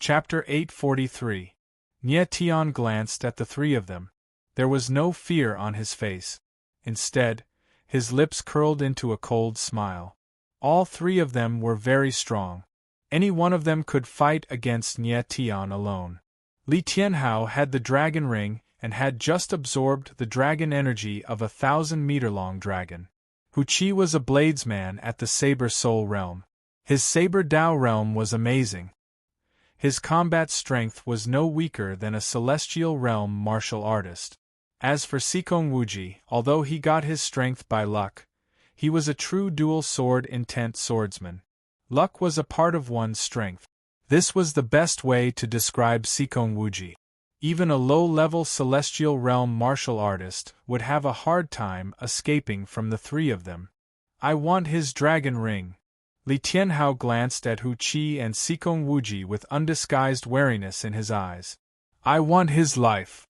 Chapter 843. Nie Tian glanced at the three of them. There was no fear on his face. Instead, his lips curled into a cold smile. All three of them were very strong. Any one of them could fight against Nie Tian alone. Li Tianhao had the dragon ring and had just absorbed the dragon energy of a 1,000-meter-long dragon. Hu Qi was a bladesman at the Saber Soul realm. His Saber Dao realm was amazing. His combat strength was no weaker than a celestial realm martial artist. As for Sikong Wuji, although he got his strength by luck, he was a true dual sword intent swordsman. Luck was a part of one's strength. This was the best way to describe Sikong Wuji. Even a low-level celestial realm martial artist would have a hard time escaping from the three of them. I want his dragon ring. Li Tianhao glanced at Hu Qi and Sikong Wuji with undisguised wariness in his eyes. I want his life.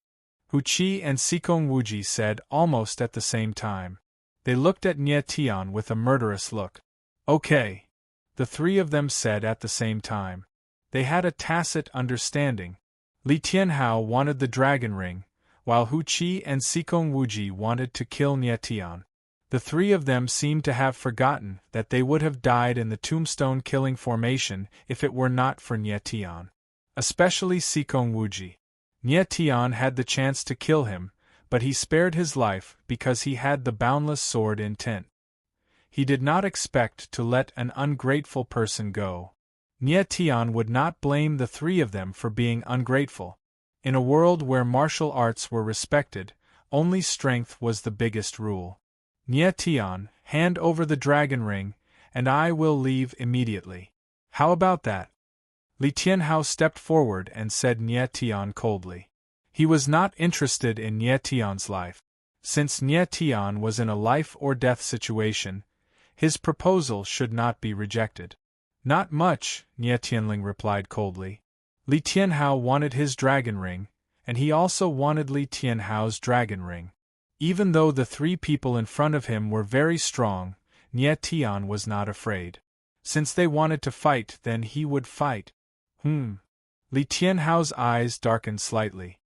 Hu Qi and Sikong Wuji said almost at the same time. They looked at Nie Tian with a murderous look. Okay. The three of them said at the same time. They had a tacit understanding. Li Tianhao wanted the dragon ring, while Hu Qi and Sikong Wuji wanted to kill Nie Tian. The three of them seemed to have forgotten that they would have died in the tombstone killing formation if it were not for Nie Tian. Especially Sikong Wuji. Nie Tian had the chance to kill him, but he spared his life because he had the boundless sword intent. He did not expect to let an ungrateful person go. Nie Tian would not blame the three of them for being ungrateful. In a world where martial arts were respected, only strength was the biggest rule. Nie Tian, hand over the dragon ring, and I will leave immediately. How about that? Li Tianhao stepped forward and said Nie Tian coldly. He was not interested in Nie Tian's life. Since Nie Tian was in a life-or-death situation, his proposal should not be rejected. Not much, Nie Tianling replied coldly. Li Tianhao wanted his dragon ring, and he also wanted Li Tianhao's dragon ring. Even though the three people in front of him were very strong, Nie Tian was not afraid. Since they wanted to fight, then he would fight. Li Tianhao's eyes darkened slightly.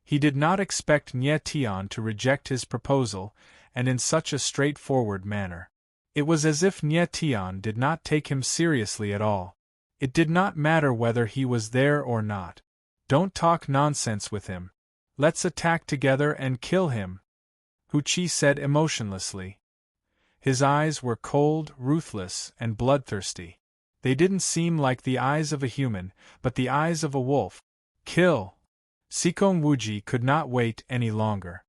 He did not expect Nie Tian to reject his proposal, and in such a straightforward manner. It was as if Nie Tian did not take him seriously at all. It did not matter whether he was there or not. Don't talk nonsense with him. Let's attack together and kill him, Hu Qi said emotionlessly. His eyes were cold, ruthless, and bloodthirsty. They didn't seem like the eyes of a human, but the eyes of a wolf. Kill! Sikong Wuji could not wait any longer.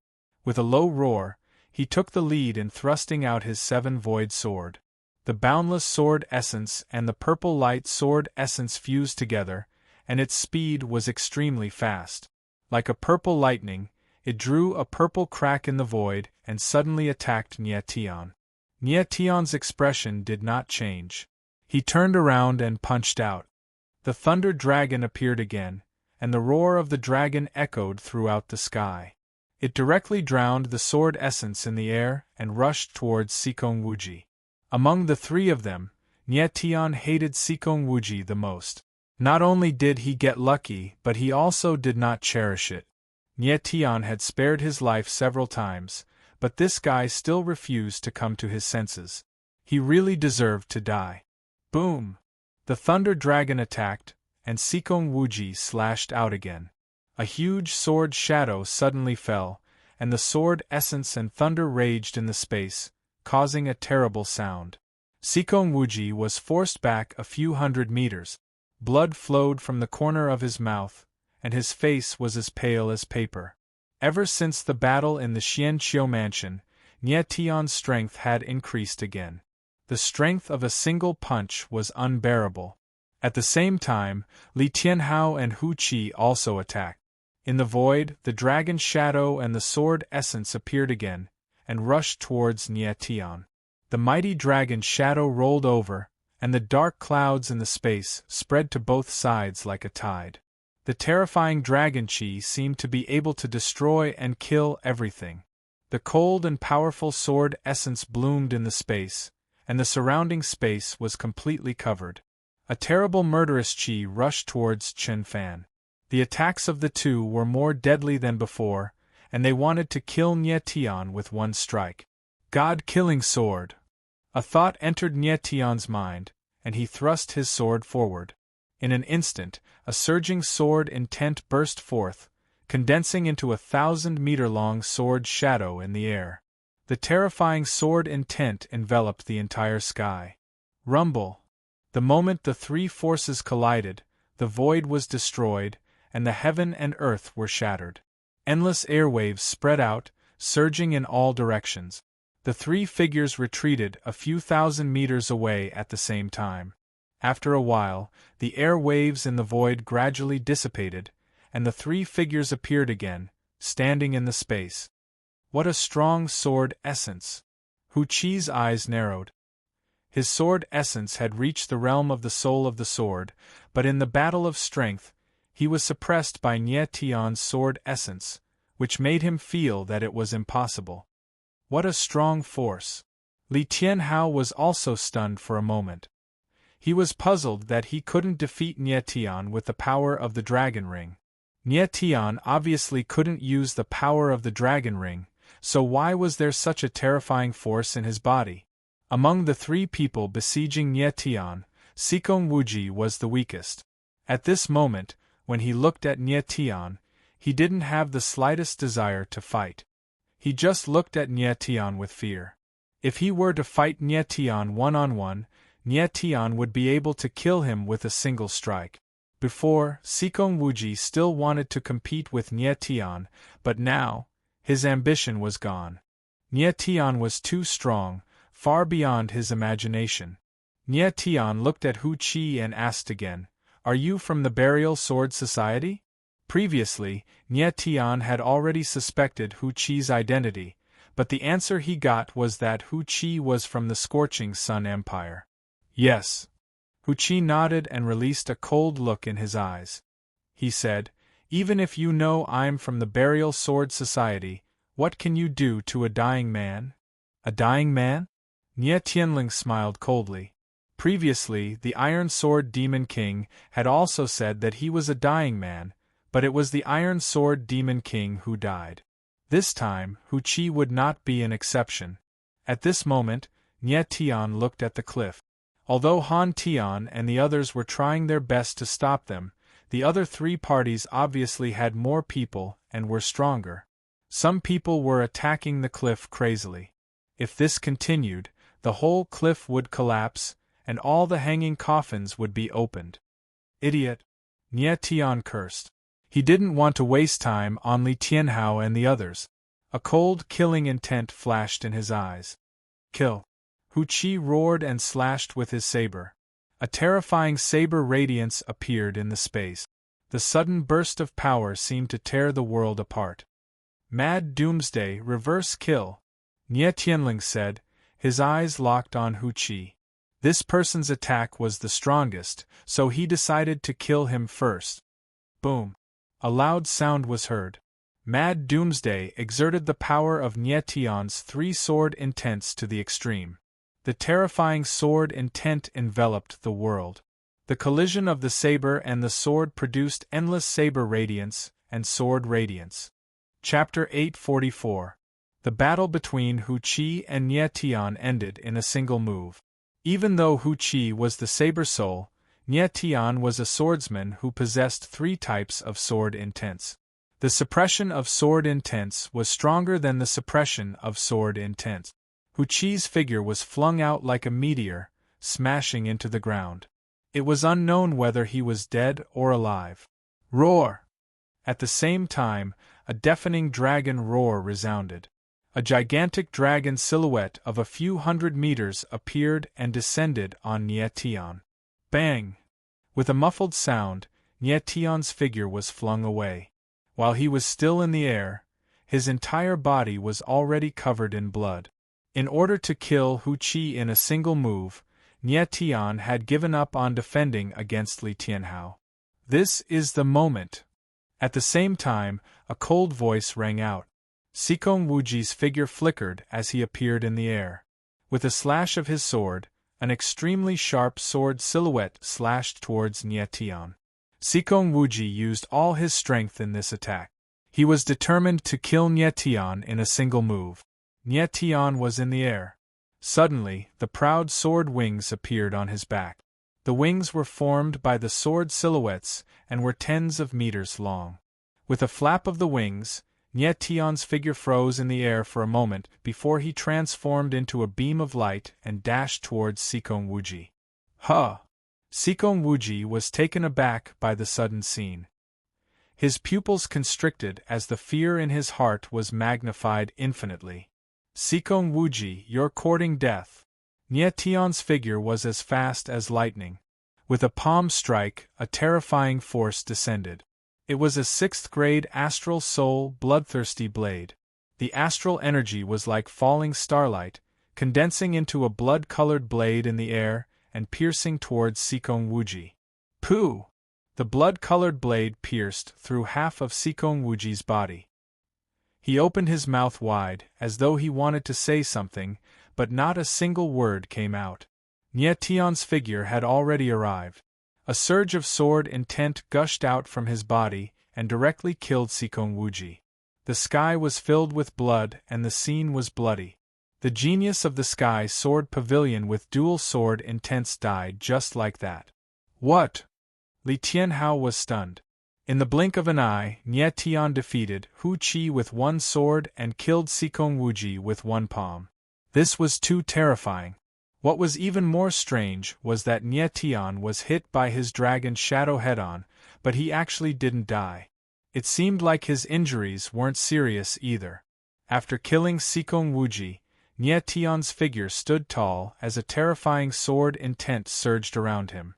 With a low roar, he took the lead in thrusting out his seven-void sword. The boundless sword essence and the purple light sword essence fused together, and its speed was extremely fast. Like a purple lightning, it drew a purple crack in the void and suddenly attacked Nie Tian. Nie Tian's expression did not change. He turned around and punched out. The thunder dragon appeared again, and the roar of the dragon echoed throughout the sky. It directly drowned the sword essence in the air and rushed towards Sikong Wuji. Among the three of them, Nie Tian hated Sikong Wuji the most. Not only did he get lucky, but he also did not cherish it. Nie Tian had spared his life several times, but this guy still refused to come to his senses. He really deserved to die. Boom! The thunder dragon attacked, and Sikong Wuji slashed out again. A huge sword shadow suddenly fell, and the sword essence and thunder raged in the space, causing a terrible sound. Sikong Wuji was forced back a few hundred meters. Blood flowed from the corner of his mouth, and his face was as pale as paper. Ever since the battle in the Xianqiu mansion, Nie Tian's strength had increased again. The strength of a single punch was unbearable. At the same time, Li Tianhao and Hu Qi also attacked. In the void, the dragon shadow and the sword essence appeared again, and rushed towards Nie Tian. The mighty dragon shadow rolled over, and the dark clouds in the space spread to both sides like a tide. The terrifying dragon chi seemed to be able to destroy and kill everything. The cold and powerful sword essence bloomed in the space, and the surrounding space was completely covered. A terrible murderous chi rushed towards Chen Fan. The attacks of the two were more deadly than before, and they wanted to kill Nie Tian with one strike. God-killing sword! A thought entered Nie Tian's mind, and he thrust his sword forward. In an instant, a surging sword intent burst forth, condensing into a 1,000-meter-long sword shadow in the air. The terrifying sword intent enveloped the entire sky. Rumble! The moment the three forces collided, the void was destroyed, and the heaven and earth were shattered. Endless airwaves spread out, surging in all directions. The three figures retreated a few thousand meters away at the same time. After a while, the air waves in the void gradually dissipated, and the three figures appeared again, standing in the space. What a strong sword essence! Hu Chi's eyes narrowed. His sword essence had reached the realm of the soul of the sword, but in the battle of strength, he was suppressed by Nie Tian's sword essence, which made him feel that it was impossible. What a strong force! Li Tianhao was also stunned for a moment. He was puzzled that he couldn't defeat Nie Tian with the power of the dragon ring. Nie Tian obviously couldn't use the power of the dragon ring, so why was there such a terrifying force in his body? Among the three people besieging Nie Tian, Sikong Wuji was the weakest. At this moment, when he looked at Nie Tian, he didn't have the slightest desire to fight. He just looked at Nie Tian with fear. If he were to fight Nie Tian one-on-one, Nie Tian would be able to kill him with a single strike. Before, Sikong Wuji still wanted to compete with Nie Tian, but now, his ambition was gone. Nie Tian was too strong, far beyond his imagination. Nie Tian looked at Hu Chi and asked again, "Are you from the Burial Sword Society?" Previously, Nie Tian had already suspected Hu Chi's identity, but the answer he got was that Hu Chi was from the Scorching Sun Empire. Yes. Hu Chi nodded and released a cold look in his eyes. He said, "Even if you know I'm from the Burial Sword Society, what can you do to a dying man?" A dying man? Nie Tianling smiled coldly. Previously, the Iron Sword Demon King had also said that he was a dying man, but it was the Iron Sword Demon King who died. This time, Hu Chi would not be an exception. At this moment, Nie Tian looked at the cliff. Although Han Tian and the others were trying their best to stop them, the other three parties obviously had more people and were stronger. Some people were attacking the cliff crazily. If this continued, the whole cliff would collapse, and all the hanging coffins would be opened. Idiot! Nie Tian cursed. He didn't want to waste time on Li Tianhao and the others. A cold, killing intent flashed in his eyes. Kill! Hu Chi roared and slashed with his saber. A terrifying saber radiance appeared in the space. The sudden burst of power seemed to tear the world apart. Mad Doomsday, reverse kill, Nie Tianling said, his eyes locked on Hu Chi. This person's attack was the strongest, so he decided to kill him first. Boom! A loud sound was heard. Mad Doomsday exerted the power of Nie Tian's three-sword intents to the extreme. The terrifying sword intent enveloped the world. The collision of the saber and the sword produced endless saber radiance and sword radiance. Chapter 844. The battle between Hu Chi and Nie Tian ended in a single move. Even though Hu Chi was the saber soul, Nie Tian was a swordsman who possessed three types of sword intents. The suppression of sword intents was stronger than the suppression of sword intents. Hu Chi's figure was flung out like a meteor, smashing into the ground. It was unknown whether he was dead or alive. Roar! At the same time, a deafening dragon roar resounded. A gigantic dragon silhouette of a few hundred meters appeared and descended on Nie Tian. Bang! With a muffled sound, Nie Tian's figure was flung away. While he was still in the air, his entire body was already covered in blood. In order to kill Hu Chi in a single move, Nie Tian had given up on defending against Li Tianhao. This is the moment! At the same time, a cold voice rang out. Sikong Wuji's figure flickered as he appeared in the air. With a slash of his sword, an extremely sharp sword silhouette slashed towards Nie Tian. Sikong Wuji used all his strength in this attack. He was determined to kill Nie Tian in a single move. Nie Tian was in the air. Suddenly, the proud sword wings appeared on his back. The wings were formed by the sword silhouettes and were tens of meters long. With a flap of the wings, Nie Tian's figure froze in the air for a moment before he transformed into a beam of light and dashed towards Sikong Wuji. Huh! Sikong Wuji was taken aback by the sudden scene. His pupils constricted as the fear in his heart was magnified infinitely. Sikong Wuji, you're courting death. Nie Tian's figure was as fast as lightning. With a palm strike, a terrifying force descended. It was a 6th-grade astral soul bloodthirsty blade. The astral energy was like falling starlight, condensing into a blood-colored blade in the air and piercing towards Sikong Wuji. Pooh! The blood-colored blade pierced through half of Sikong Wuji's body. He opened his mouth wide, as though he wanted to say something, but not a single word came out. Nie Tian's figure had already arrived. A surge of sword intent gushed out from his body and directly killed Sikong Wuji. The sky was filled with blood and the scene was bloody. The genius of the sky sword pavilion with dual sword intents died just like that. What? Li Tianhao was stunned. In the blink of an eye, Nie Tian defeated Hu Qi with one sword and killed Sikong Wuji with one palm. This was too terrifying. What was even more strange was that Nie Tian was hit by his dragon shadow head-on, but he actually didn't die. It seemed like his injuries weren't serious either. After killing Sikong Wuji, Nie Tian's figure stood tall as a terrifying sword intent surged around him.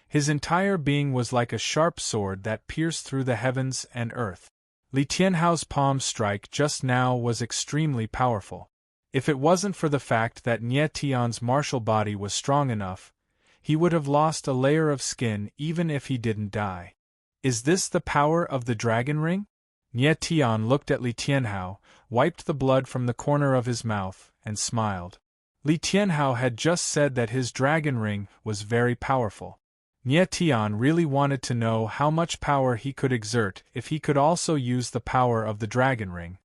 His entire being was like a sharp sword that pierced through the heavens and earth. Li Tianhao's palm strike just now was extremely powerful. If it wasn't for the fact that Nie Tian's martial body was strong enough, he would have lost a layer of skin even if he didn't die. Is this the power of the dragon ring? Nie Tian looked at Li Tianhao, wiped the blood from the corner of his mouth, and smiled. Li Tianhao had just said that his dragon ring was very powerful. Nie Tian really wanted to know how much power he could exert if he could also use the power of the dragon ring.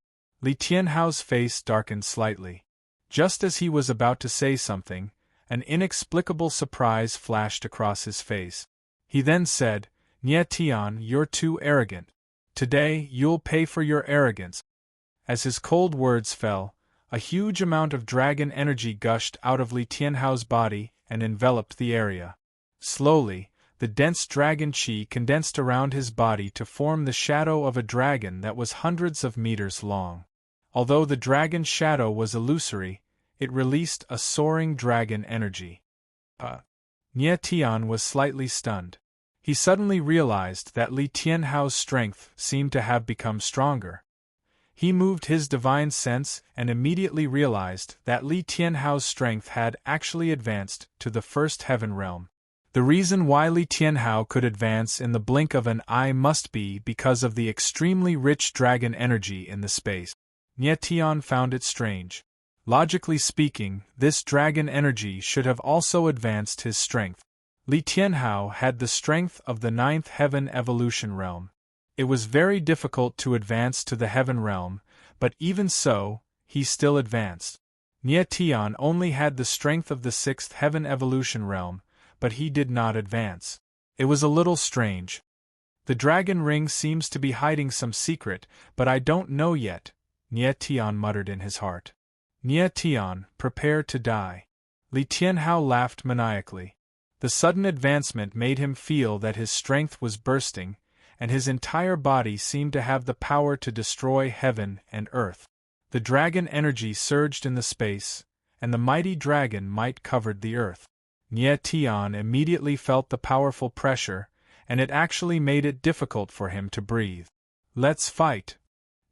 Li Tianhao's face darkened slightly. Just as he was about to say something, an inexplicable surprise flashed across his face. He then said, Nie Tian, you're too arrogant. Today, you'll pay for your arrogance. As his cold words fell, a huge amount of dragon energy gushed out of Li Tianhao's body and enveloped the area. Slowly, the dense dragon chi condensed around his body to form the shadow of a dragon that was hundreds of meters long. Although the dragon's shadow was illusory, it released a soaring dragon energy. Nie Tian was slightly stunned. He suddenly realized that Li Tianhao's strength seemed to have become stronger. He moved his divine sense and immediately realized that Li Tianhao's strength had actually advanced to the first heaven realm. The reason why Li Tianhao could advance in the blink of an eye must be because of the extremely rich dragon energy in the space. Nie Tian found it strange. Logically speaking, this dragon energy should have also advanced his strength. Li Tianhao had the strength of the 9th heaven evolution realm. It was very difficult to advance to the heaven realm, but even so, he still advanced. Nie Tian only had the strength of the 6th heaven evolution realm, but he did not advance. It was a little strange. The dragon ring seems to be hiding some secret, but I don't know yet, Nie Tian muttered in his heart. Nie Tian, prepare to die. Li Tianhao laughed maniacally. The sudden advancement made him feel that his strength was bursting, and his entire body seemed to have the power to destroy heaven and earth. The dragon energy surged in the space, and the mighty dragon might covered the earth. Nie Tian immediately felt the powerful pressure, and it actually made it difficult for him to breathe. Let's fight.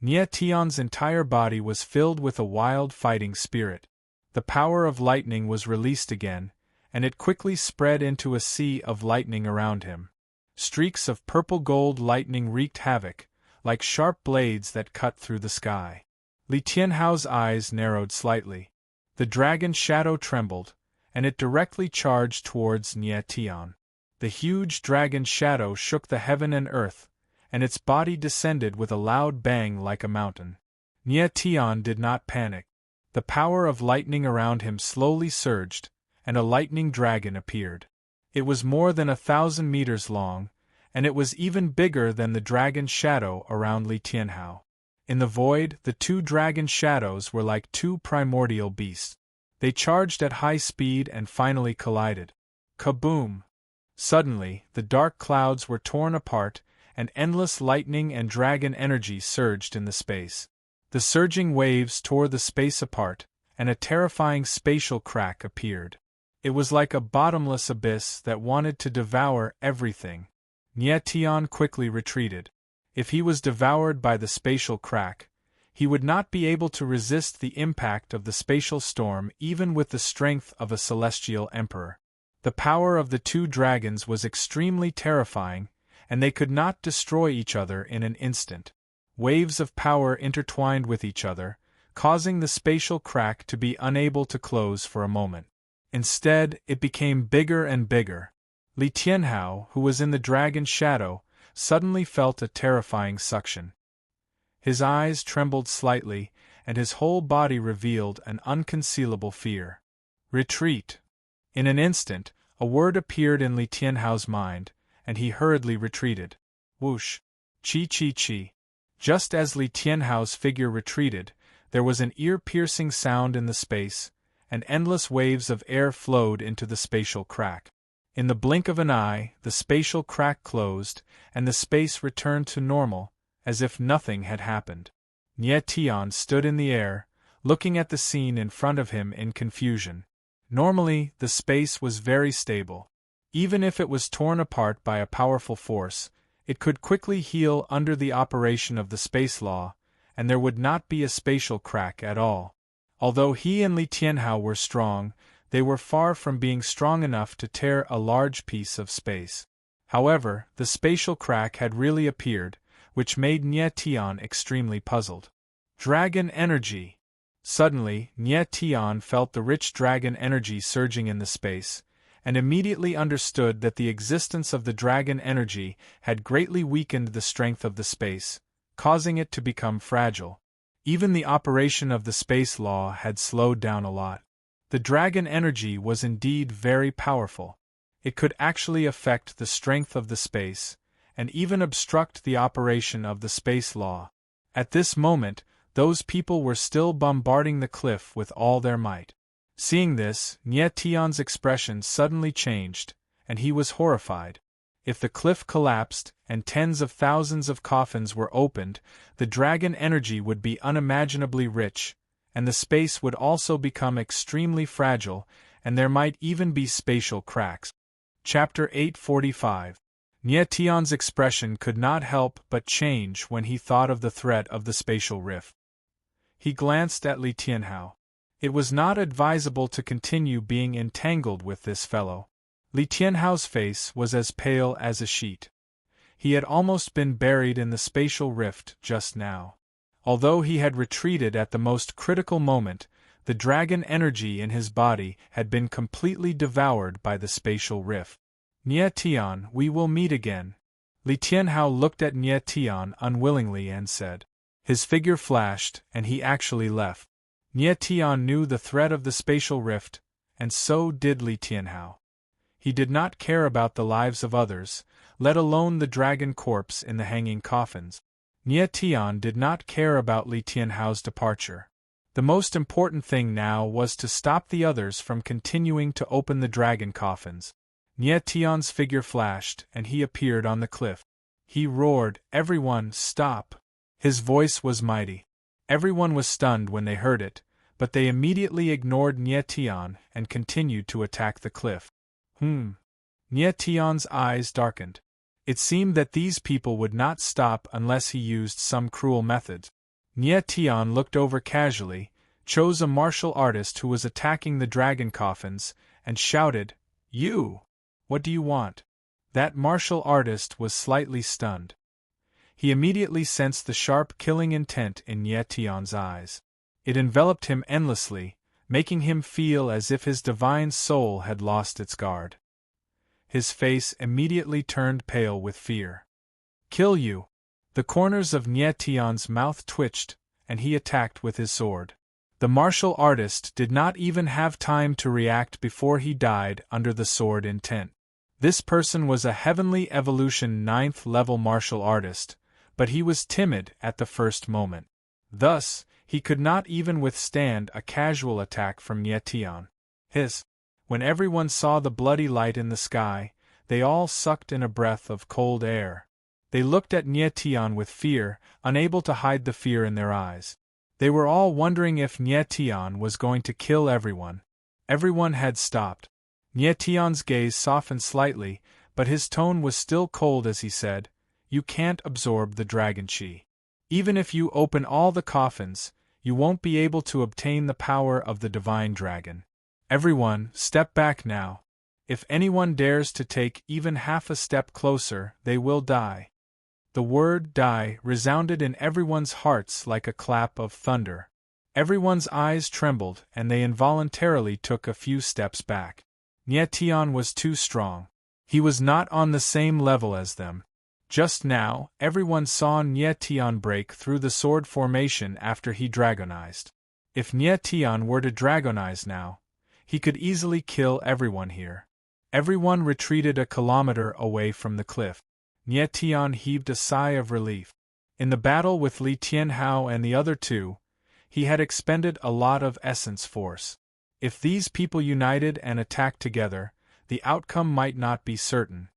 Nie Tian's entire body was filled with a wild fighting spirit. The power of lightning was released again, and it quickly spread into a sea of lightning around him. Streaks of purple-gold lightning wreaked havoc, like sharp blades that cut through the sky. Li Tianhao's eyes narrowed slightly. The dragon shadow trembled, and it directly charged towards Nye Tian. The huge dragon shadow shook the heaven and earth, and its body descended with a loud bang like a mountain. Nye Tian did not panic. The power of lightning around him slowly surged, and a lightning dragon appeared. It was more than 1,000 meters long, and it was even bigger than the dragon shadow around Li Tianhao. In the void, the two dragon shadows were like two primordial beasts. They charged at high speed and finally collided. Kaboom! Suddenly, the dark clouds were torn apart, and endless lightning and dragon energy surged in the space. The surging waves tore the space apart, and a terrifying spatial crack appeared. It was like a bottomless abyss that wanted to devour everything. Nye Tian quickly retreated. If he was devoured by the spatial crack, he would not be able to resist the impact of the spatial storm even with the strength of a celestial emperor. The power of the two dragons was extremely terrifying, and they could not destroy each other in an instant. Waves of power intertwined with each other, causing the spatial crack to be unable to close for a moment. Instead, it became bigger and bigger. Li Tianhao, who was in the dragon shadow, suddenly felt a terrifying suction. His eyes trembled slightly, and his whole body revealed an unconcealable fear. Retreat! In an instant, a word appeared in Li Tianhao's mind, and he hurriedly retreated. Whoosh! Chi. Just as Li Tianhao's figure retreated, there was an ear-piercing sound in the space, and endless waves of air flowed into the spatial crack. In the blink of an eye, the spatial crack closed, and the space returned to normal, as if nothing had happened. Nye Tian stood in the air, looking at the scene in front of him in confusion. Normally, the space was very stable. Even if it was torn apart by a powerful force, it could quickly heal under the operation of the space law, and there would not be a spatial crack at all. Although he and Li Tianhao were strong, they were far from being strong enough to tear a large piece of space. However, the spatial crack had really appeared, which made Nye Tian extremely puzzled. Dragon energy! Suddenly, Nye Tian felt the rich dragon energy surging in the space, and immediately understood that the existence of the dragon energy had greatly weakened the strength of the space, causing it to become fragile. Even the operation of the space law had slowed down a lot. The dragon energy was indeed very powerful. It could actually affect the strength of the space, and even obstruct the operation of the space law. At this moment, those people were still bombarding the cliff with all their might. Seeing this, Nye Tian's expression suddenly changed, and he was horrified. If the cliff collapsed and tens of thousands of coffins were opened, the dragon energy would be unimaginably rich, and the space would also become extremely fragile, and there might even be spatial cracks. Chapter 845. Nye Tian's expression could not help but change when he thought of the threat of the spatial rift. He glanced at Li Tianhao. It was not advisable to continue being entangled with this fellow. Li Tianhao's face was as pale as a sheet. He had almost been buried in the spatial rift just now. Although he had retreated at the most critical moment, the dragon energy in his body had been completely devoured by the spatial rift. Nye Tian, we will meet again. Li Tianhao looked at Nye Tian unwillingly and said. His figure flashed, and he actually left. Nye Tian knew the threat of the spatial rift, and so did Li Tianhao. He did not care about the lives of others, let alone the dragon corpse in the hanging coffins. Nye Tian did not care about Li Tianhao's departure. The most important thing now was to stop the others from continuing to open the dragon coffins. Nye Tian's figure flashed, and he appeared on the cliff. He roared, "Everyone, stop!" His voice was mighty. Everyone was stunned when they heard it, but they immediately ignored Nye Tian and continued to attack the cliff. Nye Tian's eyes darkened. It seemed that these people would not stop unless he used some cruel methods. Nye Tian looked over casually, chose a martial artist who was attacking the dragon coffins, and shouted, "You! What do you want?" That martial artist was slightly stunned. He immediately sensed the sharp killing intent in Nye Tian's eyes. It enveloped him endlessly, making him feel as if his divine soul had lost its guard. His face immediately turned pale with fear. "Kill you!" The corners of Nietion's mouth twitched, and he attacked with his sword. The martial artist did not even have time to react before he died under the sword intent. This person was a Heavenly Evolution 9th level martial artist, but he was timid at the first moment. Thus, he could not even withstand a casual attack from Nietion. When everyone saw the bloody light in the sky, they all sucked in a breath of cold air. They looked at Nietion with fear, unable to hide the fear in their eyes. They were all wondering if Nietion was going to kill everyone. Everyone had stopped. Nietion's gaze softened slightly, but his tone was still cold as he said, "You can't absorb the dragon chi. Even if you open all the coffins, you won't be able to obtain the power of the divine dragon. Everyone, step back now. If anyone dares to take even half a step closer, they will die." The word "die" resounded in everyone's hearts like a clap of thunder. Everyone's eyes trembled and they involuntarily took a few steps back. Nietion was too strong. He was not on the same level as them. Just now, everyone saw Nietion break through the sword formation after he dragonized. If Nietion were to dragonize now, he could easily kill everyone here. Everyone retreated a kilometer away from the cliff. Nietion heaved a sigh of relief. In the battle with Li Tianhao and the other two, he had expended a lot of essence force. If these people united and attacked together, the outcome might not be certain.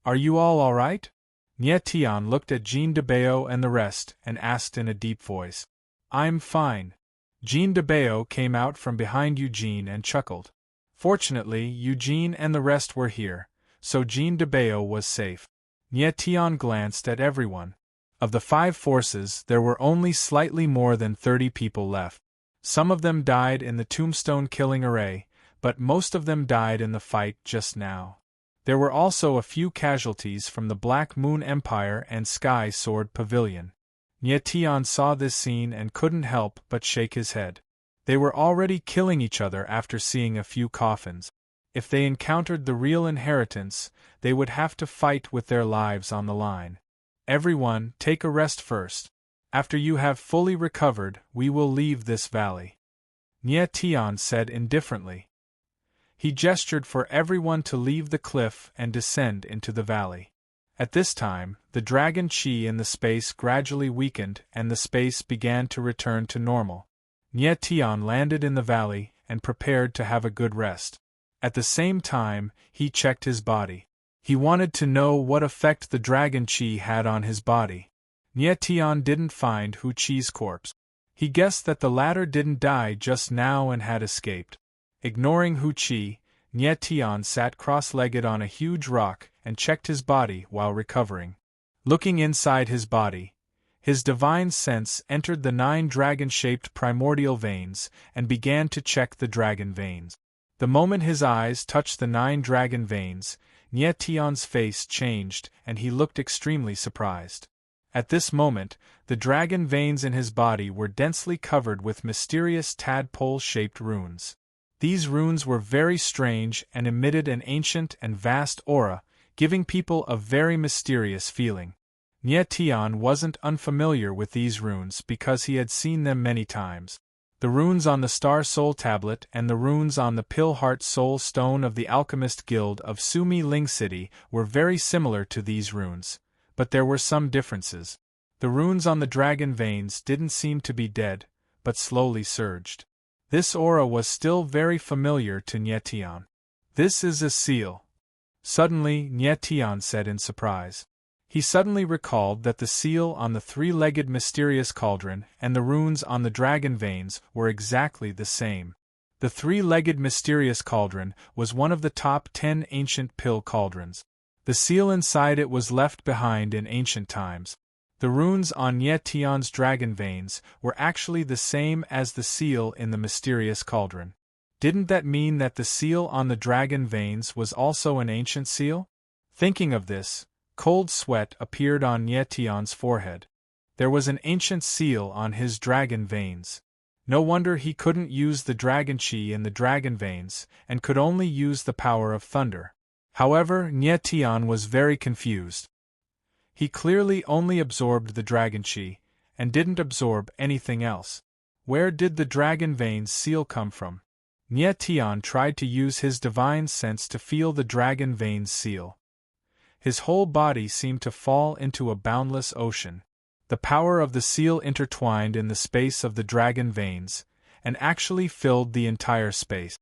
"Are you all right?" Nietion looked at Jean de Bao and the rest and asked in a deep voice. "I'm fine." Jean de Bao came out from behind Eugene and chuckled. Fortunately, Eugene and the rest were here, so Jean de Bao was safe. Nietion glanced at everyone. Of the 5 forces, there were only slightly more than 30 people left. Some of them died in the tombstone killing array, but most of them died in the fight just now. There were also a few casualties from the Black Moon Empire and Sky Sword Pavilion. Nietion saw this scene and couldn't help but shake his head. They were already killing each other after seeing a few coffins. If they encountered the real inheritance, they would have to fight with their lives on the line. "Everyone, take a rest first. After you have fully recovered, we will leave this valley," Nietion said indifferently. He gestured for everyone to leave the cliff and descend into the valley. At this time, the dragon chi in the space gradually weakened and the space began to return to normal. Nietion landed in the valley and prepared to have a good rest. At the same time, he checked his body. He wanted to know what effect the dragon chi had on his body. Nietion didn't find Hu Chi's corpse. He guessed that the latter didn't die just now and had escaped. Ignoring Hu Chi, Nietion sat cross-legged on a huge rock and checked his body while recovering. Looking inside his body, his divine sense entered the 9 dragon-shaped primordial veins and began to check the dragon veins. The moment his eyes touched the 9 dragon veins, Nietion's face changed and he looked extremely surprised. At this moment, the dragon veins in his body were densely covered with mysterious tadpole-shaped runes. These runes were very strange and emitted an ancient and vast aura, giving people a very mysterious feeling. Nietion wasn't unfamiliar with these runes because he had seen them many times. The runes on the Star Soul Tablet and the runes on the Pill-Heart Soul Stone of the Alchemist Guild of Sumi Ling City were very similar to these runes, but there were some differences. The runes on the dragon veins didn't seem to be dead, but slowly surged. This aura was still very familiar to Nietion. "This is a seal," suddenly Nietion said in surprise. He suddenly recalled that the seal on the 3-legged mysterious cauldron and the runes on the dragon veins were exactly the same. The 3-legged mysterious cauldron was one of the top 10 ancient pill cauldrons. The seal inside it was left behind in ancient times. The runes on Nietion's dragon veins were actually the same as the seal in the mysterious cauldron. Didn't that mean that the seal on the dragon veins was also an ancient seal? Thinking of this, cold sweat appeared on Nietion's forehead. There was an ancient seal on his dragon veins. No wonder he couldn't use the dragon chi in the dragon veins, and could only use the power of thunder. However, Nye Tian was very confused. He clearly only absorbed the dragon chi, and didn't absorb anything else. Where did the dragon veins seal come from? Nye Tian tried to use his divine sense to feel the dragon veins seal. His whole body seemed to fall into a boundless ocean. The power of the seal intertwined in the space of the dragon veins, and actually filled the entire space.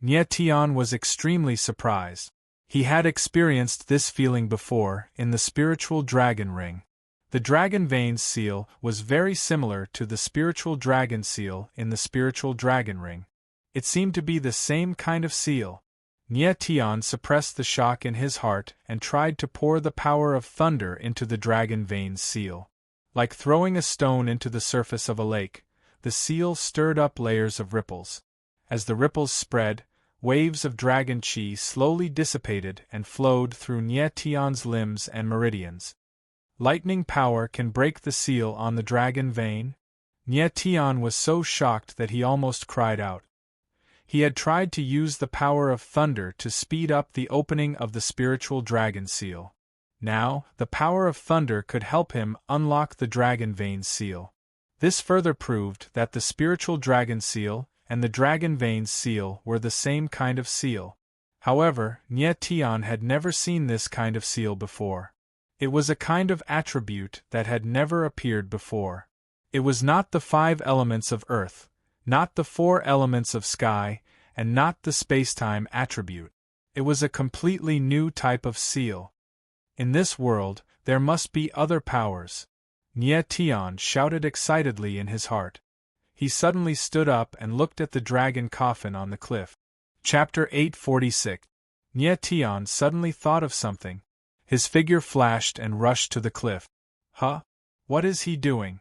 Nye Tian was extremely surprised. He had experienced this feeling before, in the spiritual dragon ring. The dragon veins seal was very similar to the spiritual dragon seal in the spiritual dragon ring. It seemed to be the same kind of seal. Nye Tian suppressed the shock in his heart and tried to pour the power of thunder into the dragon veins seal. Like throwing a stone into the surface of a lake, the seal stirred up layers of ripples. As the ripples spread, waves of dragon chi slowly dissipated and flowed through Nye Tian's limbs and meridians. Lightning power can break the seal on the dragon vein? Nye Tian was so shocked that he almost cried out. He had tried to use the power of thunder to speed up the opening of the spiritual dragon seal. Now, the power of thunder could help him unlock the dragon veins seal. This further proved that the spiritual dragon seal and the dragon veins seal were the same kind of seal. However, Nye Tian had never seen this kind of seal before. It was a kind of attribute that had never appeared before. It was not the 5 elements of earth, not the 4 elements of sky, and not the spacetime attribute. It was a completely new type of seal. In this world, there must be other powers. Nye Tian shouted excitedly in his heart. He suddenly stood up and looked at the dragon coffin on the cliff. Chapter 846. Nye Tian suddenly thought of something. His figure flashed and rushed to the cliff. Huh? What is he doing?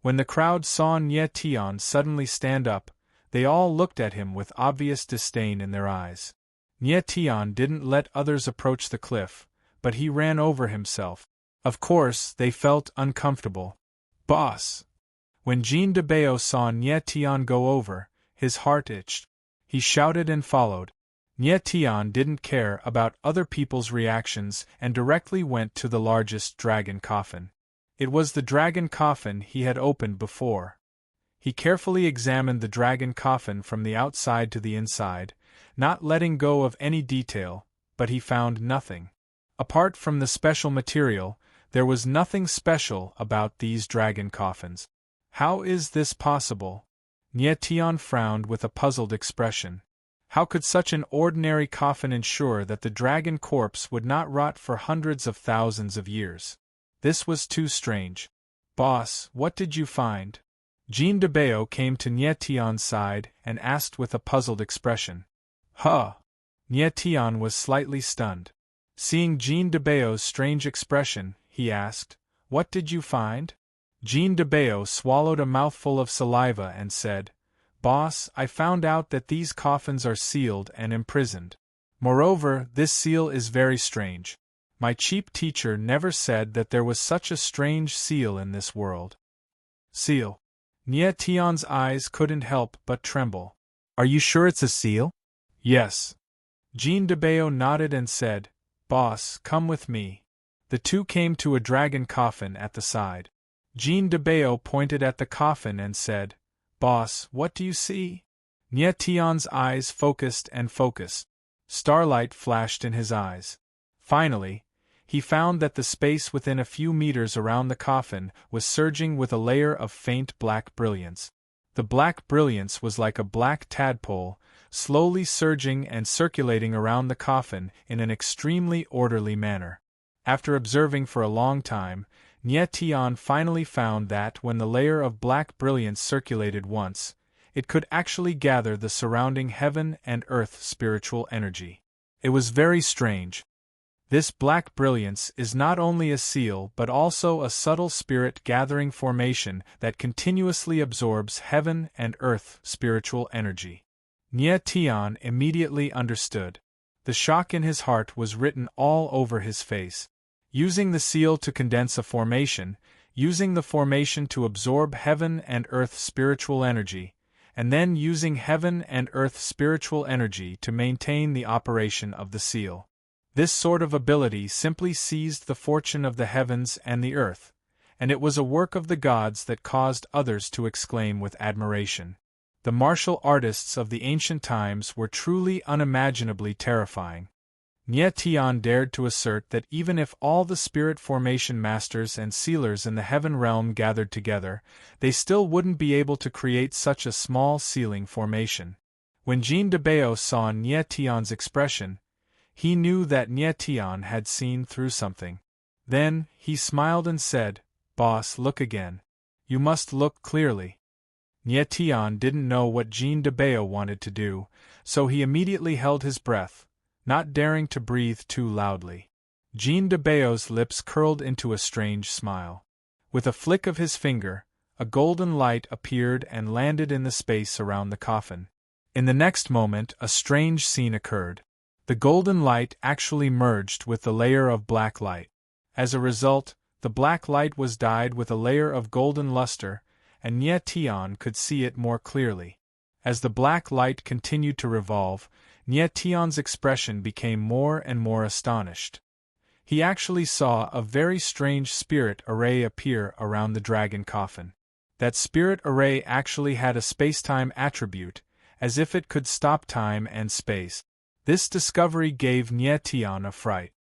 When the crowd saw Nye Tian suddenly stand up, they all looked at him with obvious disdain in their eyes. Nye Tian didn't let others approach the cliff, but he ran over himself. Of course, they felt uncomfortable. Boss! When Jean de Bao saw Nye Tian go over, his heart itched. He shouted and followed. Nye Tian didn't care about other people's reactions and directly went to the largest dragon coffin. It was the dragon coffin he had opened before. He carefully examined the dragon coffin from the outside to the inside, not letting go of any detail, but he found nothing. Apart from the special material, there was nothing special about these dragon coffins. How is this possible? Nye Tian frowned with a puzzled expression. How could such an ordinary coffin ensure that the dragon corpse would not rot for hundreds of thousands of years? This was too strange. Boss, what did you find? Jean de Bao came to Nye Tian's side and asked with a puzzled expression. Huh! Nye Tian was slightly stunned. Seeing Jean de Bao's strange expression, he asked, What did you find? Jean de Bao swallowed a mouthful of saliva and said, Boss, I found out that these coffins are sealed and imprisoned. Moreover, this seal is very strange. My cheap teacher never said that there was such a strange seal in this world. Seal. Nye Tian's eyes couldn't help but tremble. Are you sure it's a seal? Yes. Jean de Bao nodded and said, Boss, come with me. The two came to a dragon coffin at the side. Jean de Bao pointed at the coffin and said, Boss, what do you see? Nye Tian's eyes focused and focused. Starlight flashed in his eyes. Finally, he found that the space within a few meters around the coffin was surging with a layer of faint black brilliance. The black brilliance was like a black tadpole, slowly surging and circulating around the coffin in an extremely orderly manner. After observing for a long time, Nye Tian finally found that when the layer of black brilliance circulated once, it could actually gather the surrounding heaven and earth spiritual energy. It was very strange. This black brilliance is not only a seal but also a subtle spirit-gathering formation that continuously absorbs heaven and earth spiritual energy. Nye Tian immediately understood. The shock in his heart was written all over his face. Using the seal to condense a formation, using the formation to absorb heaven and earth spiritual energy, and then using heaven and earth spiritual energy to maintain the operation of the seal. This sort of ability simply seized the fortune of the heavens and the earth, and it was a work of the gods that caused others to exclaim with admiration. The martial artists of the ancient times were truly unimaginably terrifying. Nye Tian dared to assert that even if all the spirit formation masters and sealers in the heaven realm gathered together, they still wouldn't be able to create such a small sealing formation. When Jean de Bao saw Nye Tian's expression, he knew that Nye Tian had seen through something. Then, he smiled and said, "Boss, look again. You must look clearly." Nye Tian didn't know what Jean de Bao wanted to do, so he immediately held his breath, not daring to breathe too loudly. Jean de Bao's lips curled into a strange smile. With a flick of his finger, a golden light appeared and landed in the space around the coffin. In the next moment, a strange scene occurred. The golden light actually merged with the layer of black light. As a result, the black light was dyed with a layer of golden luster, and Nye Tian could see it more clearly. As the black light continued to revolve, Nye Tian's expression became more and more astonished. He actually saw a very strange spirit array appear around the dragon coffin. That spirit array actually had a spacetime attribute, as if it could stop time and space. This discovery gave Nye Tian a fright.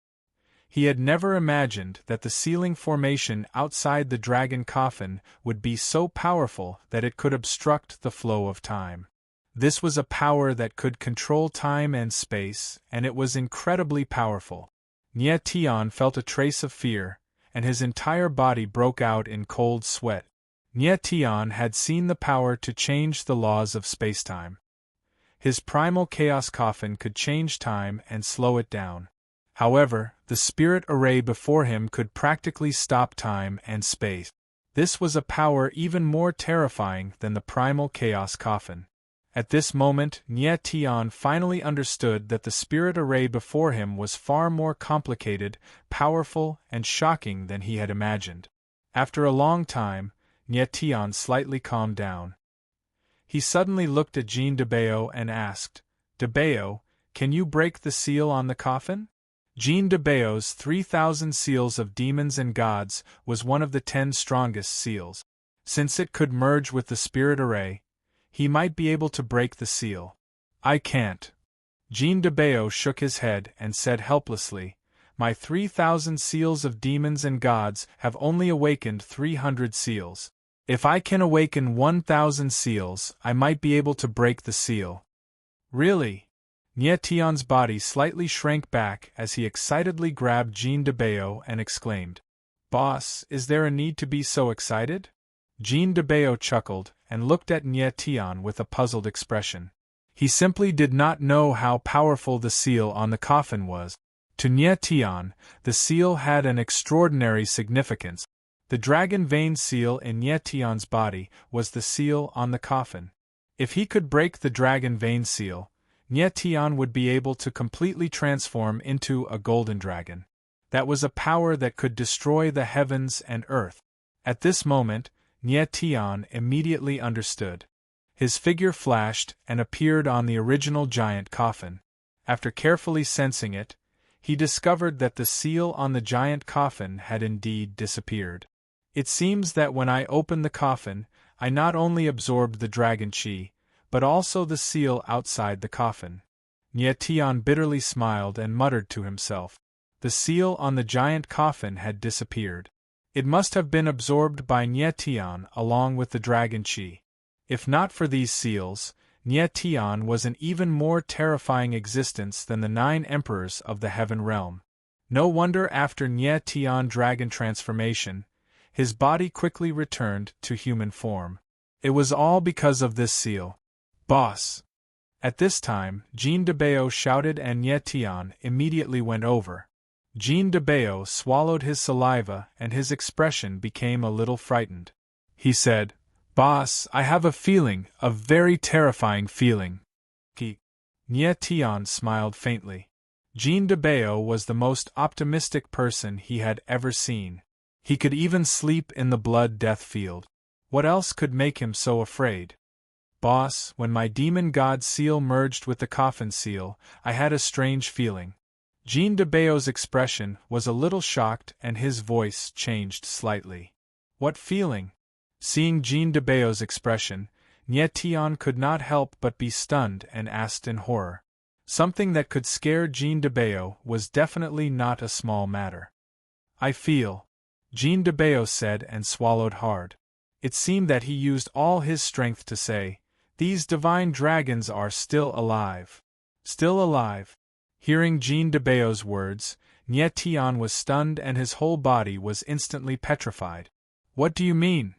He had never imagined that the sealing formation outside the dragon coffin would be so powerful that it could obstruct the flow of time. This was a power that could control time and space, and it was incredibly powerful. Nye Tian felt a trace of fear, and his entire body broke out in cold sweat. Nye Tian had seen the power to change the laws of spacetime. His primal chaos coffin could change time and slow it down. However, the spirit array before him could practically stop time and space. This was a power even more terrifying than the primal chaos coffin. At this moment, Nye Tian finally understood that the spirit array before him was far more complicated, powerful, and shocking than he had imagined. After a long time, Nye Tian slightly calmed down. He suddenly looked at Jean de Bao and asked, "De Bao, can you break the seal on the coffin?" Jean de Bao's 3,000 seals of demons and gods was one of the 10 strongest seals. Since it could merge with the spirit array, he might be able to break the seal. "I can't." Jean de Bao shook his head and said helplessly, "My 3,000 seals of demons and gods have only awakened 300 seals. If I can awaken 1,000 seals, I might be able to break the seal." "Really?" Nye Tian's body slightly shrank back as he excitedly grabbed Jean de Bao and exclaimed, "Boss, is there a need to be so excited?" Jean de Bao chuckled and looked at Nye Tian with a puzzled expression. He simply did not know how powerful the seal on the coffin was. To Nye Tian, the seal had an extraordinary significance. The dragon vein seal in Nye Tian's body was the seal on the coffin. If he could break the dragon vein seal, Nye Tian would be able to completely transform into a golden dragon. That was a power that could destroy the heavens and earth. At this moment, Nye Tian immediately understood. His figure flashed and appeared on the original giant coffin. After carefully sensing it, he discovered that the seal on the giant coffin had indeed disappeared. "It seems that when I opened the coffin, I not only absorbed the dragon chi, but also the seal outside the coffin." Nye Tian bitterly smiled and muttered to himself. The seal on the giant coffin had disappeared. It must have been absorbed by Nye Tian along with the dragon chi. If not for these seals, Nye Tian was an even more terrifying existence than the 9 emperors of the heaven realm. No wonder after Nye Tian dragon transformation, his body quickly returned to human form. It was all because of this seal. "Boss!" At this time, Jean de Bao shouted and Nye Tian immediately went over. Jean de Bao swallowed his saliva and his expression became a little frightened. He said, "Boss, I have a feeling, a very terrifying feeling." Nye Tian smiled faintly. Jean de Bao was the most optimistic person he had ever seen. He could even sleep in the blood death field. What else could make him so afraid? Boss, when my demon god seal merged with the coffin seal, I had a strange feeling. Jean de Bayo's expression was a little shocked and his voice changed slightly. What feeling? Seeing Jean de Bayo's expression, Nye Tian could not help but be stunned and asked in horror. Something that could scare Jean de Bayo was definitely not a small matter. I feel, Jean de Bayo said and swallowed hard. It seemed that he used all his strength to say, "These divine dragons are still alive." Still alive. Hearing Jean de Bayo's words, Nye Tian was stunned and his whole body was instantly petrified. What do you mean?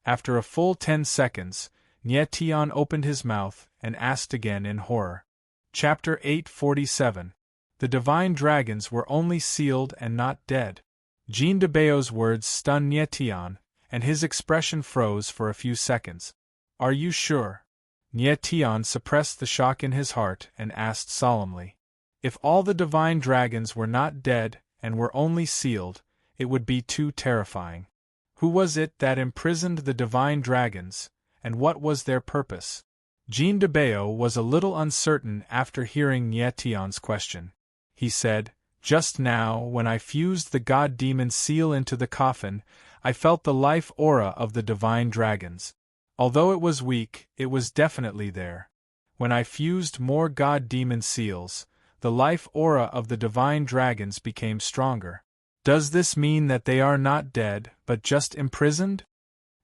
After a full 10 seconds, Nye Tian opened his mouth and asked again in horror. Chapter 847. The divine dragons were only sealed and not dead. Jean de Bayo's words stunned Nye Tian, and his expression froze for a few seconds. Are you sure? Nye Tian suppressed the shock in his heart and asked solemnly. If all the divine dragons were not dead and were only sealed, it would be too terrifying. Who was it that imprisoned the divine dragons, and what was their purpose? Jean de Bayo was a little uncertain after hearing Nye Tian's question. He said, "Just now, when I fused the god-demon seal into the coffin, I felt the life aura of the divine dragons. Although it was weak, it was definitely there. When I fused more god-demon seals, the life aura of the divine dragons became stronger. Does this mean that they are not dead, but just imprisoned?"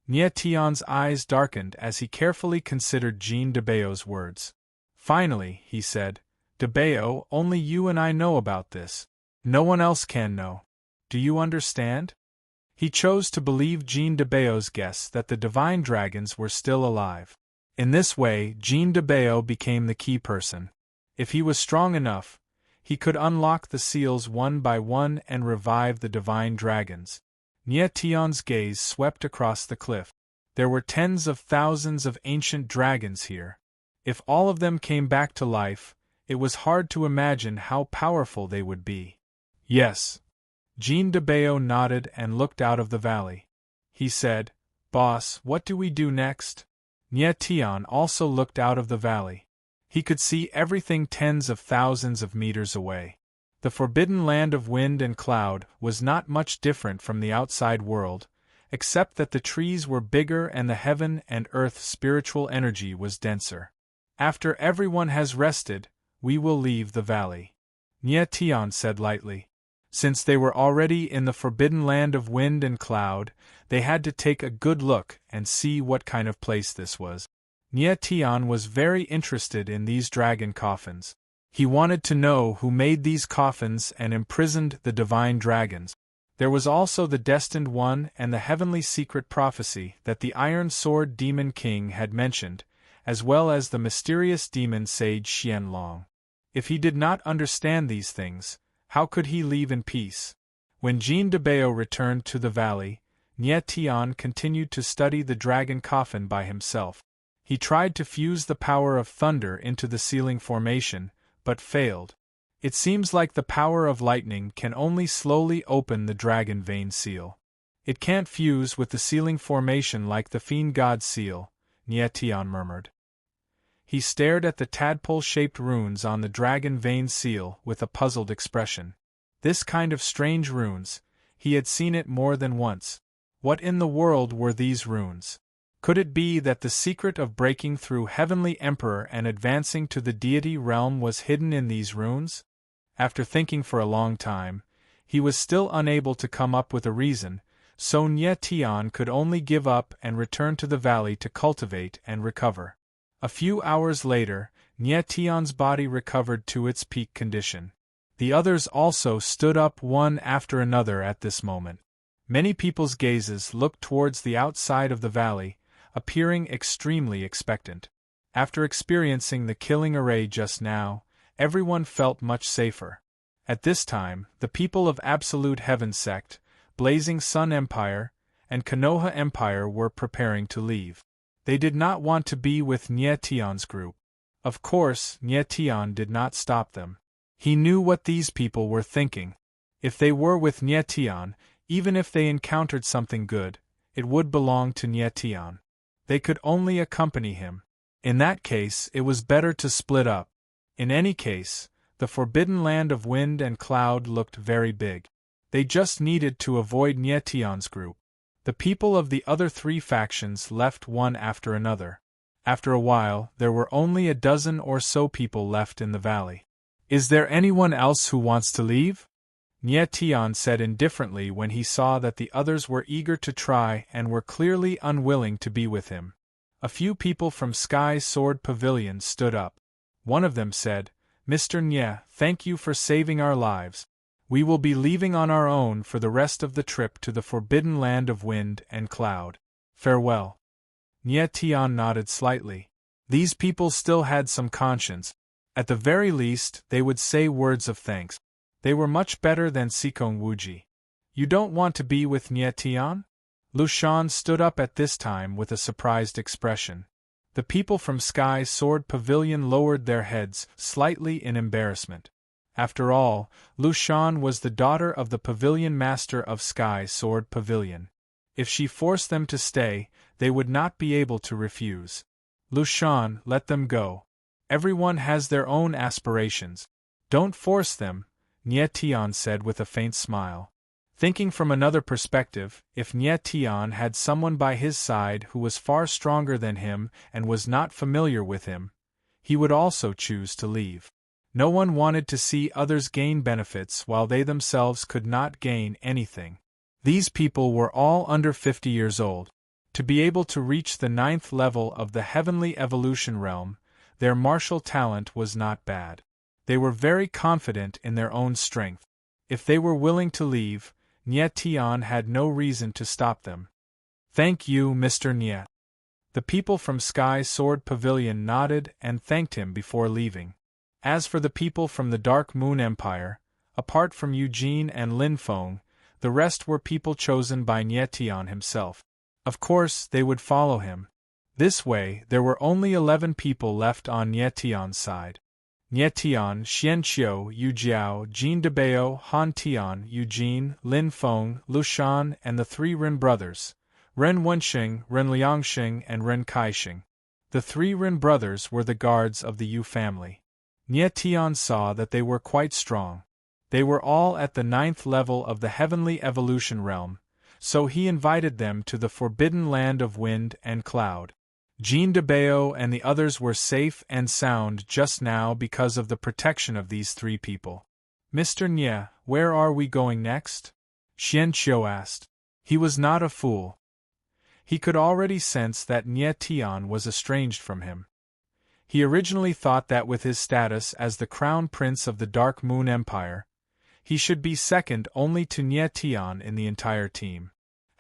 Nye Tian's eyes darkened as he carefully considered Jean de Bayo's words. Finally, he said, "De Bayo, only you and I know about this. No one else can know. Do you understand?" He chose to believe Jean de Bayo's guess that the divine dragons were still alive. In this way, Jean de Bayo became the key person. If he was strong enough, he could unlock the seals one by one and revive the divine dragons. Nye Tian's gaze swept across the cliff. There were tens of thousands of ancient dragons here. If all of them came back to life, it was hard to imagine how powerful they would be. Yes. Jean de Bayo nodded and looked out of the valley. He said, "Boss, what do we do next?" Nye Tian also looked out of the valley. He could see everything tens of thousands of meters away. The forbidden land of wind and cloud was not much different from the outside world, except that the trees were bigger and the heaven and earth spiritual energy was denser. After everyone has rested, we will leave the valley. Nye Tian said lightly. Since they were already in the forbidden land of wind and cloud, they had to take a good look and see what kind of place this was. Nye Tian was very interested in these dragon coffins. He wanted to know who made these coffins and imprisoned the divine dragons. There was also the Destined One and the heavenly secret prophecy that the Iron Sword Demon King had mentioned, as well as the mysterious demon sage Xianlong. If he did not understand these things, how could he leave in peace? When Jean de Bayo returned to the valley, Nye Tian continued to study the dragon coffin by himself. He tried to fuse the power of thunder into the sealing formation, but failed. It seems like the power of lightning can only slowly open the dragon vein seal. It can't fuse with the sealing formation like the fiend god seal, Nye Tian murmured. He stared at the tadpole-shaped runes on the dragon vein seal with a puzzled expression. This kind of strange runes, he had seen it more than once. What in the world were these runes? Could it be that the secret of breaking through Heavenly Emperor and advancing to the deity realm was hidden in these runes? After thinking for a long time, he was still unable to come up with a reason, so Nye Tian could only give up and return to the valley to cultivate and recover. A few hours later, Nye Tian's body recovered to its peak condition. The others also stood up one after another at this moment. Many people's gazes looked towards the outside of the valley, appearing extremely expectant. After experiencing the killing array just now, everyone felt much safer. At this time, the people of Absolute Heaven Sect, Blazing Sun Empire, and Konoha Empire were preparing to leave. They did not want to be with Nye Tian's group. Of course, Nye Tian did not stop them. He knew what these people were thinking. If they were with Nye Tian, Even if they encountered something good, it would belong to Nietian. They could only accompany him. In that case, it was better to split up. In any case, the forbidden land of wind and cloud looked very big. They just needed to avoid Nietian's group. The people of the other three factions left one after another. After a while, there were only a dozen or so people left in the valley. Is there anyone else who wants to leave? Nietian said indifferently when he saw that the others were eager to try and were clearly unwilling to be with him. A few people from Sky Sword Pavilion stood up. One of them said, "Mr. Nye, thank you for saving our lives. We will be leaving on our own for the rest of the trip to the forbidden land of wind and cloud. Farewell." Nietian nodded slightly. These people still had some conscience. At the very least, they would say words of thanks. They were much better than Sikong Wuji. "You don't want to be with Nietian?" Lushan stood up at this time with a surprised expression. The people from Sky Sword Pavilion lowered their heads, slightly in embarrassment. After all, Lushan was the daughter of the pavilion master of Sky Sword Pavilion. If she forced them to stay, they would not be able to refuse. "Lushan, let them go. Everyone has their own aspirations. Don't force them," Nietian said with a faint smile. Thinking from another perspective, if Nietian had someone by his side who was far stronger than him and was not familiar with him, he would also choose to leave. No one wanted to see others gain benefits while they themselves could not gain anything. These people were all under 50 years old. To be able to reach the 9th level of the heavenly evolution realm, their martial talent was not bad. They were very confident in their own strength. If they were willing to leave, Nietian had no reason to stop them. "Thank you, Mr. Nye." The people from Sky Sword Pavilion nodded and thanked him before leaving. As for the people from the Dark Moon Empire, apart from Eugene and Lin Feng, the rest were people chosen by Nietian himself. Of course, they would follow him. This way, there were only 11 people left on Nietian's side. Nietian, Xianqiu, Yu Jiao, Jin Debao, Han Tian, Eugene, Lin Feng, Lushan, and the 3 Ren brothers, Ren Wenxing, Ren Liangxing, and Ren Kaixing. The 3 Ren brothers were the guards of the Yu family. Nietian saw that they were quite strong. They were all at the 9th level of the heavenly evolution realm, so he invited them to the forbidden land of wind and cloud. Jean Debao and the others were safe and sound just now because of the protection of these 3 people. "Mr. Nye, where are we going next?" Xianqiu asked. He was not a fool. He could already sense that Nietian was estranged from him. He originally thought that with his status as the crown prince of the Dark Moon Empire, he should be second only to Nietian in the entire team.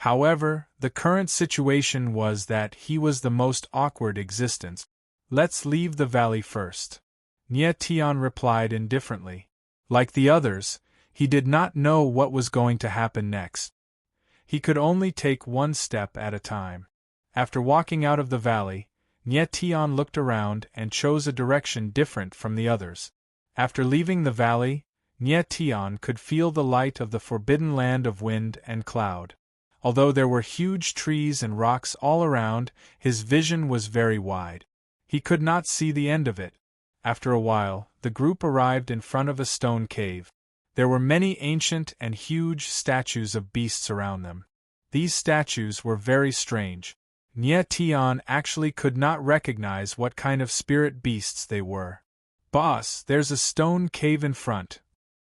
However, the current situation was that he was the most awkward existence. "Let's leave the valley first," Nietian replied indifferently. Like the others, he did not know what was going to happen next. He could only take one step at a time. After walking out of the valley, Nietian looked around and chose a direction different from the others. After leaving the valley, Nietian could feel the light of the forbidden land of wind and cloud. Although there were huge trees and rocks all around, his vision was very wide. He could not see the end of it. After a while, the group arrived in front of a stone cave. There were many ancient and huge statues of beasts around them. These statues were very strange. Nietian actually could not recognize what kind of spirit beasts they were. "Boss, there's a stone cave in front,"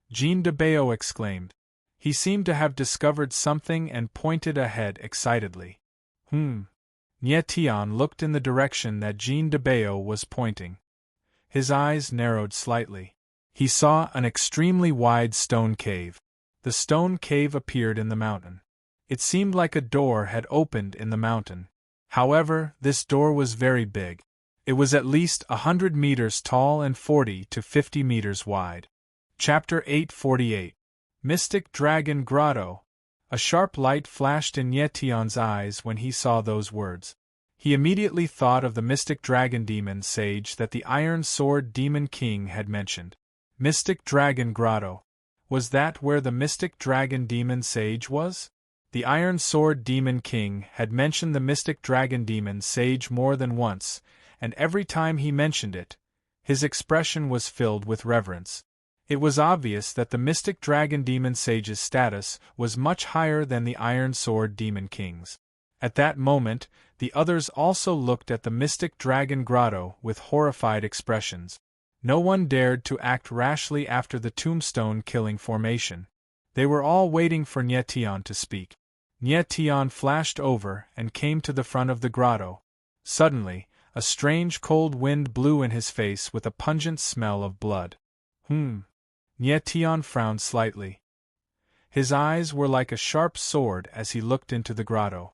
Jean Debao exclaimed. He seemed to have discovered something and pointed ahead excitedly. Nietian looked in the direction that Jean Debao was pointing. His eyes narrowed slightly. He saw an extremely wide stone cave. The stone cave appeared in the mountain. It seemed like a door had opened in the mountain. However, this door was very big. It was at least 100 meters tall and 40 to 50 meters wide. Chapter 848. Mystic Dragon Grotto. A sharp light flashed in Nietian's eyes when he saw those words. He immediately thought of the Mystic Dragon Demon Sage that the Iron Sword Demon King had mentioned. Mystic Dragon Grotto. Was that where the mystic dragon demon sage was? The Iron Sword Demon King had mentioned the mystic dragon demon sage more than once, and every time he mentioned it, his expression was filled with reverence. It was obvious that the mystic dragon demon sage's status was much higher than the Iron Sword Demon King's. At that moment, the others also looked at the mystic dragon grotto with horrified expressions. No one dared to act rashly after the tombstone killing formation. They were all waiting for Nyetian to speak. Nyetian flashed over and came to the front of the grotto. Suddenly, a strange cold wind blew in his face with a pungent smell of blood. Nyetian frowned slightly. His eyes were like a sharp sword as he looked into the grotto.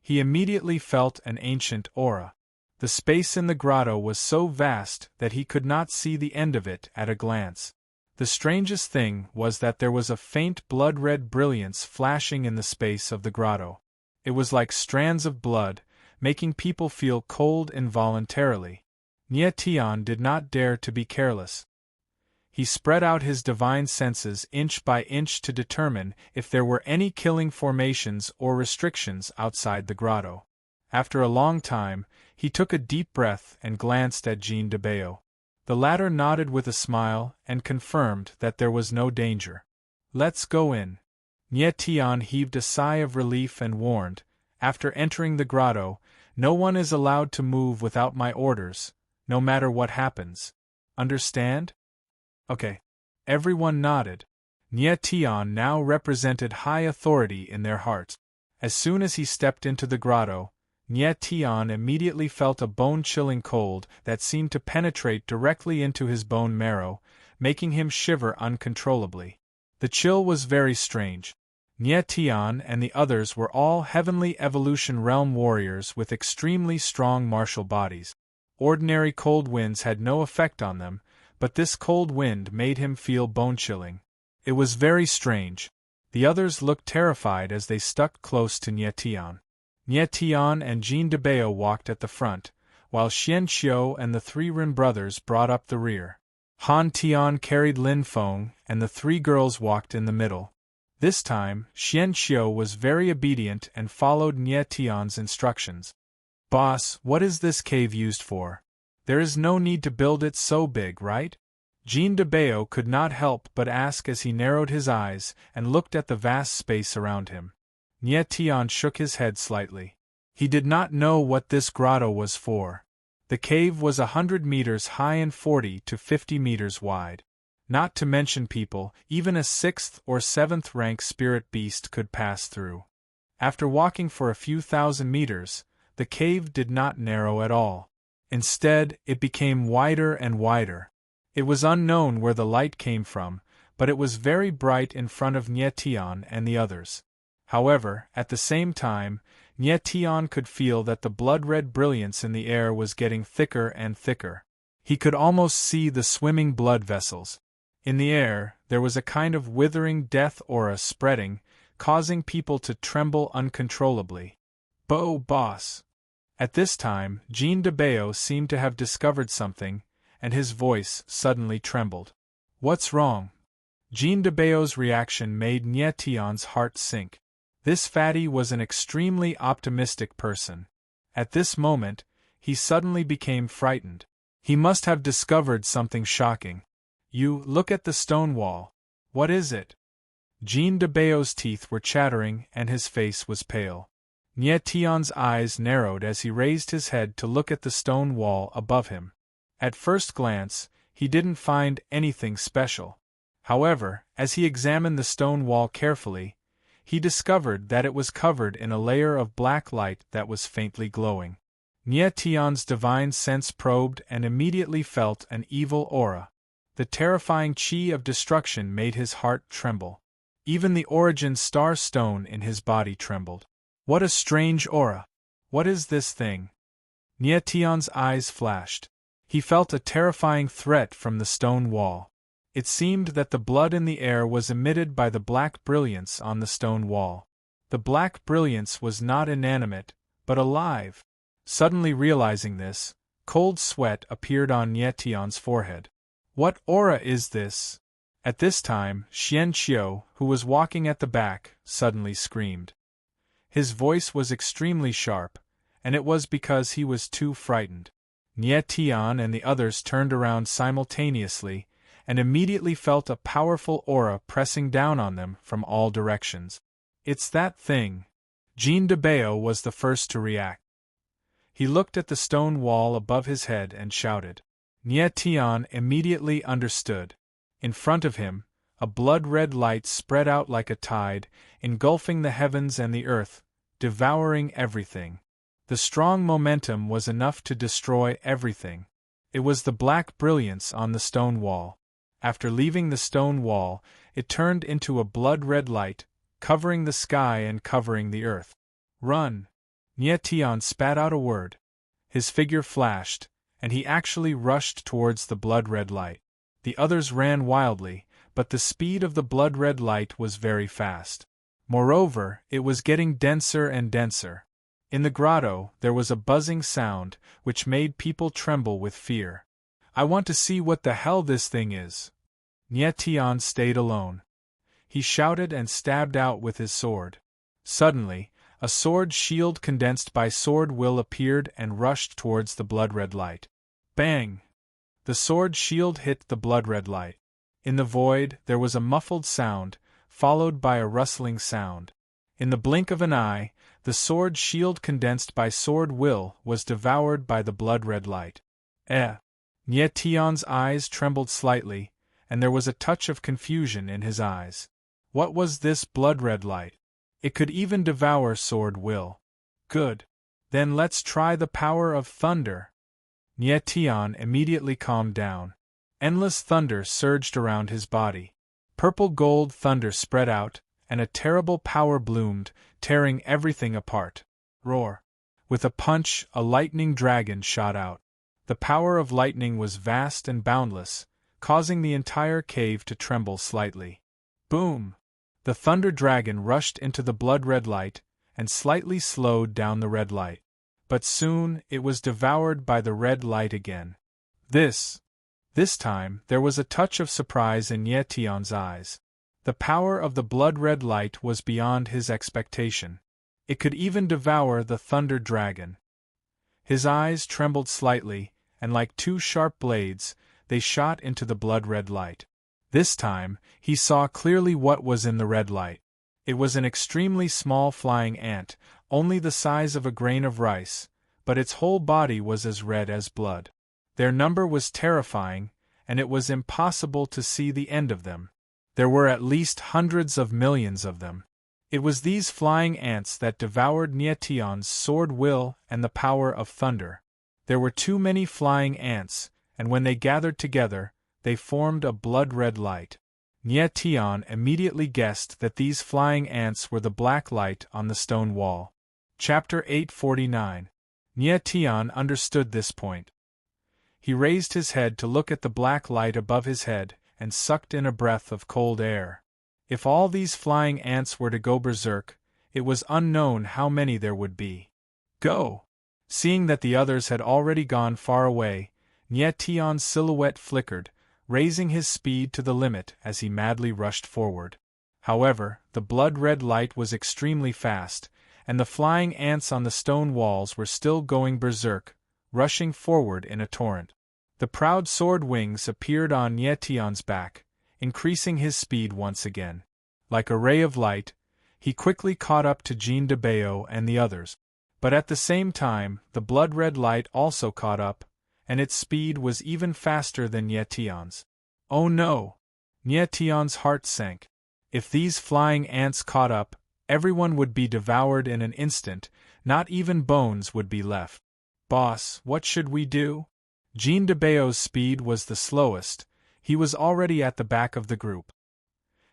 He immediately felt an ancient aura. The space in the grotto was so vast that he could not see the end of it at a glance. The strangest thing was that there was a faint blood-red brilliance flashing in the space of the grotto. It was like strands of blood, making people feel cold involuntarily. Nyetian did not dare to be careless. He spread out his divine senses inch by inch to determine if there were any killing formations or restrictions outside the grotto. After a long time, he took a deep breath and glanced at Jean de Bayo. The latter nodded with a smile and confirmed that there was no danger. "Let's go in." Nyetian heaved a sigh of relief and warned, "After entering the grotto, no one is allowed to move without my orders, no matter what happens. Understand?" "Okay." Everyone nodded. Nyetian now represented high authority in their hearts. As soon as he stepped into the grotto, Nyetian immediately felt a bone-chilling cold that seemed to penetrate directly into his bone marrow, making him shiver uncontrollably. The chill was very strange. Nyetian and the others were all heavenly evolution realm warriors with extremely strong martial bodies. Ordinary cold winds had no effect on them, but this cold wind made him feel bone-chilling. It was very strange. The others looked terrified as they stuck close to Nyetian. Nyetian and Jean de Bayo walked at the front, while Xian Qiu and the three Rin brothers brought up the rear. Han Tian carried Lin Feng, and the three girls walked in the middle. This time, Xian Qiu was very obedient and followed Nyetian's instructions. "Boss, what is this cave used for? There is no need to build it so big, right?" Jean de Bayo could not help but ask as he narrowed his eyes and looked at the vast space around him. Nyetian shook his head slightly. He did not know what this grotto was for. The cave was 100 meters high and 40 to 50 meters wide. Not to mention people, even a 6th or 7th rank spirit beast could pass through. After walking for a few thousand meters, the cave did not narrow at all. Instead, it became wider and wider. It was unknown where the light came from, but it was very bright in front of Nyetian and the others. However, at the same time, Nyetian could feel that the blood-red brilliance in the air was getting thicker and thicker. He could almost see the swimming blood vessels. In the air, there was a kind of withering death aura spreading, causing people to tremble uncontrollably. Boss." At this time, Jean de Bayo seemed to have discovered something, and his voice suddenly trembled. "What's wrong?" Jean de Bayo's reaction made Nyetian's heart sink. This fatty was an extremely optimistic person. At this moment, he suddenly became frightened. He must have discovered something shocking. "You, look at the stone wall. What is it?" Jean de Bayo's teeth were chattering and his face was pale. Nyetian's eyes narrowed as he raised his head to look at the stone wall above him. At first glance, he didn't find anything special. However, as he examined the stone wall carefully, he discovered that it was covered in a layer of black light that was faintly glowing. Nyetian's divine sense probed and immediately felt an evil aura. The terrifying chi of destruction made his heart tremble. Even the origin star stone in his body trembled. What a strange aura! What is this thing? Nyetian's eyes flashed. He felt a terrifying threat from the stone wall. It seemed that the blood in the air was emitted by the black brilliance on the stone wall. The black brilliance was not inanimate, but alive. Suddenly realizing this, cold sweat appeared on Nyetian's forehead. "What aura is this?" At this time, Xian Qiu, who was walking at the back, suddenly screamed. His voice was extremely sharp, and it was because he was too frightened. Nie Tian and the others turned around simultaneously, and immediately felt a powerful aura pressing down on them from all directions. It's that thing. Jean de Bao was the first to react. He looked at the stone wall above his head and shouted. Nie Tian immediately understood. In front of him, a blood-red light spread out like a tide, engulfing the heavens and the earth, devouring everything. The strong momentum was enough to destroy everything. It was the black brilliance on the stone wall. After leaving the stone wall, it turned into a blood-red light, covering the sky and covering the earth. Run! Nie Tian spat out a word. His figure flashed, and he actually rushed towards the blood-red light. The others ran wildly, but the speed of the blood-red light was very fast. Moreover, it was getting denser and denser. In the grotto, there was a buzzing sound, which made people tremble with fear. I want to see what the hell this thing is. Nie Tian stayed alone. He shouted and stabbed out with his sword. Suddenly, a sword shield condensed by sword will appeared and rushed towards the blood-red light. Bang! The sword shield hit the blood-red light. In the void, there was a muffled sound, followed by a rustling sound. In the blink of an eye, the sword shield condensed by sword will was devoured by the blood-red light. Nie Tian's eyes trembled slightly, and there was a touch of confusion in his eyes. What was this blood-red light? It could even devour sword will. Good. Then let's try the power of thunder. Nie Tian immediately calmed down. Endless thunder surged around his body. Purple-gold thunder spread out, and a terrible power bloomed, tearing everything apart. Roar! With a punch, a lightning dragon shot out. The power of lightning was vast and boundless, causing the entire cave to tremble slightly. Boom! The thunder dragon rushed into the blood-red light, and slightly slowed down the red light. But soon, it was devoured by the red light again. This time, there was a touch of surprise in Nie Tian's eyes. The power of the blood-red light was beyond his expectation. It could even devour the thunder dragon. His eyes trembled slightly, and like two sharp blades, they shot into the blood-red light. This time, he saw clearly what was in the red light. It was an extremely small flying ant, only the size of a grain of rice, but its whole body was as red as blood. Their number was terrifying, and it was impossible to see the end of them. There were at least hundreds of millions of them. It was these flying ants that devoured Nie Tian's sword will and the power of thunder. There were too many flying ants, and when they gathered together, they formed a blood-red light. Nie Tian immediately guessed that these flying ants were the black light on the stone wall. Chapter 849. Nie Tian understood this point. He raised his head to look at the black light above his head, and sucked in a breath of cold air. If all these flying ants were to go berserk, it was unknown how many there would be. Go! Seeing that the others had already gone far away, Nie Tian's silhouette flickered, raising his speed to the limit as he madly rushed forward. However, the blood-red light was extremely fast, and the flying ants on the stone walls were still going berserk, rushing forward in a torrent. The proud sword wings appeared on Nie Tian's back, increasing his speed once again. Like a ray of light, he quickly caught up to Jean de Bao and the others. But at the same time, the blood-red light also caught up, and its speed was even faster than Nie Tian's. Oh no! Nie Tian's heart sank. If these flying ants caught up, everyone would be devoured in an instant, not even bones would be left. Boss, what should we do? Jean de Bao's speed was the slowest. He was already at the back of the group.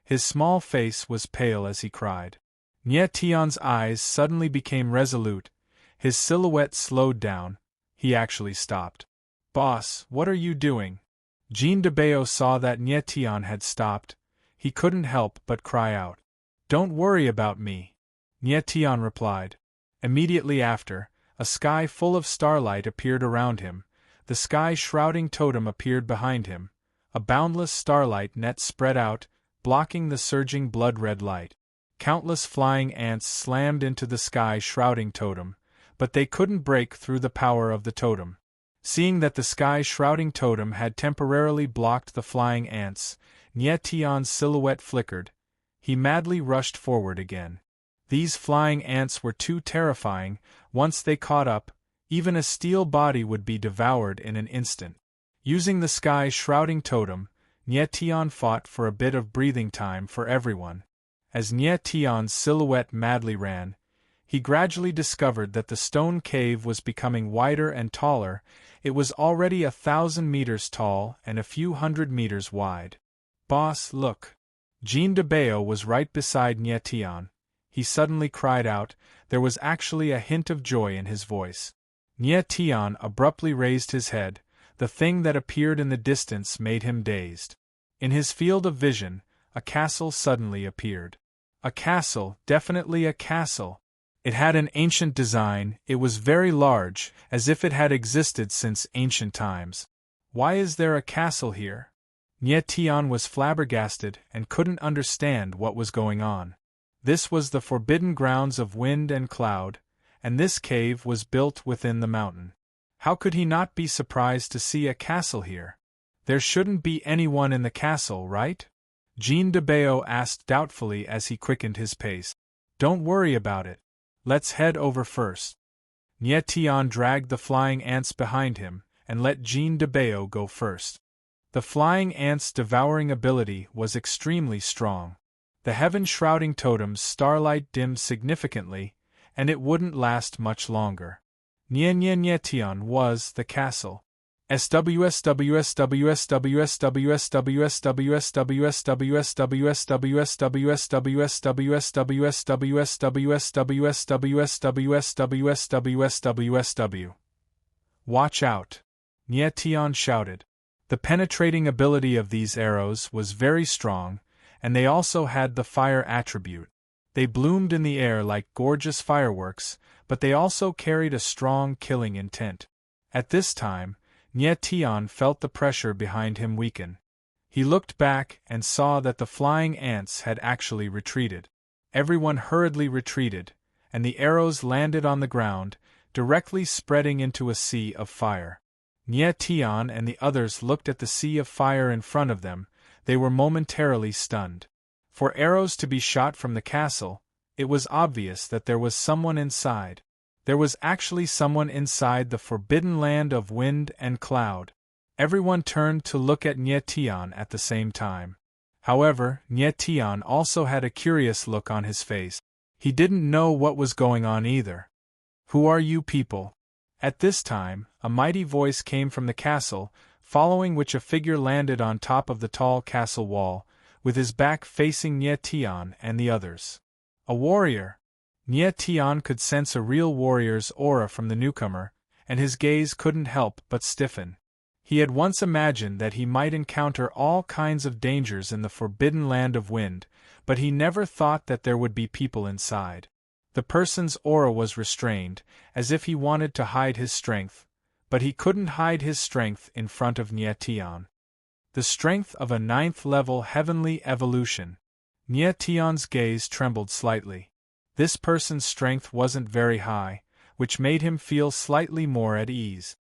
His small face was pale as he cried. Nie Tian's eyes suddenly became resolute. His silhouette slowed down. He actually stopped. Boss, what are you doing? Jean de Bao saw that Nie Tian had stopped. He couldn't help but cry out. Don't worry about me. Nie Tian replied. Immediately after, a sky full of starlight appeared around him. The sky-shrouding totem appeared behind him. A boundless starlight net spread out, blocking the surging blood-red light. Countless flying ants slammed into the sky-shrouding totem, but they couldn't break through the power of the totem. Seeing that the sky-shrouding totem had temporarily blocked the flying ants, Nie Tian's silhouette flickered. He madly rushed forward again. These flying ants were too terrifying. Once they caught up, even a steel body would be devoured in an instant. Using the sky-shrouding totem, Nie Tian fought for a bit of breathing time for everyone. As Nie Tian's silhouette madly ran, he gradually discovered that the stone cave was becoming wider and taller. It was already 1,000 meters tall and a few hundred meters wide. "Boss, look!" Jean de Bao was right beside Nie Tian. He suddenly cried out. There was actually a hint of joy in his voice. Nie Tian abruptly raised his head. The thing that appeared in the distance made him dazed. In his field of vision, a castle suddenly appeared. A castle, definitely a castle. It had an ancient design. It was very large, as if it had existed since ancient times. Why is there a castle here? Nie Tian was flabbergasted and couldn't understand what was going on. This was the forbidden grounds of wind and cloud, and this cave was built within the mountain. How could he not be surprised to see a castle here? There shouldn't be anyone in the castle, right? Jean de Bao asked doubtfully as he quickened his pace. Don't worry about it. Let's head over first. Nie Tian dragged the flying ants behind him and let Jean de Bao go first. The flying ants' devouring ability was extremely strong. The heaven-shrouding totem's starlight dimmed significantly, and it wouldn't last much longer. Nie Tian was the castle. Watch out! Nie Tian shouted. The penetrating ability of these arrows was very strong, and they also had the fire attribute. They bloomed in the air like gorgeous fireworks, but they also carried a strong killing intent. At this time, Nie Tian felt the pressure behind him weaken. He looked back and saw that the flying ants had actually retreated. Everyone hurriedly retreated, and the arrows landed on the ground, directly spreading into a sea of fire. Nie Tian and the others looked at the sea of fire in front of them. They were momentarily stunned. For arrows to be shot from the castle, it was obvious that there was someone inside. There was actually someone inside the forbidden land of wind and cloud. Everyone turned to look at Nie Tian at the same time. However, Nie Tian also had a curious look on his face. He didn't know what was going on either. Who are you people? At this time, a mighty voice came from the castle, following which a figure landed on top of the tall castle wall, with his back facing Nie Tian and the others. A warrior! Nie Tian could sense a real warrior's aura from the newcomer, and his gaze couldn't help but stiffen. He had once imagined that he might encounter all kinds of dangers in the forbidden land of wind, but he never thought that there would be people inside. The person's aura was restrained, as if he wanted to hide his strength, but he couldn't hide his strength in front of Nie Tian. The strength of a 9th-level heavenly evolution. Nie Tian's gaze trembled slightly. This person's strength wasn't very high, which made him feel slightly more at ease.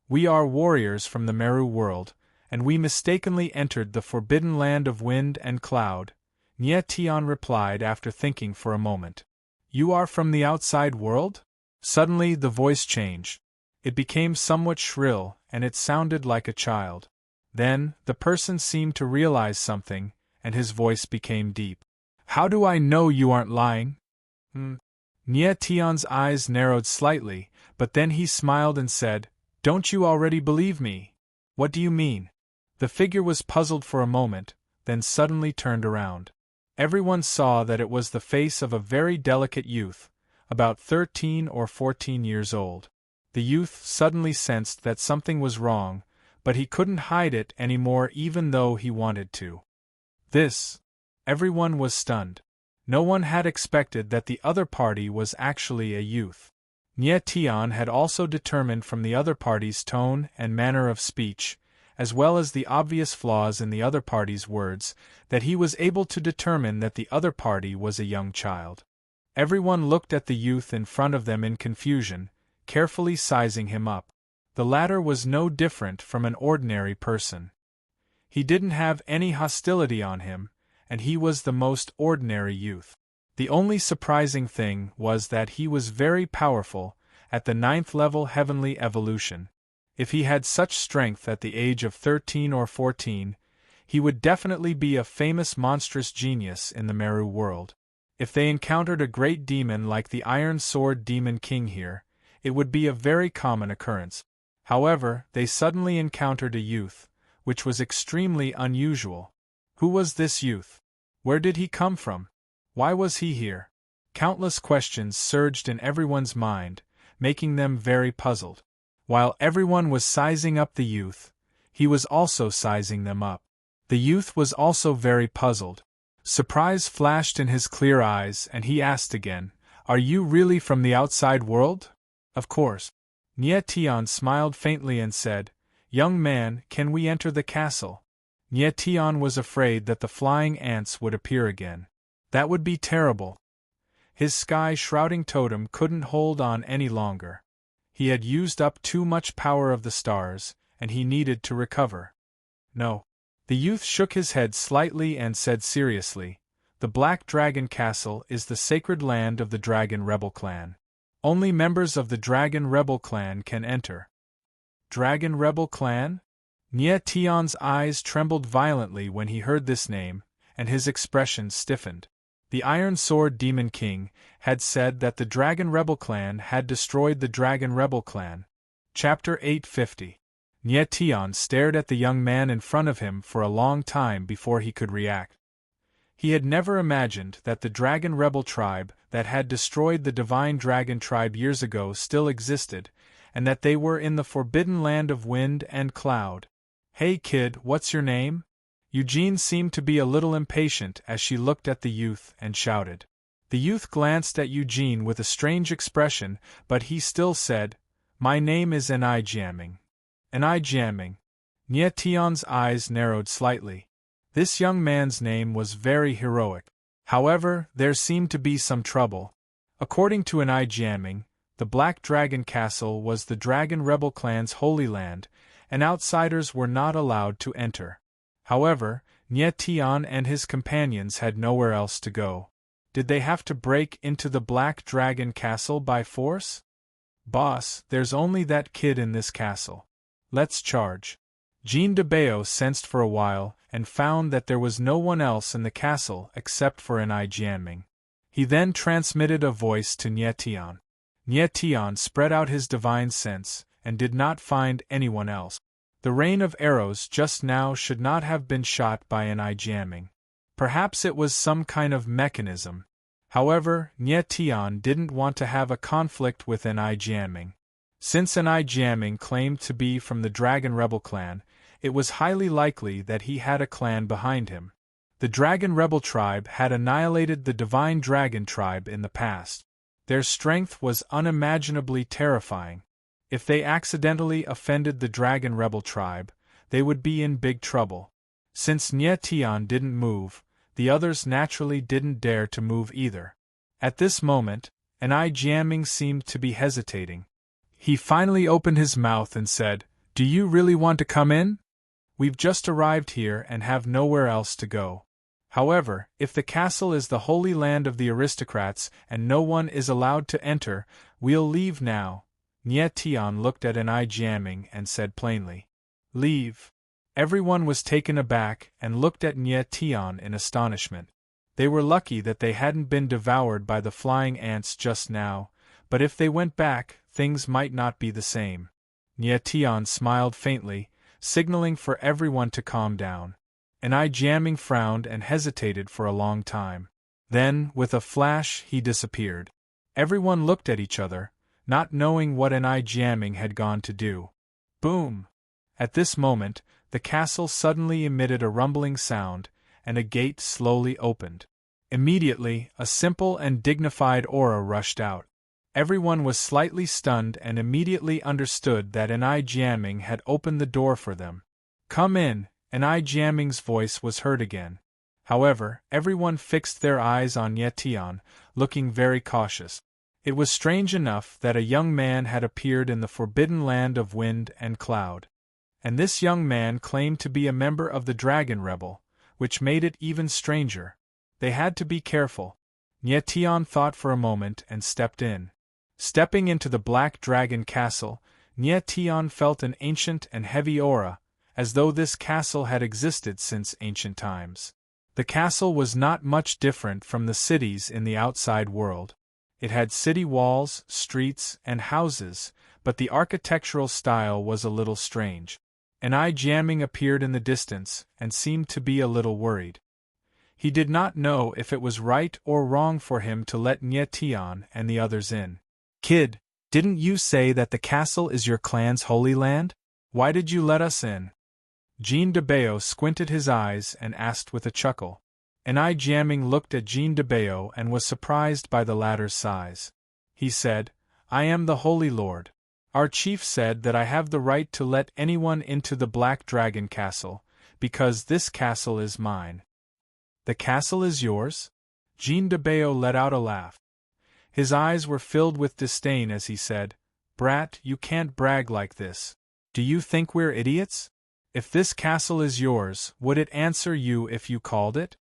We are warriors from the Meru world, and we mistakenly entered the forbidden land of wind and cloud, Nie Tian replied after thinking for a moment. You are from the outside world? Suddenly the voice changed. It became somewhat shrill, and it sounded like a child. Then, the person seemed to realize something, and his voice became deep. How do I know you aren't lying? Nie Tian's eyes narrowed slightly, but then he smiled and said, Don't you already believe me? What do you mean? The figure was puzzled for a moment, then suddenly turned around. Everyone saw that it was the face of a very delicate youth, about 13 or 14 years old. The youth suddenly sensed that something was wrong, but he couldn't hide it anymore even though he wanted to. Everyone was stunned. No one had expected that the other party was actually a youth. Nie Tian had also determined from the other party's tone and manner of speech, as well as the obvious flaws in the other party's words, that he was able to determine that the other party was a young child. Everyone looked at the youth in front of them in confusion, carefully sizing him up. The latter was no different from an ordinary person. He didn't have any hostility on him, and he was the most ordinary youth. The only surprising thing was that he was very powerful, at the 9th level heavenly evolution. If he had such strength at the age of 13 or 14, he would definitely be a famous monstrous genius in the Meru world. If they encountered a great demon like the Iron Sword Demon King here, it would be a very common occurrence. However, they suddenly encountered a youth, which was extremely unusual. Who was this youth? Where did he come from? Why was he here? Countless questions surged in everyone's mind, making them very puzzled. While everyone was sizing up the youth, he was also sizing them up. The youth was also very puzzled. Surprise flashed in his clear eyes, and he asked again, "Are you really from the outside world?" "Of course." Nie Tian smiled faintly and said, "Young man, can we enter the castle?" Nie Tian was afraid that the flying ants would appear again. That would be terrible. His sky-shrouding totem couldn't hold on any longer. He had used up too much power of the stars, and he needed to recover. No. The youth shook his head slightly and said seriously, "The Black Dragon Castle is the sacred land of the Dragon Rebel Clan. Only members of the Dragon Rebel Clan can enter." Dragon Rebel Clan? Nie Tian's eyes trembled violently when he heard this name, and his expression stiffened. The Iron Sword Demon King had said that the Dragon Rebel Clan had destroyed the Dragon Rebel Clan. Chapter 850. Nie Tian stared at the young man in front of him for a long time before he could react. He had never imagined that the Dragon Rebel tribe that had destroyed the Divine Dragon tribe years ago still existed, and that they were in the forbidden land of wind and cloud. "Hey kid, what's your name?" Eugene seemed to be a little impatient as she looked at the youth and shouted. The youth glanced at Eugene with a strange expression, but he still said, "My name is Ni Jiaming." Ni Jiaming. Nie Tian's eyes narrowed slightly. This young man's name was very heroic. However, there seemed to be some trouble. According to Ni Jiaming, the Black Dragon Castle was the Dragon Rebel Clan's holy land, and outsiders were not allowed to enter. However, Nie Tian and his companions had nowhere else to go. Did they have to break into the Black Dragon Castle by force? "Boss, there's only that kid in this castle. Let's charge." Jean de Bao sensed for a while and found that there was no one else in the castle except for Ni Jianming. He then transmitted a voice to Nie Tian. Nie Tian spread out his divine sense and did not find anyone else. The rain of arrows just now should not have been shot by Ni Jianming. Perhaps it was some kind of mechanism. However, Nie Tian didn't want to have a conflict with Ni Jianming. Since Ni Jianming claimed to be from the Dragon Rebel Clan, it was highly likely that he had a clan behind him. The Dragon Rebel tribe had annihilated the Divine Dragon tribe in the past. Their strength was unimaginably terrifying. If they accidentally offended the Dragon Rebel tribe, they would be in big trouble. Since Nie Tian didn't move, the others naturally didn't dare to move either. At this moment, Ni Jianming seemed to be hesitating. He finally opened his mouth and said, "Do you really want to come in? We've just arrived here and have nowhere else to go. However, if the castle is the holy land of the aristocrats and no one is allowed to enter, we'll leave now." Nie Tian looked at Ni Jianming and said plainly, "Leave." Everyone was taken aback and looked at Nie Tian in astonishment. They were lucky that they hadn't been devoured by the flying ants just now, but if they went back, things might not be the same. Nie Tian smiled faintly, signaling for everyone to calm down. Ni Jianming frowned and hesitated for a long time. Then, with a flash, he disappeared. Everyone looked at each other, not knowing what Ni Jianming had gone to do. Boom! At this moment, the castle suddenly emitted a rumbling sound, and a gate slowly opened. Immediately, a simple and dignified aura rushed out. Everyone was slightly stunned and immediately understood that Ni Jianming had opened the door for them. "Come in," and Jiaming's voice was heard again. However, everyone fixed their eyes on Ye Tian, looking very cautious. It was strange enough that a young man had appeared in the forbidden land of wind and cloud. And this young man claimed to be a member of the Dragon Rebel, which made it even stranger. They had to be careful. Ye Tian thought for a moment and stepped in. Stepping into the Black Dragon Castle, Ye Tian felt an ancient and heavy aura, as though this castle had existed since ancient times. The castle was not much different from the cities in the outside world. It had city walls, streets, and houses, but the architectural style was a little strange. An Jiaming appeared in the distance, and seemed to be a little worried. He did not know if it was right or wrong for him to let Ye Tian and the others in. "Kid, didn't you say that the castle is your clan's holy land? Why did you let us in?" Jean de Bao squinted his eyes and asked with a chuckle. An Jiaming looked at Jean de Bao and was surprised by the latter's size. He said, "I am the Holy Lord. Our chief said that I have the right to let anyone into the Black Dragon Castle, because this castle is mine." "The castle is yours?" Jean de Bao let out a laugh. His eyes were filled with disdain as he said, "Brat, you can't brag like this. Do you think we're idiots? If this castle is yours, would it answer you if you called it?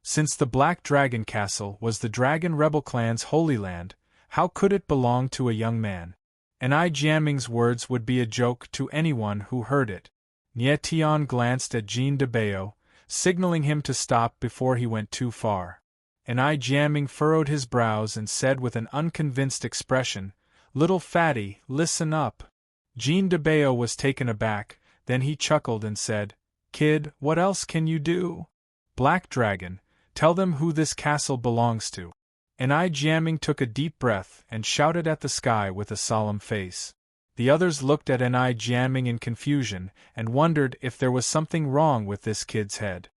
Since the Black Dragon Castle was the Dragon Rebel clan's holy land, how could it belong to a young man?" And Jiaming's words would be a joke to anyone who heard it. Ye Tian glanced at Jean de Bao, signaling him to stop before he went too far. And Jiaming furrowed his brows and said with an unconvinced expression, "Little fatty, listen up." Jean de Bao was taken aback, then he chuckled and said, "Kid, what else can you do? Black Dragon, tell them who this castle belongs to." And Jiaming took a deep breath and shouted at the sky with a solemn face. The others looked at Jiaming in confusion and wondered if there was something wrong with this kid's head.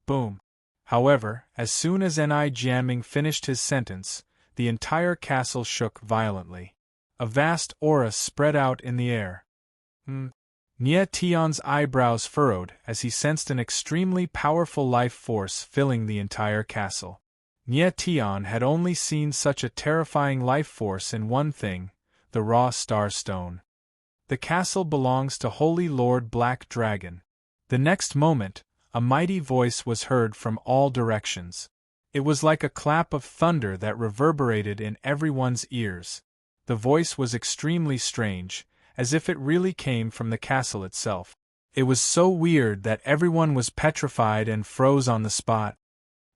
Boom. However, as soon as Jiaming finished his sentence, the entire castle shook violently. A vast aura spread out in the air. Ye Tian's eyebrows furrowed as he sensed an extremely powerful life force filling the entire castle. Ye Tian had only seen such a terrifying life force in one thing, the raw star stone. "The castle belongs to Holy Lord Black Dragon." The next moment, a mighty voice was heard from all directions. It was like a clap of thunder that reverberated in everyone's ears. The voice was extremely strange, as if it really came from the castle itself. It was so weird that everyone was petrified and froze on the spot.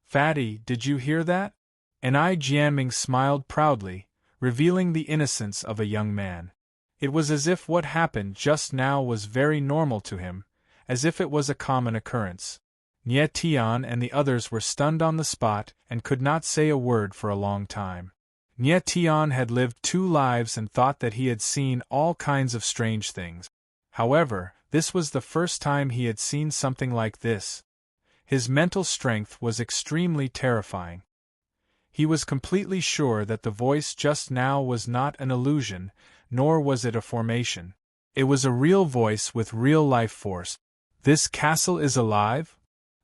"Fatty, did you hear that?" And Jiaming smiled proudly, revealing the innocence of a young man. It was as if what happened just now was very normal to him, as if it was a common occurrence. Ye Tian and the others were stunned on the spot and could not say a word for a long time. Ye Tian had lived 2 lives and thought that he had seen all kinds of strange things. However, this was the first time he had seen something like this. His mental strength was extremely terrifying. He was completely sure that the voice just now was not an illusion, nor was it a formation. It was a real voice with real life force. "This castle is alive?"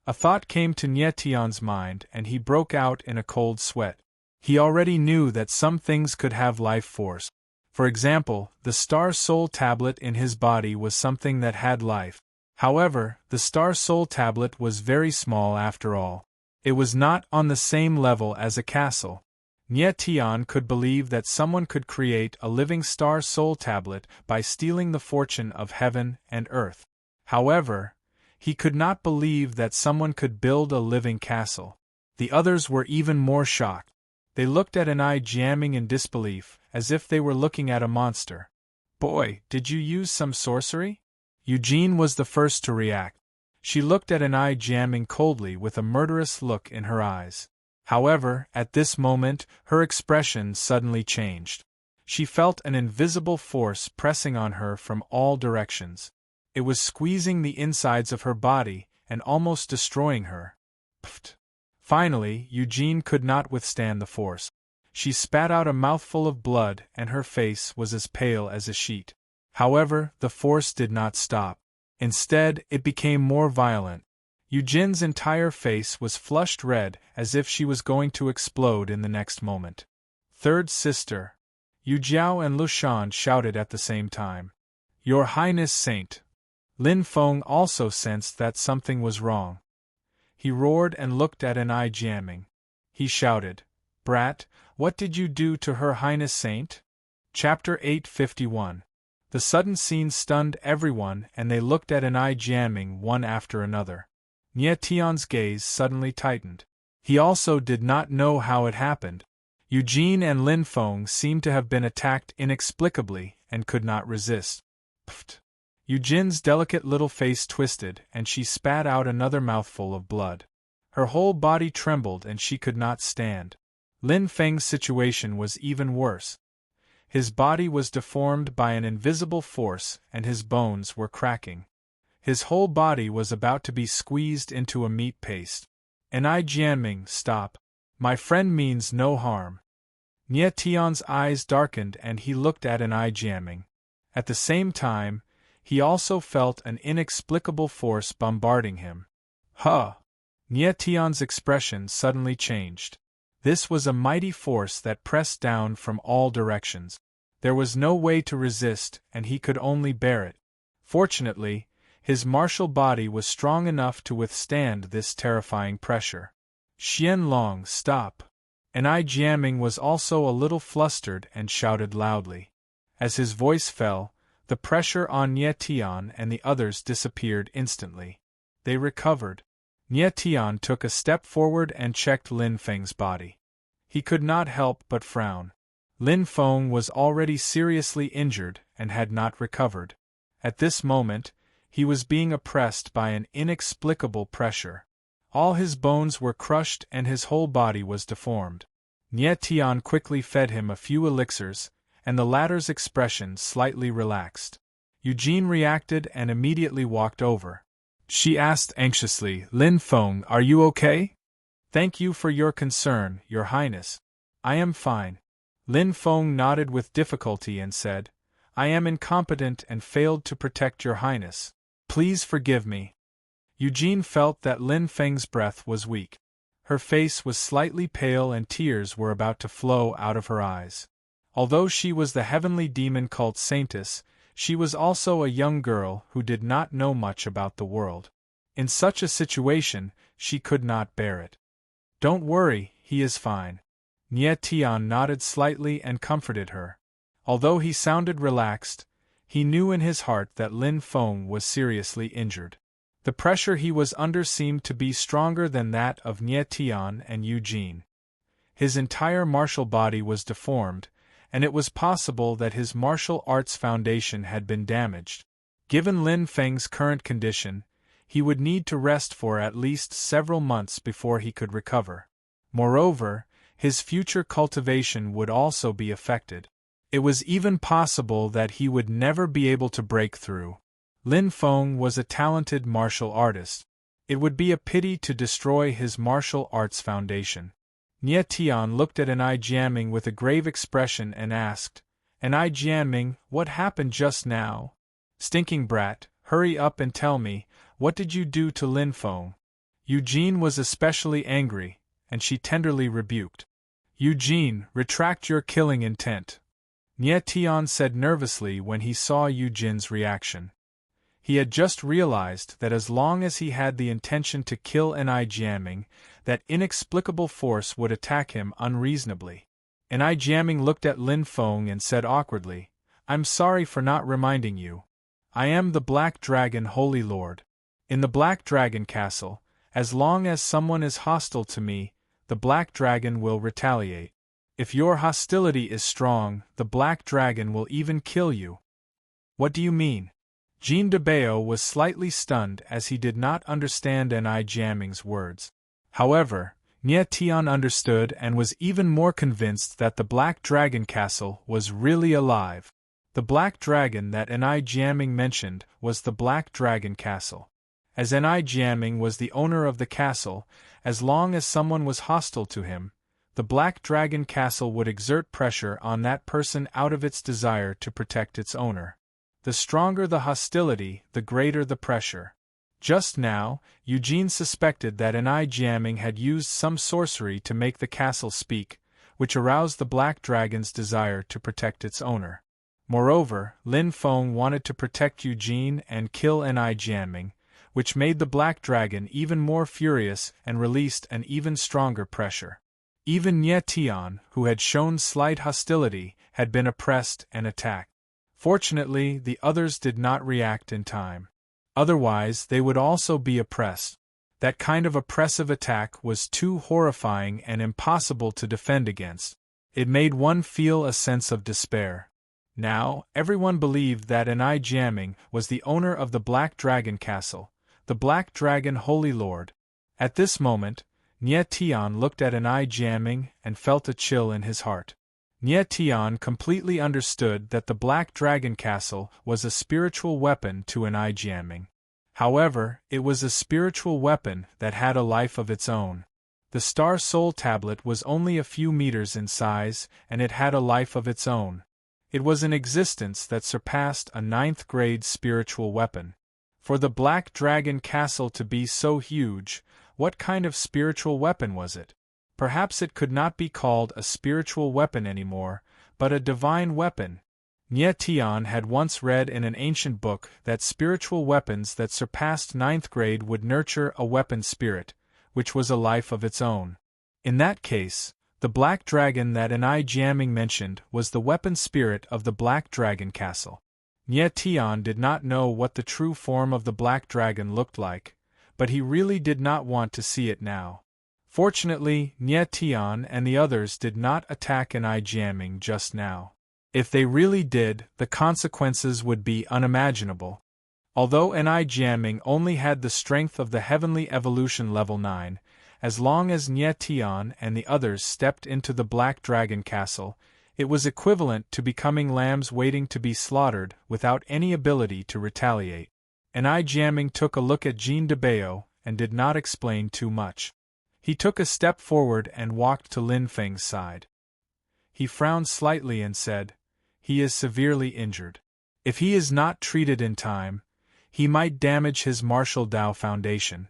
A thought came to Ye Tian's mind and he broke out in a cold sweat. He already knew that some things could have life force. For example, the Star Soul Tablet in his body was something that had life. However, the Star Soul Tablet was very small after all. It was not on the same level as a castle. Ye Tian could believe that someone could create a living Star Soul Tablet by stealing the fortune of heaven and earth. However, he could not believe that someone could build a living castle. The others were even more shocked. They looked at Jiaming in disbelief, as if they were looking at a monster. "Boy, did you use some sorcery?" Eugene was the first to react. She looked at Jiaming coldly with a murderous look in her eyes. However, at this moment, her expression suddenly changed. She felt an invisible force pressing on her from all directions. It was squeezing the insides of her body and almost destroying her. Pfft! Finally, Eugene could not withstand the force. She spat out a mouthful of blood and her face was as pale as a sheet. However, the force did not stop. Instead, it became more violent. Yujin's entire face was flushed red as if she was going to explode in the next moment. Third sister. Yu Jiao and Lu Shan shouted at the same time. Your Highness Saint. Lin Feng also sensed that something was wrong. He roared and looked at an eye jamming. He shouted, Brat, what did you do to Her Highness Saint? Chapter 851. The sudden scene stunned everyone and they looked at an eye jamming one after another. Nie Tian's gaze suddenly tightened. He also did not know how it happened. Eugene and Lin Feng seemed to have been attacked inexplicably and could not resist. Pfft! Eugene's delicate little face twisted and she spat out another mouthful of blood. Her whole body trembled and she could not stand. Lin Feng's situation was even worse. His body was deformed by an invisible force and his bones were cracking. His whole body was about to be squeezed into a meat paste. An Jianming, stop. My friend means no harm. Nie Tian's eyes darkened and he looked at an Jianming. At the same time, he also felt an inexplicable force bombarding him. Huh! Nie Tian's expression suddenly changed. This was a mighty force that pressed down from all directions. There was no way to resist and he could only bear it. Fortunately, his martial body was strong enough to withstand this terrifying pressure. Xian Long, stop! An Jianming was also a little flustered and shouted loudly. As his voice fell, the pressure on Nie Tian and the others disappeared instantly. They recovered. Nie Tian took a step forward and checked Lin Feng's body. He could not help but frown. Lin Feng was already seriously injured and had not recovered. At this moment, he was being oppressed by an inexplicable pressure. All his bones were crushed and his whole body was deformed. Nie Tian quickly fed him a few elixirs, and the latter's expression slightly relaxed. Eugene reacted and immediately walked over. She asked anxiously, Lin Feng, are you okay? Thank you for your concern, Your Highness. I am fine. Lin Feng nodded with difficulty and said, I am incompetent and failed to protect Your Highness. Please forgive me. Eugene felt that Lin Feng's breath was weak. Her face was slightly pale and tears were about to flow out of her eyes. Although she was the heavenly demon called Saintess, she was also a young girl who did not know much about the world. In such a situation, she could not bear it. Don't worry, he is fine. Nie Tian nodded slightly and comforted her. Although he sounded relaxed, he knew in his heart that Lin Feng was seriously injured. The pressure he was under seemed to be stronger than that of Nie Tian and Eugene. His entire martial body was deformed, and it was possible that his martial arts foundation had been damaged. Given Lin Feng's current condition, he would need to rest for at least several months before he could recover. Moreover, his future cultivation would also be affected. It was even possible that he would never be able to break through. Lin Feng was a talented martial artist. It would be a pity to destroy his martial arts foundation. Nie Tian looked at an Jianming with a grave expression and asked, An Jianming, what happened just now? Stinking brat, hurry up and tell me, what did you do to Lin Feng? Eugene was especially angry, and she tenderly rebuked. Eugene, retract your killing intent. Nie Tian said nervously when he saw Eugene's reaction. He had just realized that as long as he had the intention to kill an Jianming, that inexplicable force would attack him unreasonably. An Jianming looked at Lin Feng and said awkwardly, I'm sorry for not reminding you. I am the Black Dragon Holy Lord. In the Black Dragon Castle, as long as someone is hostile to me, the Black Dragon will retaliate. If your hostility is strong, the Black Dragon will even kill you. What do you mean? Jean de Bao was slightly stunned as he did not understand an Jianming's words. However, Nie Tian understood and was even more convinced that the Black Dragon Castle was really alive. The Black Dragon that an Jianming mentioned was the Black Dragon Castle. As an Jianming was the owner of the castle, as long as someone was hostile to him, the Black Dragon Castle would exert pressure on that person out of its desire to protect its owner. The stronger the hostility, the greater the pressure. Just now, Eugene suspected that Enai Jiaming had used some sorcery to make the castle speak, which aroused the black dragon's desire to protect its owner. Moreover, Lin Feng wanted to protect Eugene and kill Enai Jiaming, which made the black dragon even more furious and released an even stronger pressure. Even Nie Tian, who had shown slight hostility, had been oppressed and attacked. Fortunately, the others did not react in time. Otherwise, they would also be oppressed. That kind of oppressive attack was too horrifying and impossible to defend against. It made one feel a sense of despair. Now, everyone believed that Enai Jiaming was the owner of the Black Dragon Castle, the Black Dragon Holy Lord. At this moment, Nie Tian looked at Enai Jiaming and felt a chill in his heart. Nie Tian completely understood that the Black Dragon Castle was a spiritual weapon to Enai Jiaming. However, it was a spiritual weapon that had a life of its own. The Star Soul Tablet was only a few meters in size, and it had a life of its own. It was an existence that surpassed a 9th-grade spiritual weapon. For the Black Dragon Castle to be so huge, what kind of spiritual weapon was it? Perhaps it could not be called a spiritual weapon anymore, but a divine weapon. Nie Tian had once read in an ancient book that spiritual weapons that surpassed 9th grade would nurture a weapon spirit, which was a life of its own. In that case, the black dragon that Enai Jiaming mentioned was the weapon spirit of the Black Dragon Castle. Nie Tian did not know what the true form of the black dragon looked like, but he really did not want to see it now. Fortunately, Nie Tian and the others did not attack Enai Jiaming just now. If they really did, the consequences would be unimaginable. Although Enai Jiaming only had the strength of the Heavenly Evolution Level 9, as long as Nie Tian and the others stepped into the Black Dragon Castle, it was equivalent to becoming lambs waiting to be slaughtered without any ability to retaliate. Enai Jiaming took a look at Jean de Bao and did not explain too much. He took a step forward and walked to Lin Feng's side. He frowned slightly and said, "He is severely injured. If he is not treated in time, he might damage his martial Dao foundation."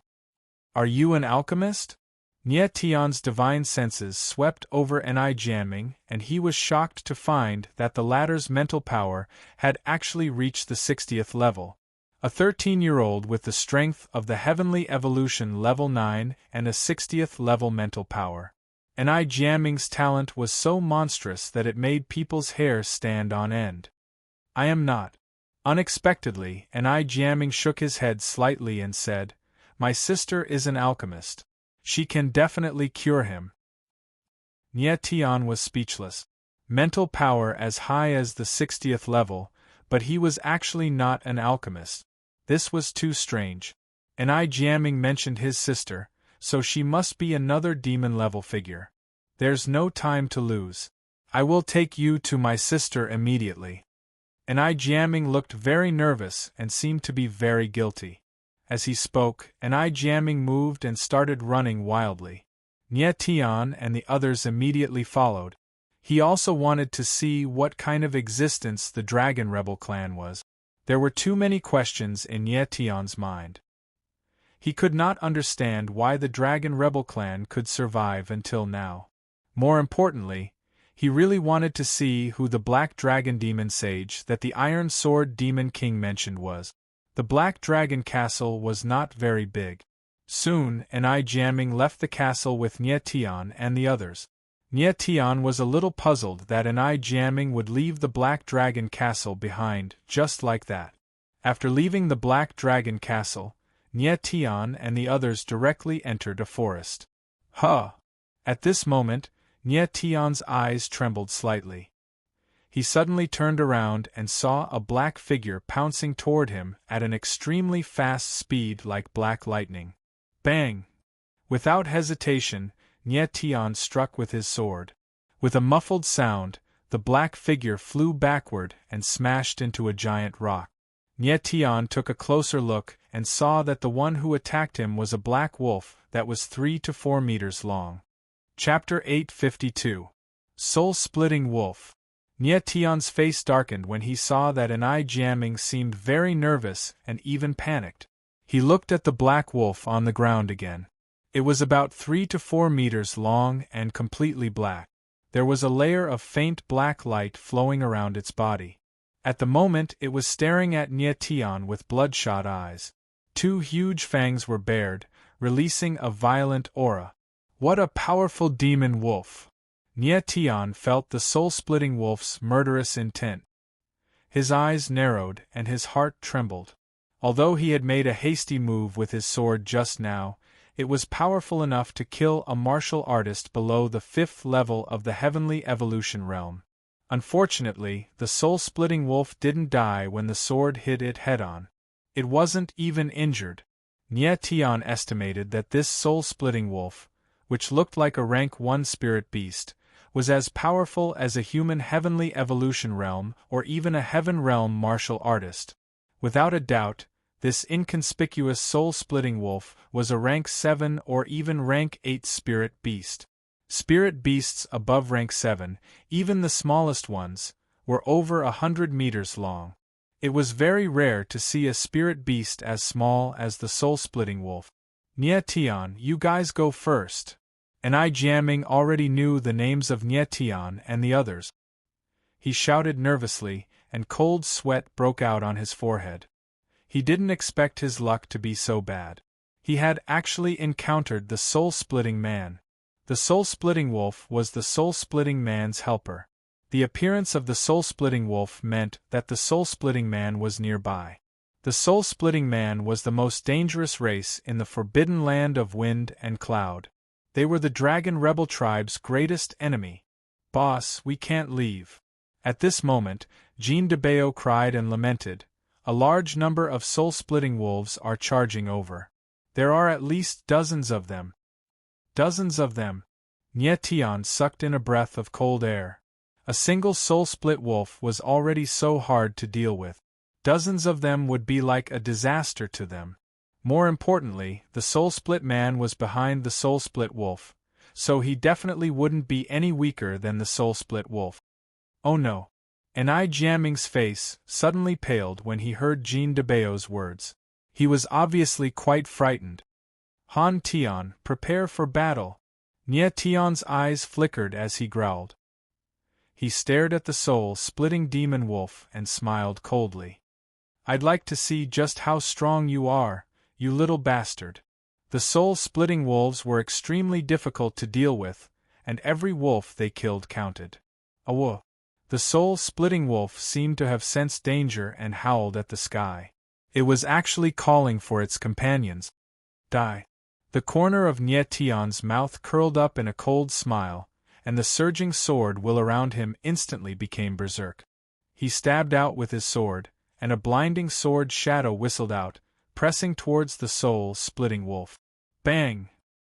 "Are you an alchemist?" Nie Tian's divine senses swept over Enai Jiaming, and he was shocked to find that the latter's mental power had actually reached the 60th level. A 13-year-old with the strength of the Heavenly Evolution Level 9 and a 60th level mental power. Enai Jiaming's talent was so monstrous that it made people's hair stand on end. "I am not." Unexpectedly, Enai Jiaming shook his head slightly and said, "My sister is an alchemist. She can definitely cure him." Nie Tian was speechless. Mental power as high as the 60th level, but he was actually not an alchemist. This was too strange. Enai Jiaming mentioned his sister, so she must be another demon-level figure. "There's no time to lose. I will take you to my sister immediately." Enai Jiaming looked very nervous and seemed to be very guilty. As he spoke, Enai Jiaming moved and started running wildly. Nie Tian and the others immediately followed. He also wanted to see what kind of existence the Dragon Rebel clan was. There were too many questions in Nie Tian's mind. He could not understand why the Dragon Rebel clan could survive until now. More importantly, he really wanted to see who the Black Dragon Demon Sage that the Iron Sword Demon King mentioned was. The Black Dragon Castle was not very big. Soon, Enai Jiaming left the castle with Nie Tian and the others. Nie Tian was a little puzzled that Enai Jiaming would leave the Black Dragon Castle behind, just like that. After leaving the Black Dragon Castle, Nie Tian and the others directly entered a forest. Huh! At this moment, Nie Tian's eyes trembled slightly. He suddenly turned around and saw a black figure pouncing toward him at an extremely fast speed like black lightning. Bang! Without hesitation, Nie Tian struck with his sword. With a muffled sound, the black figure flew backward and smashed into a giant rock. Nie Tian took a closer look and saw that the one who attacked him was a black wolf that was 3 to 4 meters long. Chapter 852. Soul-Splitting Wolf. Nie Tion's face darkened when he saw that An-I Jiaming seemed very nervous and even panicked. He looked at the black wolf on the ground again. It was about 3 to 4 meters long and completely black. There was a layer of faint black light flowing around its body. At the moment it was staring at Nie Tion with bloodshot eyes. 2 huge fangs were bared, releasing a violent aura. What a powerful demon wolf! Nie Tion felt the soul-splitting wolf's murderous intent. His eyes narrowed and his heart trembled. Although he had made a hasty move with his sword just now, it was powerful enough to kill a martial artist below the 5th level of the heavenly evolution realm. Unfortunately, the soul-splitting wolf didn't die when the sword hit it head-on. It wasn't even injured. Nie Tion estimated that this soul-splitting wolf, which looked like a rank 1 spirit beast, was as powerful as a human heavenly evolution realm or even a heaven realm martial artist. Without a doubt, this inconspicuous soul-splitting wolf was a rank 7 or even rank 8 spirit beast. Spirit beasts above rank 7, even the smallest ones, were over 100 meters long. It was very rare to see a spirit beast as small as the soul-splitting wolf. Nie Tion, you guys go first. An-I Jiaming already knew the names of Nie Tion and the others. He shouted nervously, and cold sweat broke out on his forehead. He didn't expect his luck to be so bad. He had actually encountered the soul-splitting man. The soul-splitting wolf was the soul-splitting man's helper. The appearance of the soul-splitting wolf meant that the soul-splitting man was nearby. The soul-splitting man was the most dangerous race in the forbidden land of wind and cloud. They were the dragon rebel tribe's greatest enemy. Boss, we can't leave. At this moment, Jean de Bao cried and lamented. A large number of soul-splitting wolves are charging over. There are at least dozens of them. Dozens of them. Nie Tion sucked in a breath of cold air. A single soul-split wolf was already so hard to deal with. Dozens of them would be like a disaster to them. More importantly, the soul-split man was behind the soul-split wolf, so he definitely wouldn't be any weaker than the soul-split wolf. Oh no. An-I Jiaming's face suddenly paled when he heard Jean de Bao's words. He was obviously quite frightened. Han Tion, prepare for battle. Nie Tion's eyes flickered as he growled. He stared at the soul-splitting demon wolf and smiled coldly. I'd like to see just how strong you are, you little bastard. The soul-splitting wolves were extremely difficult to deal with, and every wolf they killed counted. Awoof. The soul-splitting wolf seemed to have sensed danger and howled at the sky. It was actually calling for its companions. Die. The corner of Nie Tion's mouth curled up in a cold smile, and the surging sword will around him instantly became berserk. He stabbed out with his sword, and a blinding sword shadow whistled out, pressing towards the soul-splitting wolf. Bang!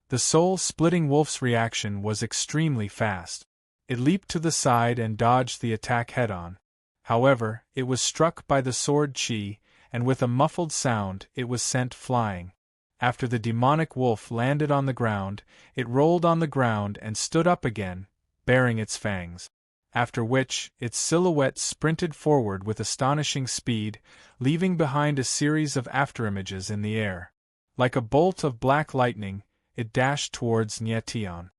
The soul-splitting wolf's reaction was extremely fast. It leaped to the side and dodged the attack head-on. However, it was struck by the sword chi, and with a muffled sound it was sent flying. After the demonic wolf landed on the ground, it rolled on the ground and stood up again, baring its fangs. After which, its silhouette sprinted forward with astonishing speed, leaving behind a series of afterimages in the air. Like a bolt of black lightning, it dashed towards Nie Tion.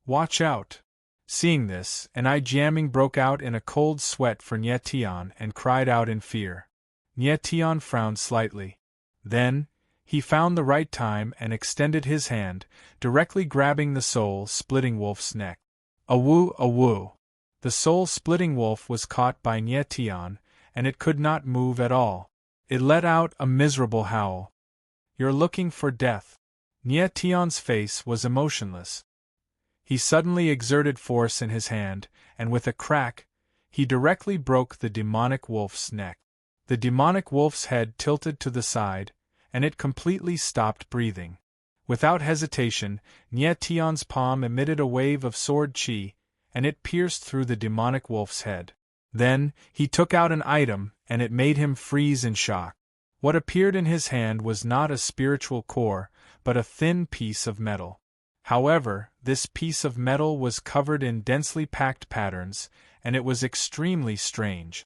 Watch out! Seeing this, An-I Jiaming broke out in a cold sweat for Nie Tion and cried out in fear. Nie Tion frowned slightly. Then, he found the right time and extended his hand, directly grabbing the soul-splitting wolf's neck. Awoo, awoo! The soul-splitting wolf was caught by Nie Tion, and it could not move at all. It let out a miserable howl. You're looking for death. Nie Tion's face was emotionless. He suddenly exerted force in his hand, and with a crack, he directly broke the demonic wolf's neck. The demonic wolf's head tilted to the side, and it completely stopped breathing. Without hesitation, Nie Tion's palm emitted a wave of sword chi, and it pierced through the demonic wolf's head. Then, he took out an item, and it made him freeze in shock. What appeared in his hand was not a spiritual core, but a thin piece of metal. However, this piece of metal was covered in densely packed patterns, and it was extremely strange.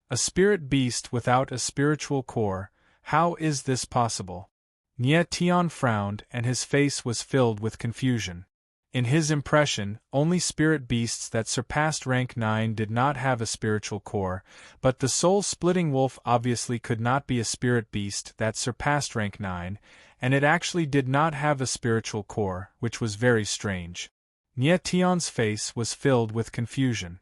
A spirit beast without a spiritual core, how is this possible? Nye Tian frowned and his face was filled with confusion. In his impression, only spirit beasts that surpassed rank 9 did not have a spiritual core, but the soul-splitting wolf obviously could not be a spirit beast that surpassed rank 9, and it actually did not have a spiritual core, which was very strange. Nye Tian's face was filled with confusion.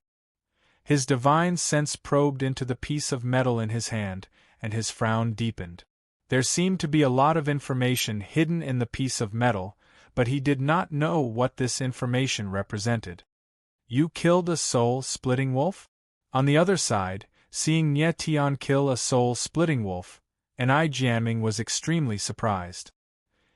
His divine sense probed into the piece of metal in his hand, and his frown deepened. There seemed to be a lot of information hidden in the piece of metal, but he did not know what this information represented. You killed a soul-splitting wolf? On the other side, seeing Nye Tian kill a soul-splitting wolf, Enai Jianming was extremely surprised.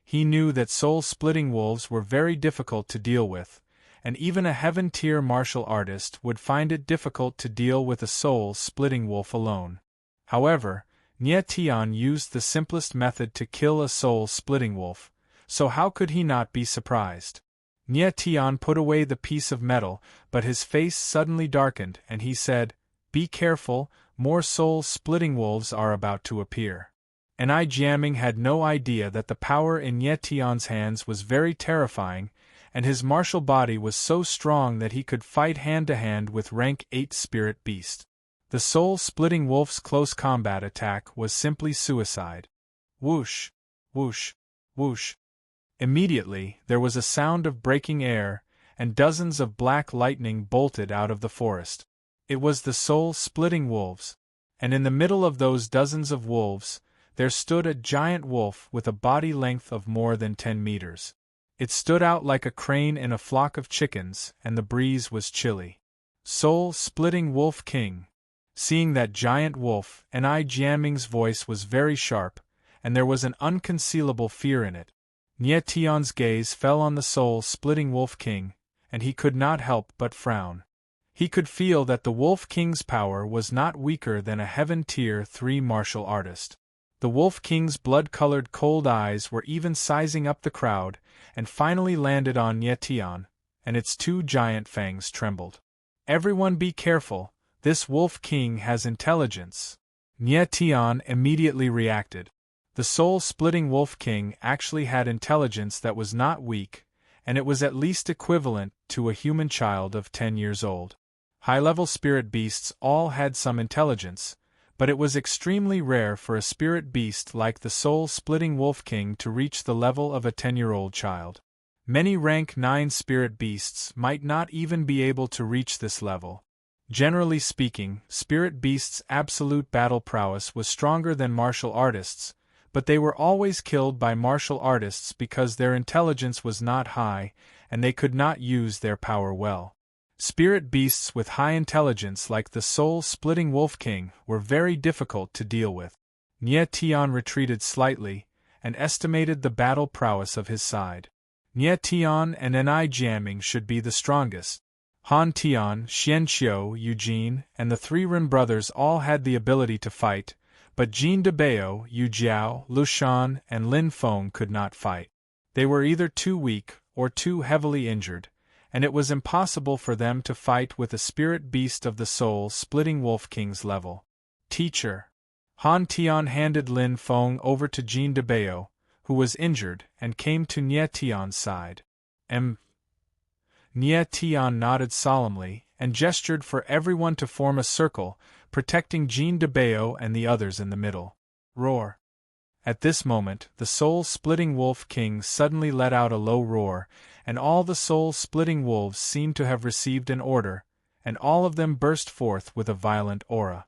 He knew that soul-splitting wolves were very difficult to deal with, and even a heaven-tier martial artist would find it difficult to deal with a soul-splitting wolf alone. However, Nye Tian used the simplest method to kill a soul-splitting wolf, so how could he not be surprised? Nye Tian put away the piece of metal, but his face suddenly darkened and he said, "Be careful, more soul-splitting wolves are about to appear." Enai Jianming had no idea that the power in Nye Tian's hands was very terrifying, and his martial body was so strong that he could fight hand-to-hand with rank 8 spirit beast. The soul-splitting wolf's close combat attack was simply suicide. Whoosh! Whoosh! Whoosh! Immediately, there was a sound of breaking air, and dozens of black lightning bolted out of the forest. It was the soul-splitting wolves, and in the middle of those dozens of wolves, there stood a giant wolf with a body length of more than 10 meters. It stood out like a crane in a flock of chickens, and the breeze was chilly. Soul-splitting Wolf King. Seeing that giant wolf, Enai Jianming's voice was very sharp, and there was an unconcealable fear in it. Nye Tian's gaze fell on the soul-splitting Wolf King, and he could not help but frown. He could feel that the Wolf King's power was not weaker than a Heaven Tier 3 martial artist. The Wolf King's blood-colored cold eyes were even sizing up the crowd, and finally landed on Nye Tian, and its 2 giant fangs trembled. "Everyone be careful, this Wolf King has intelligence." Nye Tian immediately reacted. The soul-splitting Wolf King actually had intelligence that was not weak, and it was at least equivalent to a human child of 10 years old. High-level spirit beasts all had some intelligence, but it was extremely rare for a spirit beast like the soul-splitting Wolf King to reach the level of a 10-year-old child. Many rank 9 spirit beasts might not even be able to reach this level. Generally speaking, spirit beasts' absolute battle prowess was stronger than martial artists, but they were always killed by martial artists because their intelligence was not high, and they could not use their power well. Spirit beasts with high intelligence like the soul-splitting Wolf King were very difficult to deal with. Nye Tian retreated slightly, and estimated the battle prowess of his side. Nye Tian and Enai Jianming should be the strongest. Han Tian, Xianqiu, Eugene, and the 3 Ren brothers all had the ability to fight, but Jin Debao, Yu Jiao, Lu Shan, and Lin Feng could not fight. They were either too weak or too heavily injured, and it was impossible for them to fight with a spirit beast of the soul-splitting Wolf King's level. "Teacher." Han Tian handed Lin Feng over to Jin Debao, who was injured, and came to Nye Tian's side. Nye Tian nodded solemnly, and gestured for everyone to form a circle, protecting Jin Debao and the others in the middle. Roar! At this moment, the soul-splitting Wolf King suddenly let out a low roar, and all the soul-splitting wolves seemed to have received an order, and all of them burst forth with a violent aura.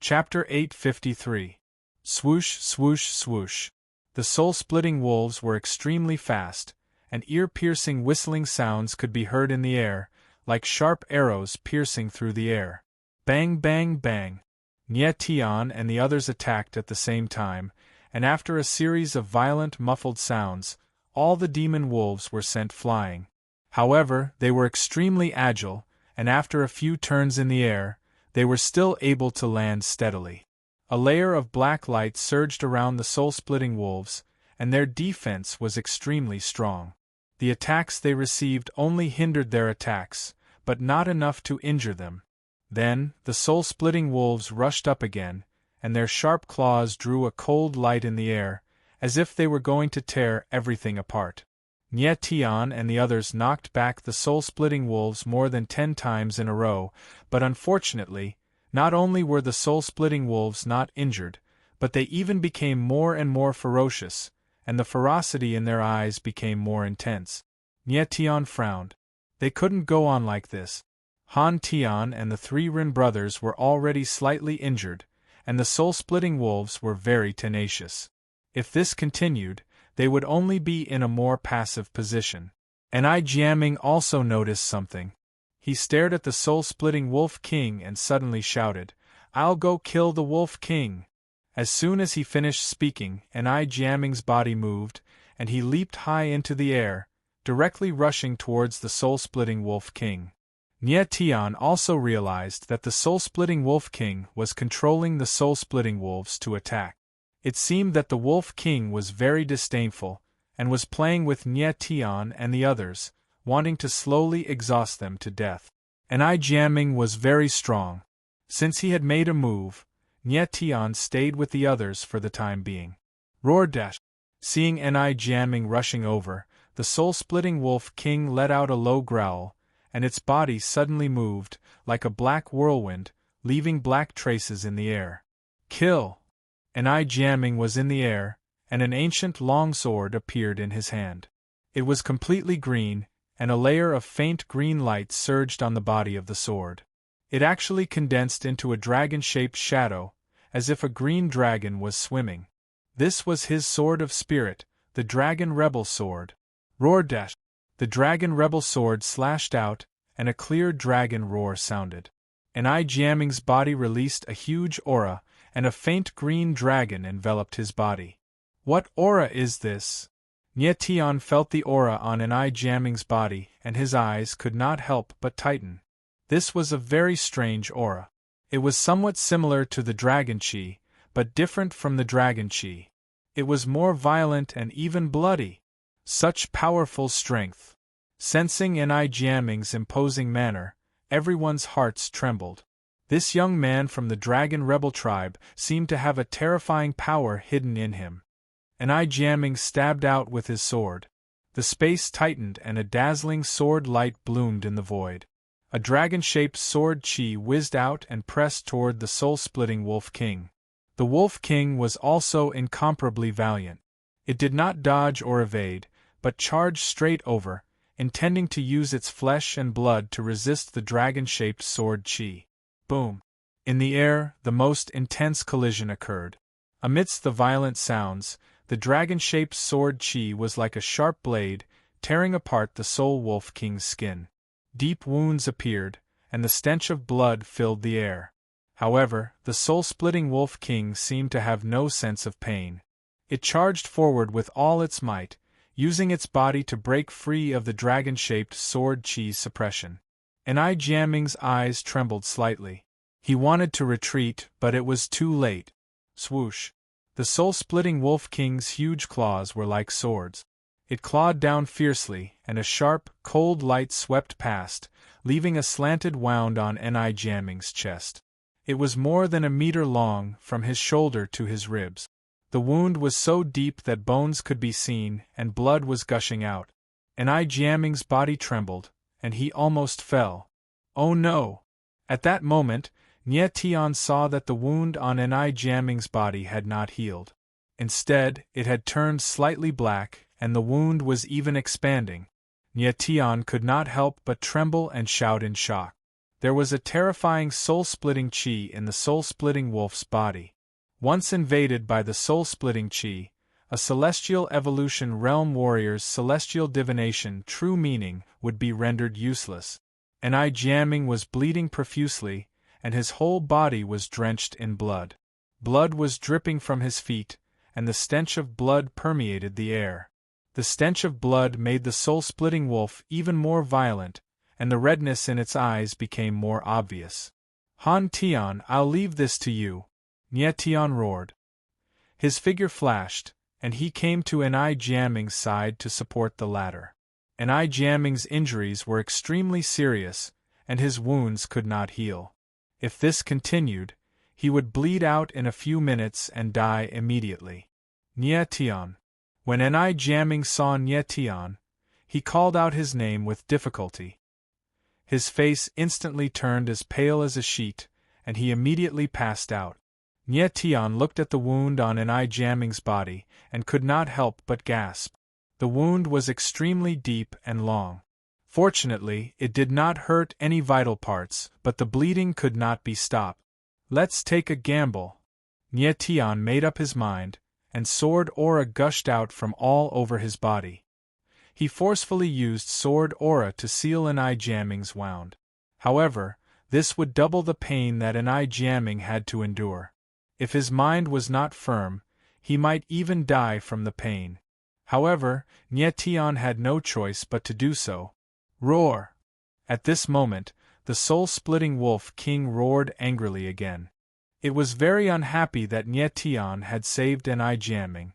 Chapter 853. Swoosh, swoosh, swoosh. The soul-splitting wolves were extremely fast, and ear-piercing whistling sounds could be heard in the air, like sharp arrows piercing through the air. Bang, bang, bang. Nye Tian and the others attacked at the same time, and after a series of violent muffled sounds, all the demon wolves were sent flying. However, they were extremely agile, and after a few turns in the air, they were still able to land steadily. A layer of black light surged around the soul-splitting wolves, and their defense was extremely strong. The attacks they received only hindered their attacks, but not enough to injure them. Then, the soul-splitting wolves rushed up again, and their sharp claws drew a cold light in the air, as if they were going to tear everything apart. Nye Tian and the others knocked back the soul-splitting wolves more than 10 times in a row, but unfortunately, not only were the soul-splitting wolves not injured, but they even became more and more ferocious, and the ferocity in their eyes became more intense. Nye Tian frowned. They couldn't go on like this. Han Tian and the 3 Rin brothers were already slightly injured, and the soul-splitting wolves were very tenacious. If this continued, they would only be in a more passive position. And Jiaming also noticed something. He stared at the soul-splitting Wolf King and suddenly shouted, "I'll go kill the Wolf King!" As soon as he finished speaking, Jiaming's body moved, and he leaped high into the air, directly rushing towards the soul-splitting Wolf King. Nye Tian also realized that the soul-splitting Wolf King was controlling the soul-splitting wolves to attack. It seemed that the Wolf King was very disdainful, and was playing with Nye Tian and the others, wanting to slowly exhaust them to death. Jiaming was very strong. Since he had made a move, Nye Tian stayed with the others for the time being. Roar dash! Seeing Jiaming rushing over, the soul-splitting Wolf King let out a low growl, and its body suddenly moved, like a black whirlwind, leaving black traces in the air. Kill! Jiaming was in the air, and an ancient long sword appeared in his hand. It was completely green, and a layer of faint green light surged on the body of the sword. It actually condensed into a dragon-shaped shadow, as if a green dragon was swimming. This was his sword of spirit, the Dragon Rebel Sword. Roar dash! The Dragon Rebel Sword slashed out, and a clear dragon roar sounded. Jiaming's body released a huge aura, and a faint green dragon enveloped his body. What aura is this? Nye Tian felt the aura on Jiaming's body, and his eyes could not help but tighten. This was a very strange aura. It was somewhat similar to the Dragon Chi, but different from the Dragon Chi. It was more violent and even bloody. Such powerful strength. Sensing Jiaming's imposing manner, everyone's hearts trembled. This young man from the Dragon Rebel tribe seemed to have a terrifying power hidden in him. Jiaming stabbed out with his sword. The space tightened and a dazzling sword light bloomed in the void. A dragon-shaped sword chi whizzed out and pressed toward the soul-splitting Wolf King. The Wolf King was also incomparably valiant. It did not dodge or evade, but charged straight over, intending to use its flesh and blood to resist the dragon-shaped sword chi. Boom! In the air, the most intense collision occurred. Amidst the violent sounds, the dragon-shaped sword chi was like a sharp blade, tearing apart the Soul Wolf King's skin. Deep wounds appeared, and the stench of blood filled the air. However, the soul-splitting Wolf King seemed to have no sense of pain. It charged forward with all its might, using its body to break free of the dragon-shaped sword chi's suppression. Jiaming's eyes trembled slightly. He wanted to retreat, but it was too late. Swoosh! The soul-splitting Wolf King's huge claws were like swords. It clawed down fiercely, and a sharp, cold light swept past, leaving a slanted wound on Jiaming's chest. It was more than a meter long, from his shoulder to his ribs. The wound was so deep that bones could be seen, and blood was gushing out. Jiaming's body trembled, and he almost fell. Oh no! At that moment, Nye Tian saw that the wound on Jiaming's body had not healed. Instead, it had turned slightly black, and the wound was even expanding. Nye Tian could not help but tremble and shout in shock. There was a terrifying soul-splitting chi in the soul-splitting wolf's body. Once invaded by the soul-splitting chi, a celestial evolution realm warrior's celestial divination true meaning would be rendered useless. Jiaming was bleeding profusely, and his whole body was drenched in blood. Blood was dripping from his feet, and the stench of blood permeated the air. The stench of blood made the soul-splitting wolf even more violent, and the redness in its eyes became more obvious. Han Tian, I'll leave this to you, Nye Tian roared. His figure flashed, and he came to Jiaming's side to support the latter. Jiaming's injuries were extremely serious, and his wounds could not heal. If this continued, he would bleed out in a few minutes and die immediately. Nye Tian. When Enai Jiaming saw Nye Tian, he called out his name with difficulty. His face instantly turned as pale as a sheet, and he immediately passed out. Nye Tian looked at the wound on Enai Jiaming's body, and could not help but gasp. The wound was extremely deep and long. Fortunately, it did not hurt any vital parts, but the bleeding could not be stopped. Let's take a gamble. Nye Tian made up his mind, and sword aura gushed out from all over his body. He forcefully used sword aura to seal Enai Jiaming's wound. However, this would double the pain that Enai Jiaming had to endure. If his mind was not firm, he might even die from the pain. However, Nye Tian had no choice but to do so. Roar! At this moment, the soul-splitting Wolf King roared angrily again. It was very unhappy that Nye Tian had saved Enai Jiaming.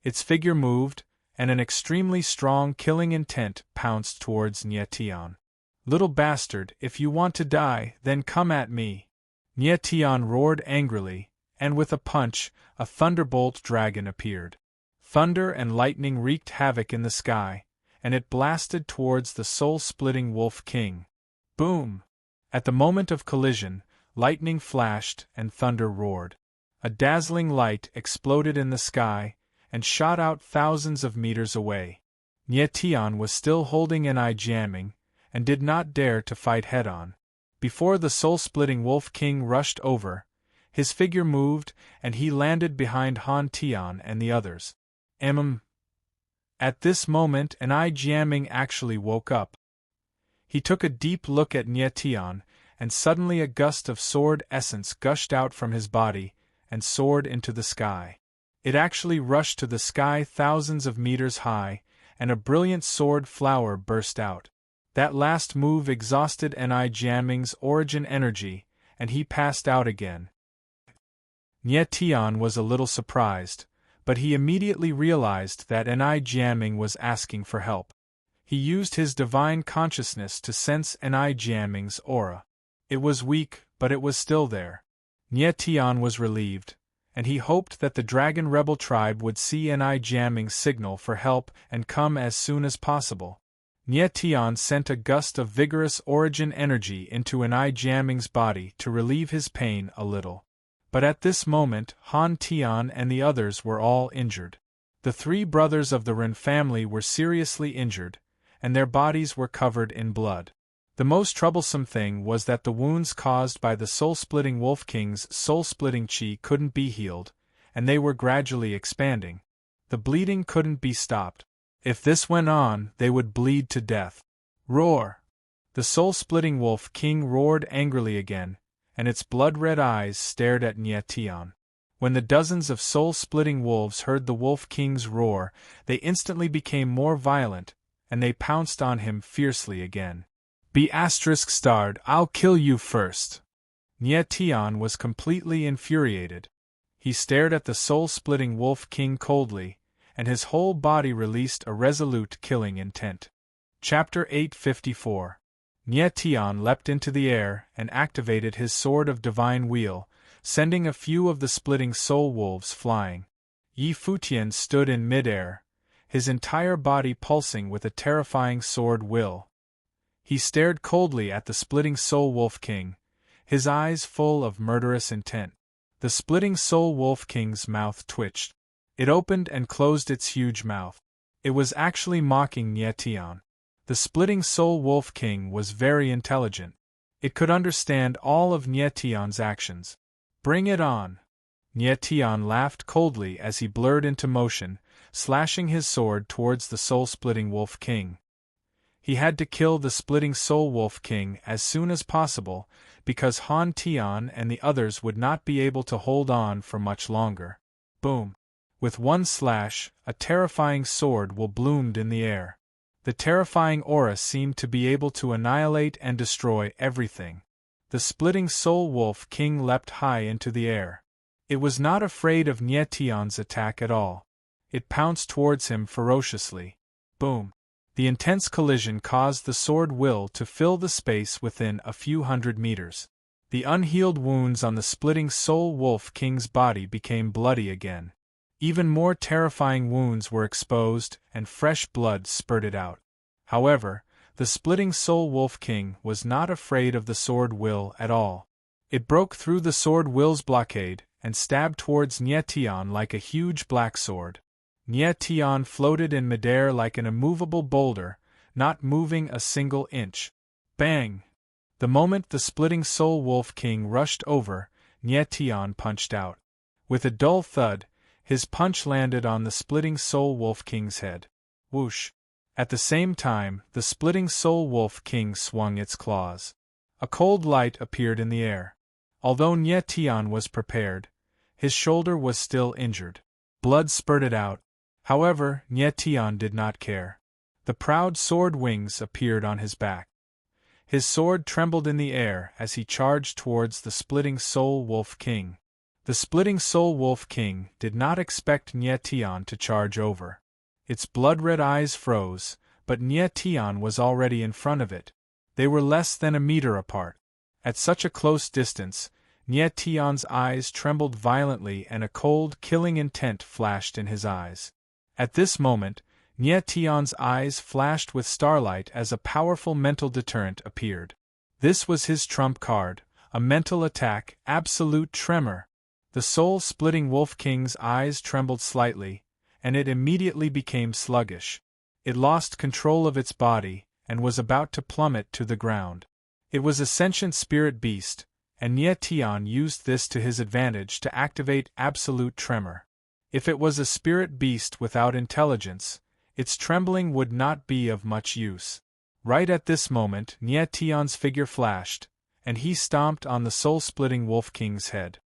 Its figure moved, and an extremely strong killing intent pounced towards Nye Tian. Little bastard, if you want to die, then come at me. Nye Tian roared angrily, and with a punch, a thunderbolt dragon appeared. Thunder and lightning wreaked havoc in the sky, and it blasted towards the soul-splitting Wolf King. Boom! At the moment of collision, lightning flashed and thunder roared. A dazzling light exploded in the sky, and shot out thousands of meters away. Nye Tian was still holding Enai Jiaming, and did not dare to fight head-on. Before the soul-splitting Wolf King rushed over, his figure moved, and he landed behind Han Tian and the others. At this moment Enai Jiaming actually woke up. He took a deep look at Nye Tian, and suddenly a gust of sword essence gushed out from his body, and soared into the sky. It actually rushed to the sky thousands of meters high, and a brilliant sword flower burst out. That last move exhausted Enai Jiaming's origin energy, and he passed out again. Nye Tian was a little surprised, but he immediately realized that Enai Jiaming was asking for help. He used his divine consciousness to sense Enai Jiaming's aura. It was weak, but it was still there. Nye Tian was relieved, and he hoped that the Dragon Rebel tribe would see Enai Jiaming's signal for help and come as soon as possible. Nye Tian sent a gust of vigorous origin energy into Enai Jiaming's body to relieve his pain a little. But at this moment, Han Tian and the others were all injured. The three brothers of the Ren family were seriously injured, and their bodies were covered in blood. The most troublesome thing was that the wounds caused by the soul-splitting Wolf King's soul-splitting chi couldn't be healed, and they were gradually expanding. The bleeding couldn't be stopped. If this went on, they would bleed to death. Roar! The soul-splitting Wolf King roared angrily again, and its blood-red eyes stared at Nye Tian. When the dozens of soul-splitting wolves heard the Wolf King's roar, they instantly became more violent, and they pounced on him fiercely again. Be ****, I'll kill you first. Nye Tian was completely infuriated. He stared at the soul-splitting Wolf King coldly, and his whole body released a resolute killing intent. Chapter 854. Nye Tian leapt into the air and activated his Sword of Divine Wheel, sending a few of the splitting soul wolves flying. Yi Futian stood in mid-air, his entire body pulsing with a terrifying sword will. He stared coldly at the splitting soul Wolf King, his eyes full of murderous intent. The splitting soul Wolf King's mouth twitched. It opened and closed its huge mouth. It was actually mocking Nye Tian. The splitting soul Wolf King was very intelligent. It could understand all of Nye Tian's actions. Bring it on! Nye Tian laughed coldly as he blurred into motion, slashing his sword towards the soul-splitting Wolf King. He had to kill the splitting soul Wolf King as soon as possible, because Han Tian and the others would not be able to hold on for much longer. Boom! With one slash, a terrifying sword will bloomed in the air. The terrifying aura seemed to be able to annihilate and destroy everything. The splitting soul Wolf King leapt high into the air. It was not afraid of Nye Tian's attack at all. It pounced towards him ferociously. Boom! The intense collision caused the sword will to fill the space within a few hundred meters. The unhealed wounds on the splitting Soul Wolf King's body became bloody again. Even more terrifying wounds were exposed, and fresh blood spurted out. However, the splitting Soul Wolf King was not afraid of the sword will at all. It broke through the sword will's blockade, and stabbed towards Nye Tian like a huge black sword. Nye Tian floated in midair like an immovable boulder, not moving a single inch. Bang! The moment the splitting Soul Wolf King rushed over, Nye Tian punched out. With a dull thud, his punch landed on the splitting Soul Wolf King's head. Whoosh! At the same time, the splitting Soul Wolf King swung its claws. A cold light appeared in the air. Although Nye Tian was prepared, his shoulder was still injured. Blood spurted out. However, Nye Tian did not care. The proud sword wings appeared on his back. His sword trembled in the air as he charged towards the splitting Soul Wolf King. The splitting Soul Wolf King did not expect Nye Tian to charge over. Its blood-red eyes froze, but Nye Tian was already in front of it. They were less than a meter apart. At such a close distance, Nye Tian's eyes trembled violently and a cold, killing intent flashed in his eyes. At this moment, Nye Tian's eyes flashed with starlight as a powerful mental deterrent appeared. This was his trump card, a mental attack, absolute tremor. The soul-splitting Wolf King's eyes trembled slightly, and it immediately became sluggish. It lost control of its body, and was about to plummet to the ground. It was a sentient spirit beast, and Nye Tian used this to his advantage to activate absolute tremor. If it was a spirit beast without intelligence, its trembling would not be of much use. Right at this moment, Nye Tian's figure flashed, and he stomped on the soul-splitting Wolf King's head.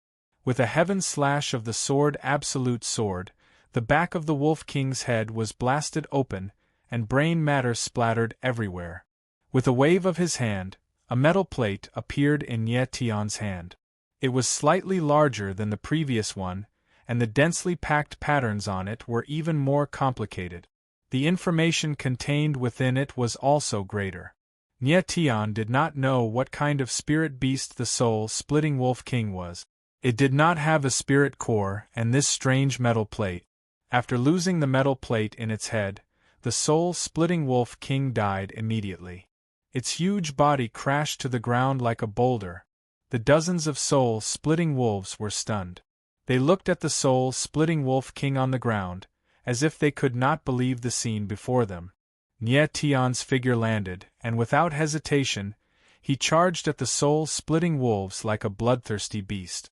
With a heaven slash of the sword absolute sword, the back of the Wolf King's head was blasted open, and brain matter splattered everywhere. With a wave of his hand, a metal plate appeared in Nye Tian's hand. It was slightly larger than the previous one, and the densely packed patterns on it were even more complicated. The information contained within it was also greater. Nye Tian did not know what kind of spirit beast the soul-splitting Wolf King was. It did not have a spirit core and this strange metal plate. After losing the metal plate in its head, the soul-splitting Wolf King died immediately. Its huge body crashed to the ground like a boulder. The dozens of soul-splitting wolves were stunned. They looked at the soul-splitting Wolf King on the ground, as if they could not believe the scene before them. Nye Tian's figure landed, and without hesitation, he charged at the soul-splitting wolves like a bloodthirsty beast.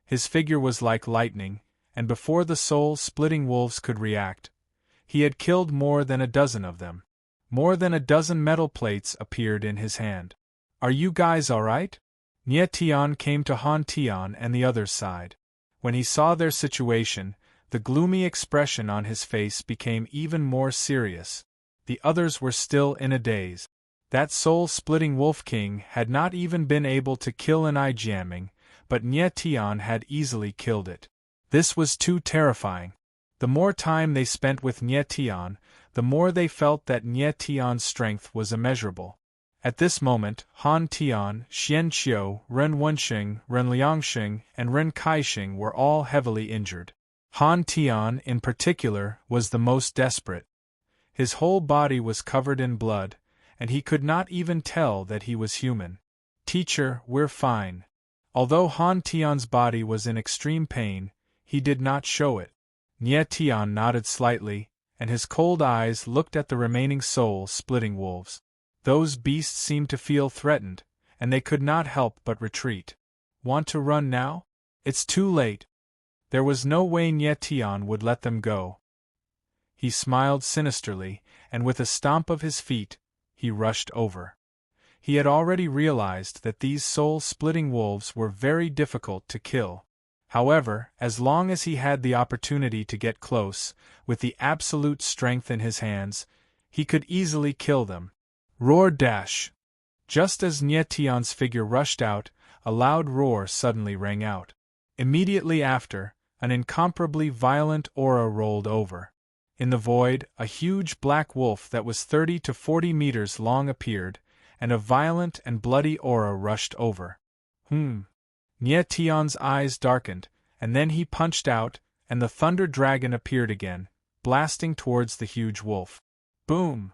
His figure was like lightning, and before the soul-splitting wolves could react, he had killed more than a dozen of them. More than a dozen metal plates appeared in his hand. "Are you guys alright?" Nye Tian came to Han Tian and the other's side. When he saw their situation, the gloomy expression on his face became even more serious. The others were still in a daze. That soul-splitting Wolf King had not even been able to kill an eye jamming, but Nye Tian had easily killed it. This was too terrifying. The more time they spent with Nye Tian, the more they felt that Nye Tian's strength was immeasurable. At this moment, Han Tian, Xian Qiu, Ren Wenxing, Ren Liangxing, and Ren Kaixing were all heavily injured. Han Tian, in particular, was the most desperate. His whole body was covered in blood, and he could not even tell that he was human. "Teacher, we're fine." Although Han Tian's body was in extreme pain, he did not show it. Nye Tian nodded slightly, and his cold eyes looked at the remaining soul-splitting wolves. Those beasts seemed to feel threatened, and they could not help but retreat. "Want to run now? It's too late." There was no way Nye Tian would let them go. He smiled sinisterly, and with a stomp of his feet, he rushed over. He had already realized that these soul-splitting wolves were very difficult to kill. However, as long as he had the opportunity to get close, with the absolute strength in his hands, he could easily kill them. Roar dash! Just as Nye Tian's figure rushed out, a loud roar suddenly rang out. Immediately after, an incomparably violent aura rolled over. In the void, a huge black wolf that was 30 to 40 meters long appeared, and a violent and bloody aura rushed over. Nye Tion's eyes darkened, and then he punched out, and the Thunder Dragon appeared again, blasting towards the huge wolf. Boom!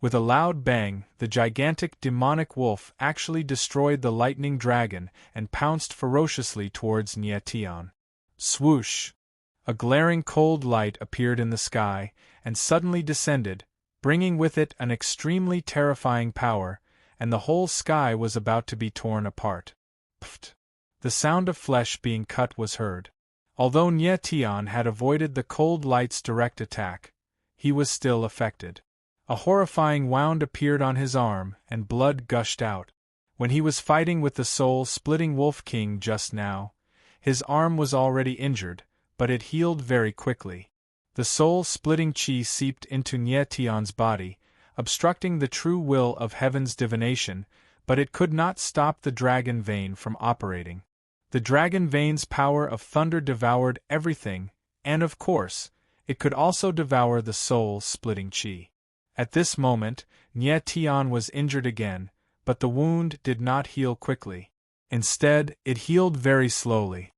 With a loud bang, the gigantic demonic wolf actually destroyed the lightning dragon and pounced ferociously towards Nye Tion. Swoosh! A glaring cold light appeared in the sky, and suddenly descended, bringing with it an extremely terrifying power, and the whole sky was about to be torn apart. Pft! The sound of flesh being cut was heard. Although Nye Tion had avoided the cold light's direct attack, he was still affected. A horrifying wound appeared on his arm, and blood gushed out. When he was fighting with the soul-splitting Wolf King just now, his arm was already injured, but it healed very quickly. The soul-splitting chi seeped into Nye Tion's body, obstructing the true will of heaven's divination, but it could not stop the dragon vein from operating. The dragon vein's power of thunder devoured everything, and of course, it could also devour the soul-splitting chi. At this moment, Nye Tion was injured again, but the wound did not heal quickly. Instead, it healed very slowly.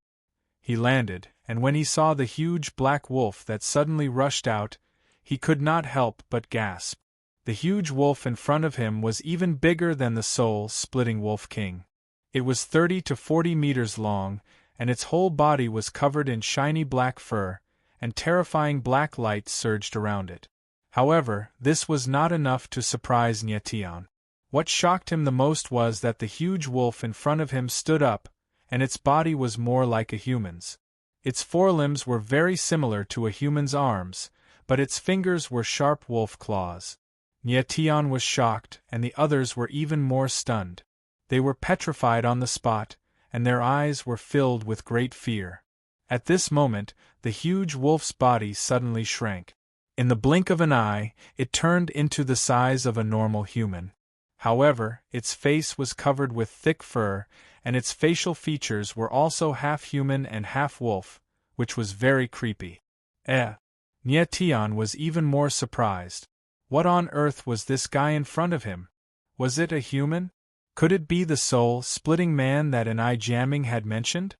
He landed, and when he saw the huge black wolf that suddenly rushed out, he could not help but gasp. The huge wolf in front of him was even bigger than the soul-splitting Wolf King. It was 30 to 40 meters long, and its whole body was covered in shiny black fur, and terrifying black light surged around it. However, this was not enough to surprise Nye Tion. What shocked him the most was that the huge wolf in front of him stood up, and its body was more like a human's. Its forelimbs were very similar to a human's arms, but its fingers were sharp wolf claws. Nye Tion was shocked, and the others were even more stunned. They were petrified on the spot, and their eyes were filled with great fear. At this moment, the huge wolf's body suddenly shrank. In the blink of an eye, it turned into the size of a normal human. However, its face was covered with thick fur, and its facial features were also half human and half wolf, which was very creepy. Nye Tion was even more surprised. What on earth was this guy in front of him? Was it a human? Could it be the soul-splitting man that An-I Jamming had mentioned?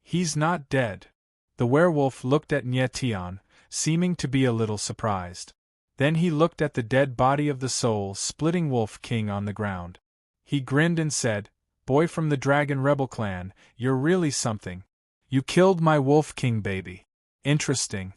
He's not dead. The werewolf looked at Nye Tion, seeming to be a little surprised. Then he looked at the dead body of the soul-splitting Wolf King on the ground. He grinned and said, "Boy from the Dragon Rebel clan, you're really something. You killed my Wolf King baby. Interesting."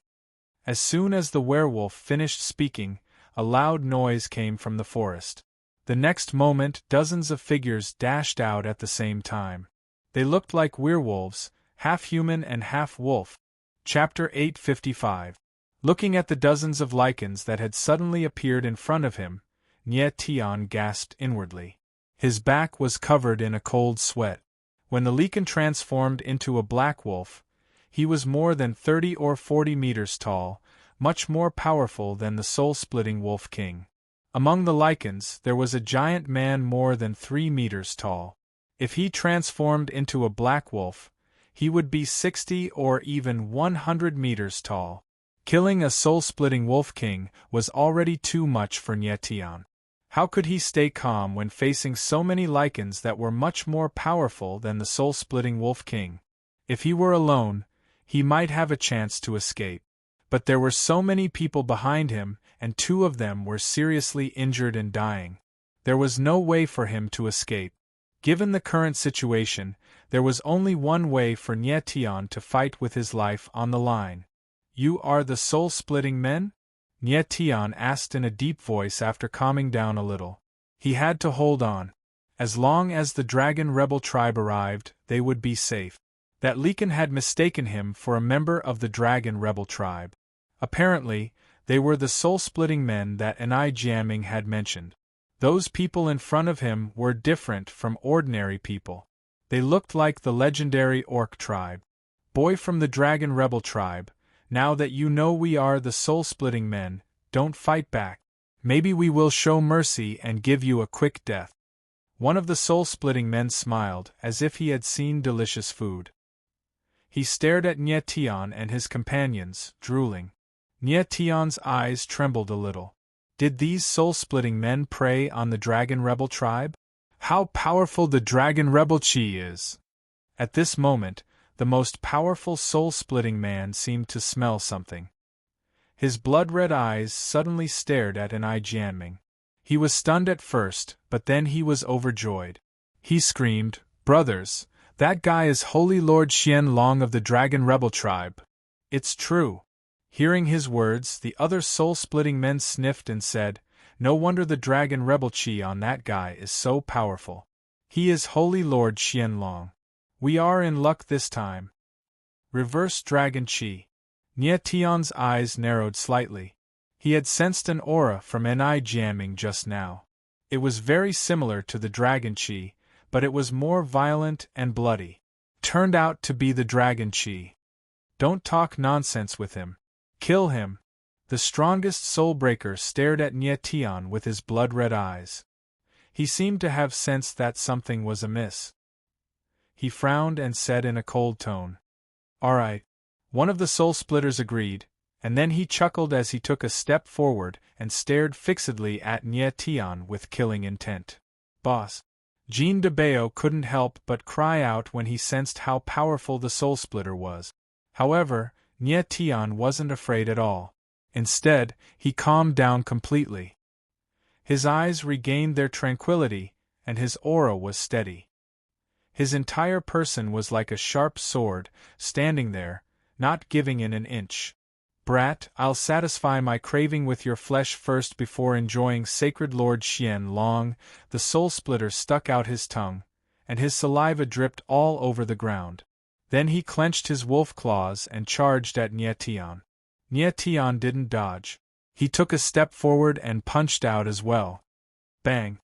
As soon as the werewolf finished speaking, a loud noise came from the forest. The next moment dozens of figures dashed out at the same time. They looked like werewolves, half human and half wolf. Chapter 855. Looking at the dozens of lichens that had suddenly appeared in front of him, Nye Tion gasped inwardly. His back was covered in a cold sweat. When the lichen transformed into a black wolf, he was more than 30 or 40 meters tall, much more powerful than the soul-splitting Wolf King. Among the lichens, there was a giant man more than 3 meters tall. If he transformed into a black wolf, he would be 60 or even 100 meters tall. Killing a soul-splitting Wolf King was already too much for Nye Tion. How could he stay calm when facing so many lichens that were much more powerful than the soul-splitting Wolf King? If he were alone, he might have a chance to escape. But there were so many people behind him, and 2 of them were seriously injured and dying. There was no way for him to escape. Given the current situation, there was only one way for Nye Tion to fight with his life on the line. "You are the soul-splitting men?" Nye Tion asked in a deep voice after calming down a little. He had to hold on. As long as the Dragon Rebel tribe arrived, they would be safe. That lichen had mistaken him for a member of the Dragon Rebel tribe. Apparently, they were the soul-splitting men that An-I Jamming had mentioned. Those people in front of him were different from ordinary people. They looked like the legendary Orc tribe. "Boy from the Dragon Rebel tribe, now that you know we are the soul-splitting men, don't fight back. Maybe we will show mercy and give you a quick death." One of the soul-splitting men smiled, as if he had seen delicious food. He stared at Nye Tion and his companions, drooling. Nye Tion's eyes trembled a little. Did these soul-splitting men prey on the Dragon Rebel tribe? How powerful the Dragon Rebel chi is! At this moment, the most powerful soul-splitting man seemed to smell something. His blood-red eyes suddenly stared at An I Jianming. He was stunned at first, but then he was overjoyed. He screamed, "Brothers, that guy is Holy Lord Xian Long of the Dragon Rebel Tribe. It's true." Hearing his words, the other soul-splitting men sniffed and said, "No wonder the Dragon Rebel Chi on that guy is so powerful. He is Holy Lord Xian Long. We are in luck this time." Reverse Dragon Chi. Nie Tian's eyes narrowed slightly. He had sensed an aura from An I Jianming just now. It was very similar to the Dragon Chi, but it was more violent and bloody. Turned out to be the Dragon Chi. Don't talk nonsense with him. Kill him. The strongest soul-breaker stared at Nie Tian with his blood-red eyes. He seemed to have sensed that something was amiss. He frowned and said in a cold tone, "All right." One of the soul-splitters agreed, and then he chuckled as he took a step forward and stared fixedly at Nie Tian with killing intent. "Boss." Jean de Bao couldn't help but cry out when he sensed how powerful the soul-splitter was. However, Nie Tian wasn't afraid at all. Instead, he calmed down completely. His eyes regained their tranquility, and his aura was steady. His entire person was like a sharp sword, standing there, not giving in an inch. "Brat, I'll satisfy my craving with your flesh first before enjoying sacred Lord Xian Long." The soul-splitter stuck out his tongue, and his saliva dripped all over the ground. Then he clenched his wolf claws and charged at Nie Tian. Nie Tian didn't dodge. He took a step forward and punched out as well. Bang!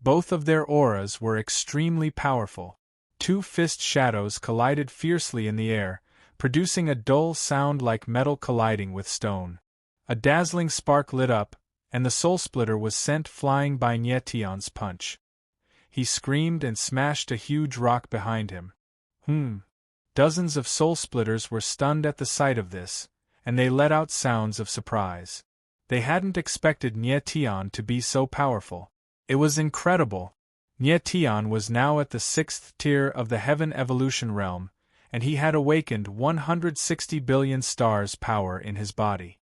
Both of their auras were extremely powerful. Two fist shadows collided fiercely in the air, producing a dull sound like metal colliding with stone. A dazzling spark lit up, and the soul-splitter was sent flying by Nie Tian's punch. He screamed and smashed a huge rock behind him. Dozens of soul-splitters were stunned at the sight of this, and they let out sounds of surprise. They hadn't expected Nie Tian to be so powerful. It was incredible. Nie Tian was now at the 6th tier of the Heaven Evolution realm, and he had awakened 160 billion stars power in his body.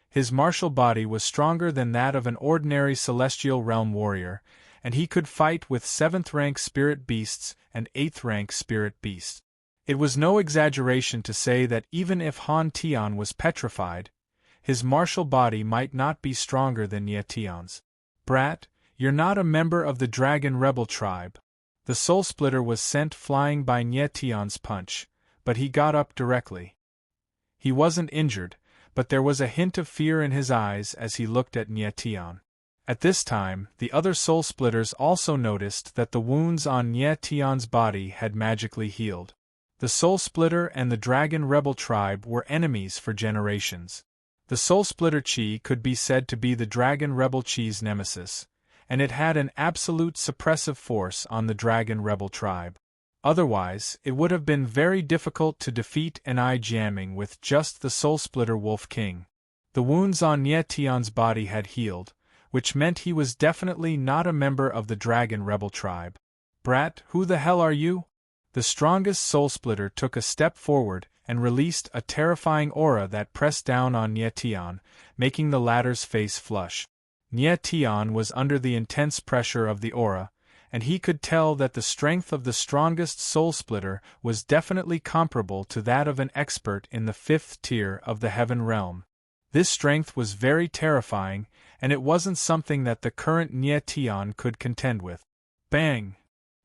His martial body was stronger than that of an ordinary celestial realm warrior, and he could fight with 7th-rank spirit beasts and 8th-rank spirit beasts. It was no exaggeration to say that even if Han Tian was petrified, his martial body might not be stronger than Nie Tian's. "Brat, you're not a member of the Dragon Rebel Tribe." The soul-splitter was sent flying by Nie Tian's punch, but he got up directly. He wasn't injured, but there was a hint of fear in his eyes as he looked at Nie Tian. At this time, the other soul-splitters also noticed that the wounds on Nie Tian's body had magically healed. The soul-splitter and the Dragon Rebel Tribe were enemies for generations. The soul-splitter Chi could be said to be the Dragon Rebel Chi's nemesis, and it had an absolute suppressive force on the Dragon Rebel Tribe. Otherwise, it would have been very difficult to defeat An I Jianming with just the soul-splitter Wolf King. The wounds on Nie Tian's body had healed, which meant he was definitely not a member of the Dragon Rebel Tribe. "Brat, who the hell are you?" The strongest soul-splitter took a step forward and released a terrifying aura that pressed down on Nie Tian, making the latter's face flush. Nie Tian was under the intense pressure of the aura, and he could tell that the strength of the strongest soul-splitter was definitely comparable to that of an expert in the 5th tier of the Heaven Realm. This strength was very terrifying, and it wasn't something that the current Nie Tian could contend with. Bang!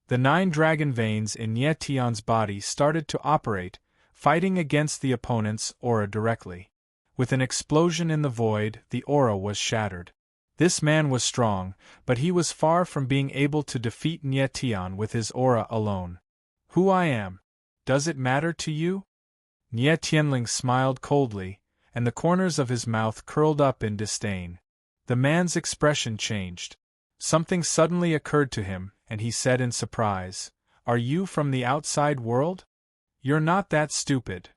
The 9 dragon veins in Nie Tian's body started to operate, fighting against the opponent's aura directly. With an explosion in the void, the aura was shattered. This man was strong, but he was far from being able to defeat Nie Tian with his aura alone. "Who I am? Does it matter to you?" Nie Tianling smiled coldly, and the corners of his mouth curled up in disdain. The man's expression changed. Something suddenly occurred to him, and he said in surprise, "Are you from the outside world? You're not that stupid."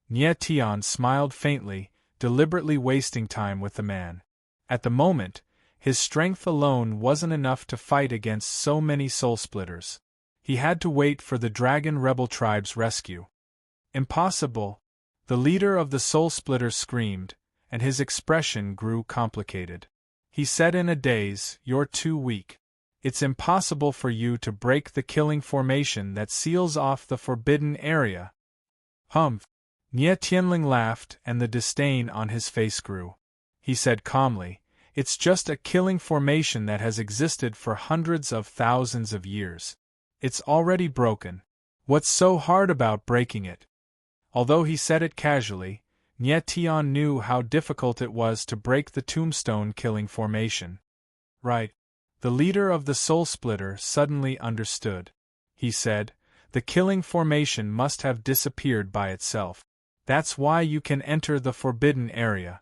Nie Tian smiled faintly, deliberately wasting time with the man. At the moment, his strength alone wasn't enough to fight against so many soul-splitters. He had to wait for the Dragon Rebel tribe's rescue. Impossible! The leader of the Soul Splitters screamed, and his expression grew complicated. He said in a daze, "You're too weak. It's impossible for you to break the killing formation that seals off the forbidden area." Humph! Nie Tianling laughed, and the disdain on his face grew. He said calmly, "It's just a killing formation that has existed for hundreds of thousands of years. It's already broken. What's so hard about breaking it?" Although he said it casually, Nie Tian knew how difficult it was to break the tombstone killing formation. Right. The leader of the Soul Splitter suddenly understood. He said, "The killing formation must have disappeared by itself. That's why you can enter the forbidden area."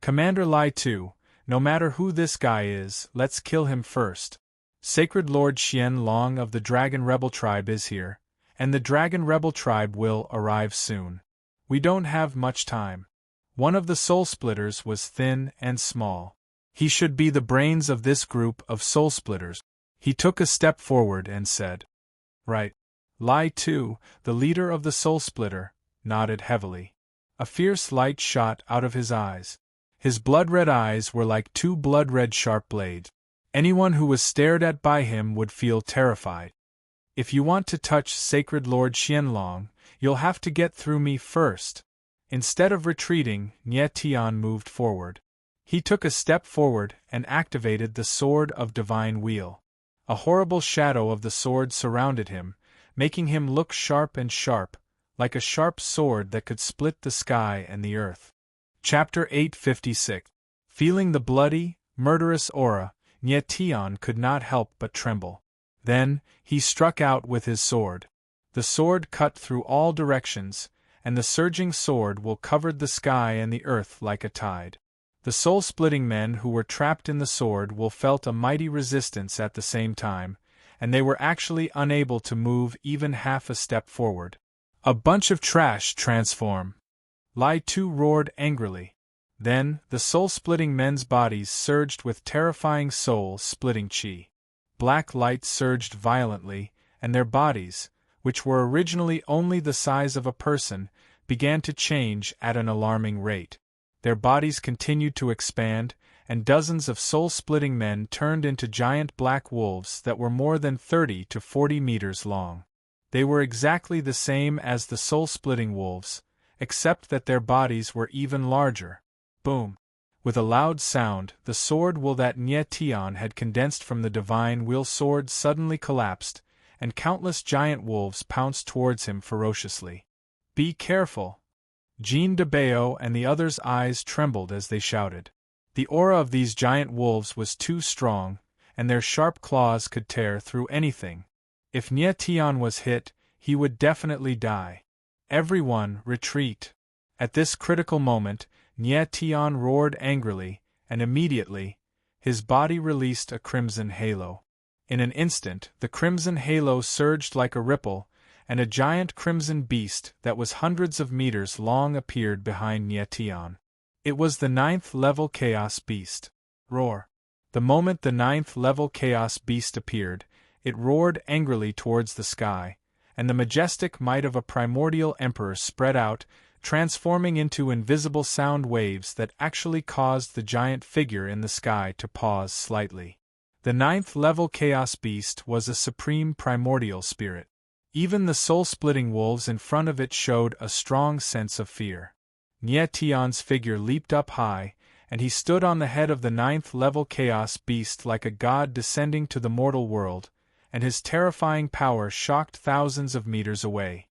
"Commander Lai Tu, no matter who this guy is, let's kill him first. Sacred Lord Xian Long of the Dragon Rebel tribe is here, and the Dragon Rebel tribe will arrive soon. We don't have much time." One of the Soul Splitters was thin and small. He should be the brains of this group of Soul Splitters. He took a step forward and said, "Right." Lai Tu, the leader of the Soul Splitter, nodded heavily. A fierce light shot out of his eyes. His blood-red eyes were like two blood-red sharp blades. Anyone who was stared at by him would feel terrified. "If you want to touch Sacred Lord Xianlong, you'll have to get through me first." Instead of retreating, Nie Tian moved forward. He took a step forward and activated the Sword of Divine Wheel. A horrible shadow of the sword surrounded him, making him look sharp and sharp, like a sharp sword that could split the sky and the earth. Chapter 856. Feeling the bloody, murderous aura, Nie Tian could not help but tremble. Then, he struck out with his sword. The sword cut through all directions, and the surging sword will covered the sky and the earth like a tide. The soul-splitting men who were trapped in the sword will felt a mighty resistance at the same time, and they were actually unable to move even half a step forward. "A bunch of trash, transform!" Lai Tu roared angrily. Then, the soul-splitting men's bodies surged with terrifying soul-splitting chi. Black light surged violently, and their bodies, which were originally only the size of a person, began to change at an alarming rate. Their bodies continued to expand, and dozens of soul-splitting men turned into giant black wolves that were more than 30 to 40 meters long. They were exactly the same as the soul-splitting wolves, except that their bodies were even larger. Boom! With a loud sound, the sword will that Nie Tian had condensed from the divine wheel sword suddenly collapsed, and countless giant wolves pounced towards him ferociously. "Be careful!" Jean de Bao and the others' eyes trembled as they shouted. The aura of these giant wolves was too strong, and their sharp claws could tear through anything. If Nie Tian was hit, he would definitely die. "Everyone, retreat!" At this critical moment, Nie Tian roared angrily, and immediately, his body released a crimson halo. In an instant, the crimson halo surged like a ripple, and a giant crimson beast that was hundreds of meters long appeared behind Nie Tian. It was the 9th-level Chaos Beast. Roar! The moment the 9th-level Chaos Beast appeared, it roared angrily towards the sky, and the majestic might of a primordial emperor spread out, transforming into invisible sound waves that actually caused the giant figure in the sky to pause slightly. The 9th-level Chaos Beast was a supreme primordial spirit. Even the soul-splitting wolves in front of it showed a strong sense of fear. Nie Tian's figure leaped up high, and he stood on the head of the 9th-level Chaos Beast like a god descending to the mortal world, and his terrifying power shocked thousands of meters away.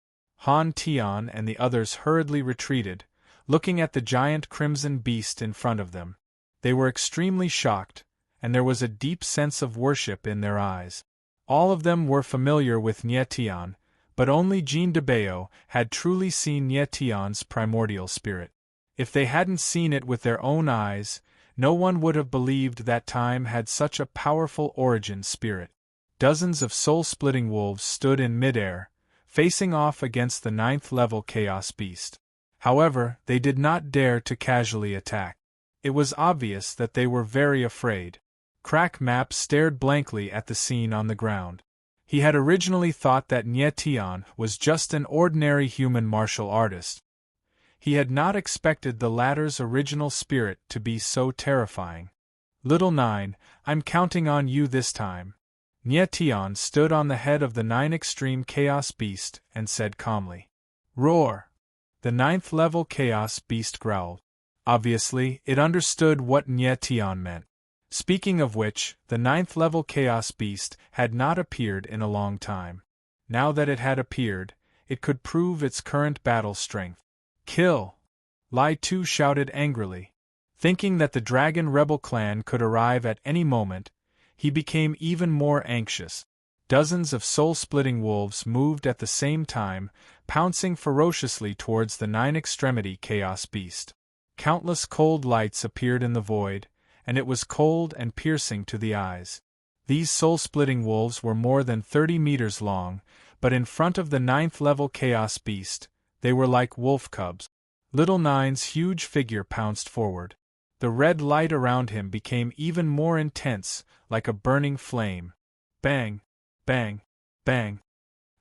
Han Tian and the others hurriedly retreated, looking at the giant crimson beast in front of them. They were extremely shocked, and there was a deep sense of worship in their eyes. All of them were familiar with Nie Tian, but only Jean de Bao had truly seen Nie Tian's primordial spirit. If they hadn't seen it with their own eyes, no one would have believed that time had such a powerful origin spirit. Dozens of soul-splitting wolves stood in midair, facing off against the 9th-level Chaos Beast. However, they did not dare to casually attack. It was obvious that they were very afraid. Crack Map stared blankly at the scene on the ground. He had originally thought that Tian was just an ordinary human martial artist. He had not expected the latter's original spirit to be so terrifying. Little Nine, I'm counting on you this time. Tian stood on the head of the 9 extreme chaos beast and said calmly. Roar! The 9th level chaos beast growled. Obviously, it understood what Tian meant. Speaking of which, the 9th level chaos beast had not appeared in a long time. Now that it had appeared, it could prove its current battle strength. Kill! Lai Tu shouted angrily. Thinking that the Dragon Rebel clan could arrive at any moment, he became even more anxious. Dozens of soul-splitting wolves moved at the same time, pouncing ferociously towards the 9-extremity chaos beast. Countless cold lights appeared in the void, and it was cold and piercing to the eyes. These soul-splitting wolves were more than 30 meters long, but in front of the 9th level chaos beast, they were like wolf cubs. Little Nine's huge figure pounced forward. The red light around him became even more intense, like a burning flame. Bang! Bang! Bang!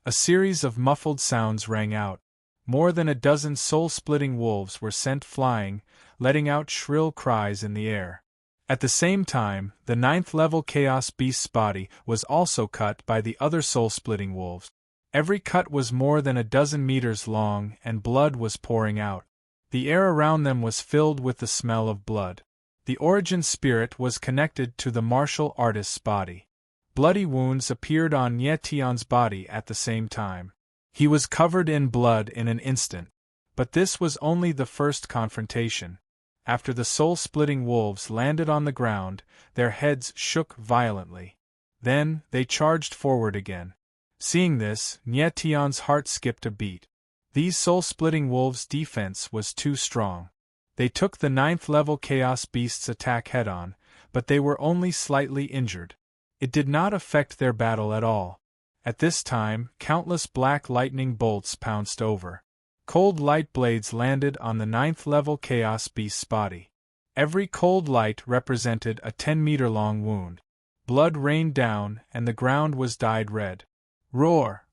A series of muffled sounds rang out. More than a dozen soul-splitting wolves were sent flying, letting out shrill cries in the air. At the same time, the 9th level chaos beast's body was also cut by the other soul-splitting wolves. Every cut was more than a dozen meters long, and blood was pouring out. The air around them was filled with the smell of blood. The origin spirit was connected to the martial artist's body. Bloody wounds appeared on Tian's body at the same time. He was covered in blood in an instant. But this was only the first confrontation. After the soul-splitting wolves landed on the ground, their heads shook violently. Then, they charged forward again. Seeing this, Tian's heart skipped a beat. These soul-splitting wolves' defense was too strong. They took the 9th level chaos beast's attack head-on, but they were only slightly injured. It did not affect their battle at all. At this time, countless black lightning bolts pounced over. Cold light blades landed on the 9th level chaos beast's body. Every cold light represented a 10-meter-long wound. Blood rained down, and the ground was dyed red. Roar!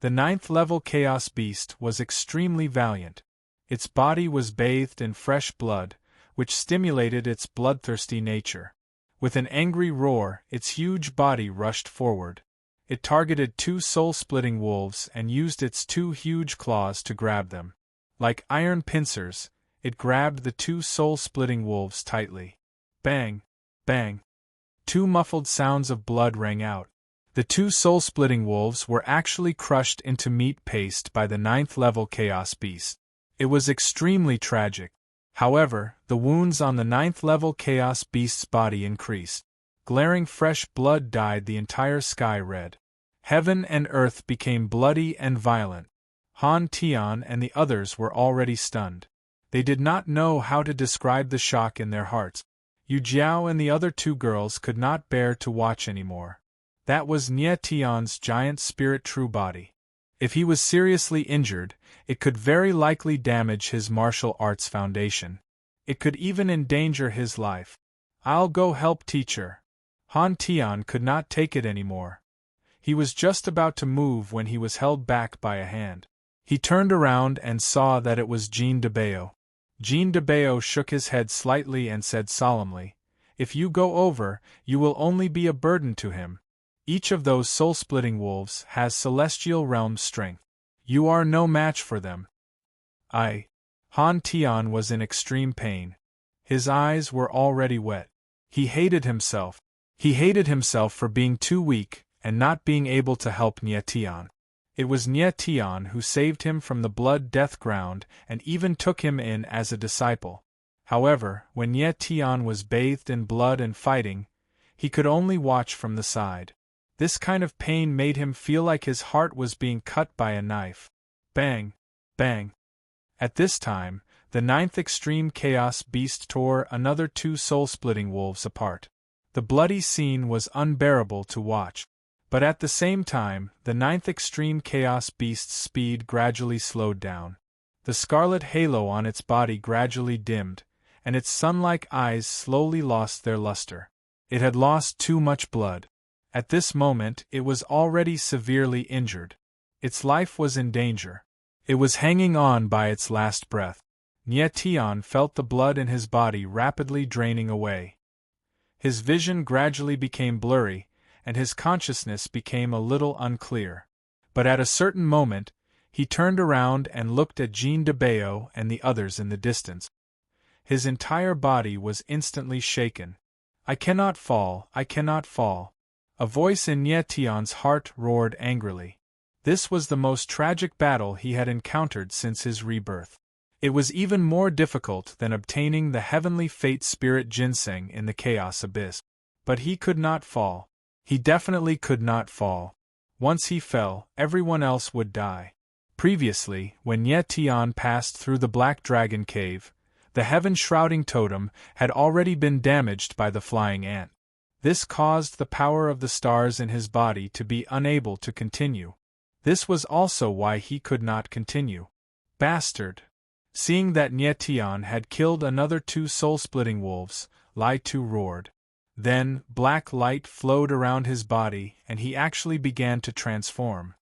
The 9th level chaos beast was extremely valiant. Its body was bathed in fresh blood, which stimulated its bloodthirsty nature. With an angry roar, its huge body rushed forward. It targeted 2 soul-splitting wolves and used its 2 huge claws to grab them. Like iron pincers, it grabbed the 2 soul-splitting wolves tightly. Bang! Bang! 2 muffled sounds of blood rang out. The 2 soul-splitting wolves were actually crushed into meat paste by the 9th level chaos beast. It was extremely tragic. However, the wounds on the 9th level chaos beast's body increased. Glaring fresh blood dyed the entire sky red. Heaven and earth became bloody and violent. Han Tian and the others were already stunned. They did not know how to describe the shock in their hearts. Yu Jiao and the other 2 girls could not bear to watch anymore. That was Tian's giant spirit true body. If he was seriously injured, it could very likely damage his martial arts foundation. It could even endanger his life. I'll go help teacher. Han Tian could not take it anymore. He was just about to move when he was held back by a hand. He turned around and saw that it was Jean de Bao. Jean de Bao shook his head slightly and said solemnly, "If you go over, you will only be a burden to him. Each of those soul-splitting wolves has celestial realm strength. You are no match for them." Han Tian was in extreme pain. His eyes were already wet. He hated himself. He hated himself for being too weak and not being able to help Tian. It was Tian who saved him from the blood-death ground and even took him in as a disciple. However, when Tian was bathed in blood and fighting, he could only watch from the side. This kind of pain made him feel like his heart was being cut by a knife. Bang! Bang! At this time, the 9th extreme chaos beast tore another 2 soul-splitting wolves apart. The bloody scene was unbearable to watch. But at the same time, the 9th extreme chaos beast's speed gradually slowed down. The scarlet halo on its body gradually dimmed, and its sun-like eyes slowly lost their luster. It had lost too much blood. At this moment, it was already severely injured. Its life was in danger. It was hanging on by its last breath. Tian felt the blood in his body rapidly draining away. His vision gradually became blurry, and his consciousness became a little unclear. But at a certain moment, he turned around and looked at Jean de Bayo and the others in the distance. His entire body was instantly shaken. "I cannot fall, I cannot fall." A voice in Tian's heart roared angrily. This was the most tragic battle he had encountered since his rebirth. It was even more difficult than obtaining the heavenly fate spirit ginseng in the chaos abyss. But he could not fall. He definitely could not fall. Once he fell, everyone else would die. Previously, when Tian passed through the Black Dragon Cave, the heaven-shrouding totem had already been damaged by the flying ant. This caused the power of the stars in his body to be unable to continue. This was also why he could not continue. Bastard! Seeing that Tian had killed another 2 soul-splitting wolves, Lai Tu roared. Then, black light flowed around his body and he actually began to transform.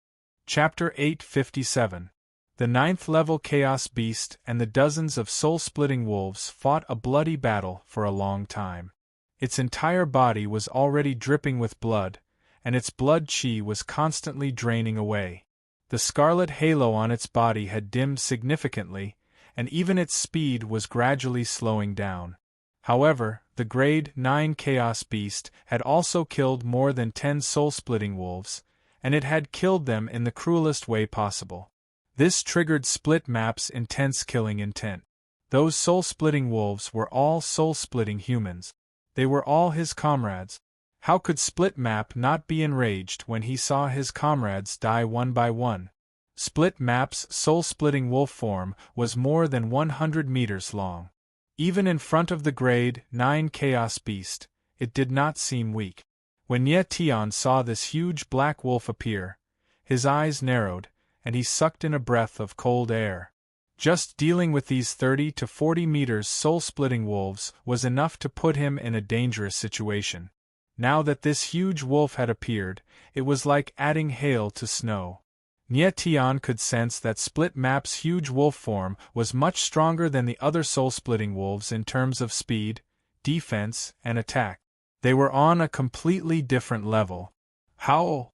Chapter 857. The 9th-level Chaos Beast and the dozens of soul-splitting wolves fought a bloody battle for a long time. Its entire body was already dripping with blood, and its blood chi was constantly draining away. The scarlet halo on its body had dimmed significantly, and even its speed was gradually slowing down. However, the Grade 9 Chaos Beast had also killed more than 10 soul-splitting wolves, and it had killed them in the cruelest way possible. This triggered Split Map's intense killing intent. Those soul-splitting wolves were all soul-splitting humans. They were all his comrades. How could Split Map not be enraged when he saw his comrades die one by one? Split Map's soul-splitting wolf form was more than 100 meters long. Even in front of the Grade 9 Chaos Beast, it did not seem weak. When Tian saw this huge black wolf appear, his eyes narrowed, and he sucked in a breath of cold air. Just dealing with these 30 to 40 meters soul-splitting wolves was enough to put him in a dangerous situation. Now that this huge wolf had appeared, it was like adding hail to snow. Tian could sense that Split Map's huge wolf form was much stronger than the other soul-splitting wolves in terms of speed, defense, and attack. They were on a completely different level. Howl!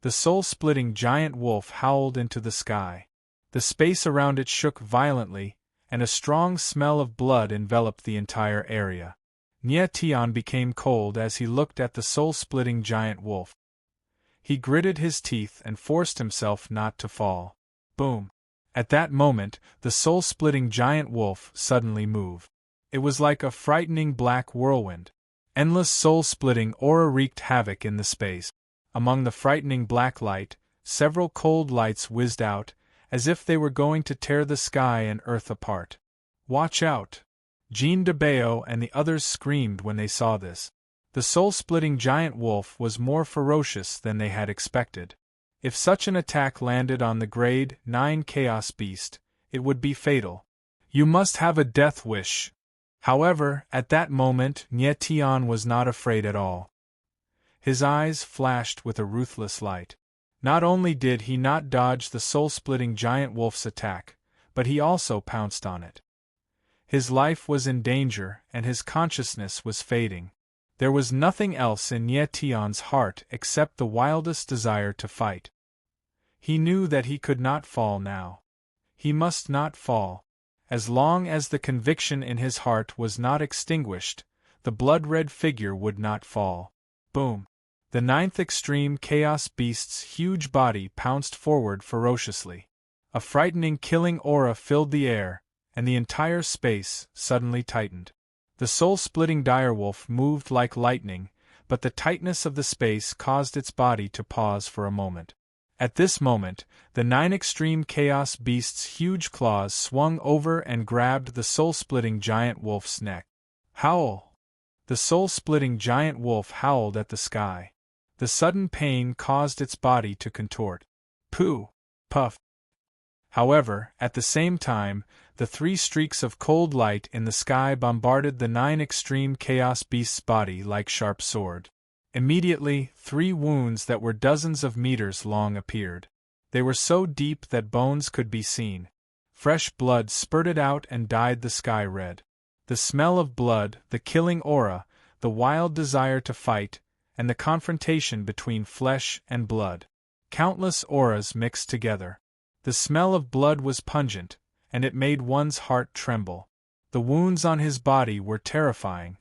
The soul-splitting giant wolf howled into the sky. The space around it shook violently, and a strong smell of blood enveloped the entire area. Tian became cold as he looked at the soul-splitting giant wolf. He gritted his teeth and forced himself not to fall. Boom! At that moment, the soul-splitting giant wolf suddenly moved. It was like a frightening black whirlwind. Endless soul-splitting aura wreaked havoc in the space. Among the frightening black light, several cold lights whizzed out, as if they were going to tear the sky and earth apart. "Watch out!" Jean de Bayo and the others screamed when they saw this. The soul-splitting giant wolf was more ferocious than they had expected. If such an attack landed on the Grade 9 Chaos Beast, it would be fatal. "You must have a death wish." However, at that moment, Tian was not afraid at all. His eyes flashed with a ruthless light. Not only did he not dodge the soul-splitting giant wolf's attack, but he also pounced on it. His life was in danger and his consciousness was fading. There was nothing else in Tian's heart except the wildest desire to fight. He knew that he could not fall now. He must not fall. As long as the conviction in his heart was not extinguished, the blood-red figure would not fall. Boom! The 9th Extreme Chaos Beast's huge body pounced forward ferociously. A frightening killing aura filled the air, and the entire space suddenly tightened. The soul-splitting direwolf moved like lightning, but the tightness of the space caused its body to pause for a moment. At this moment, the 9 Extreme Chaos Beast's huge claws swung over and grabbed the soul-splitting giant wolf's neck. Howl! The soul-splitting giant wolf howled at the sky. The sudden pain caused its body to contort. Pooh! Puff! However, at the same time, the 3 streaks of cold light in the sky bombarded the 9 Extreme Chaos Beast's body like sharp sword. Immediately, 3 wounds that were dozens of meters long appeared. They were so deep that bones could be seen. Fresh blood spurted out and dyed the sky red. The smell of blood, the killing aura, the wild desire to fight, and the confrontation between flesh and blood. Countless auras mixed together. The smell of blood was pungent, and it made one's heart tremble. The wounds on his body were terrifying.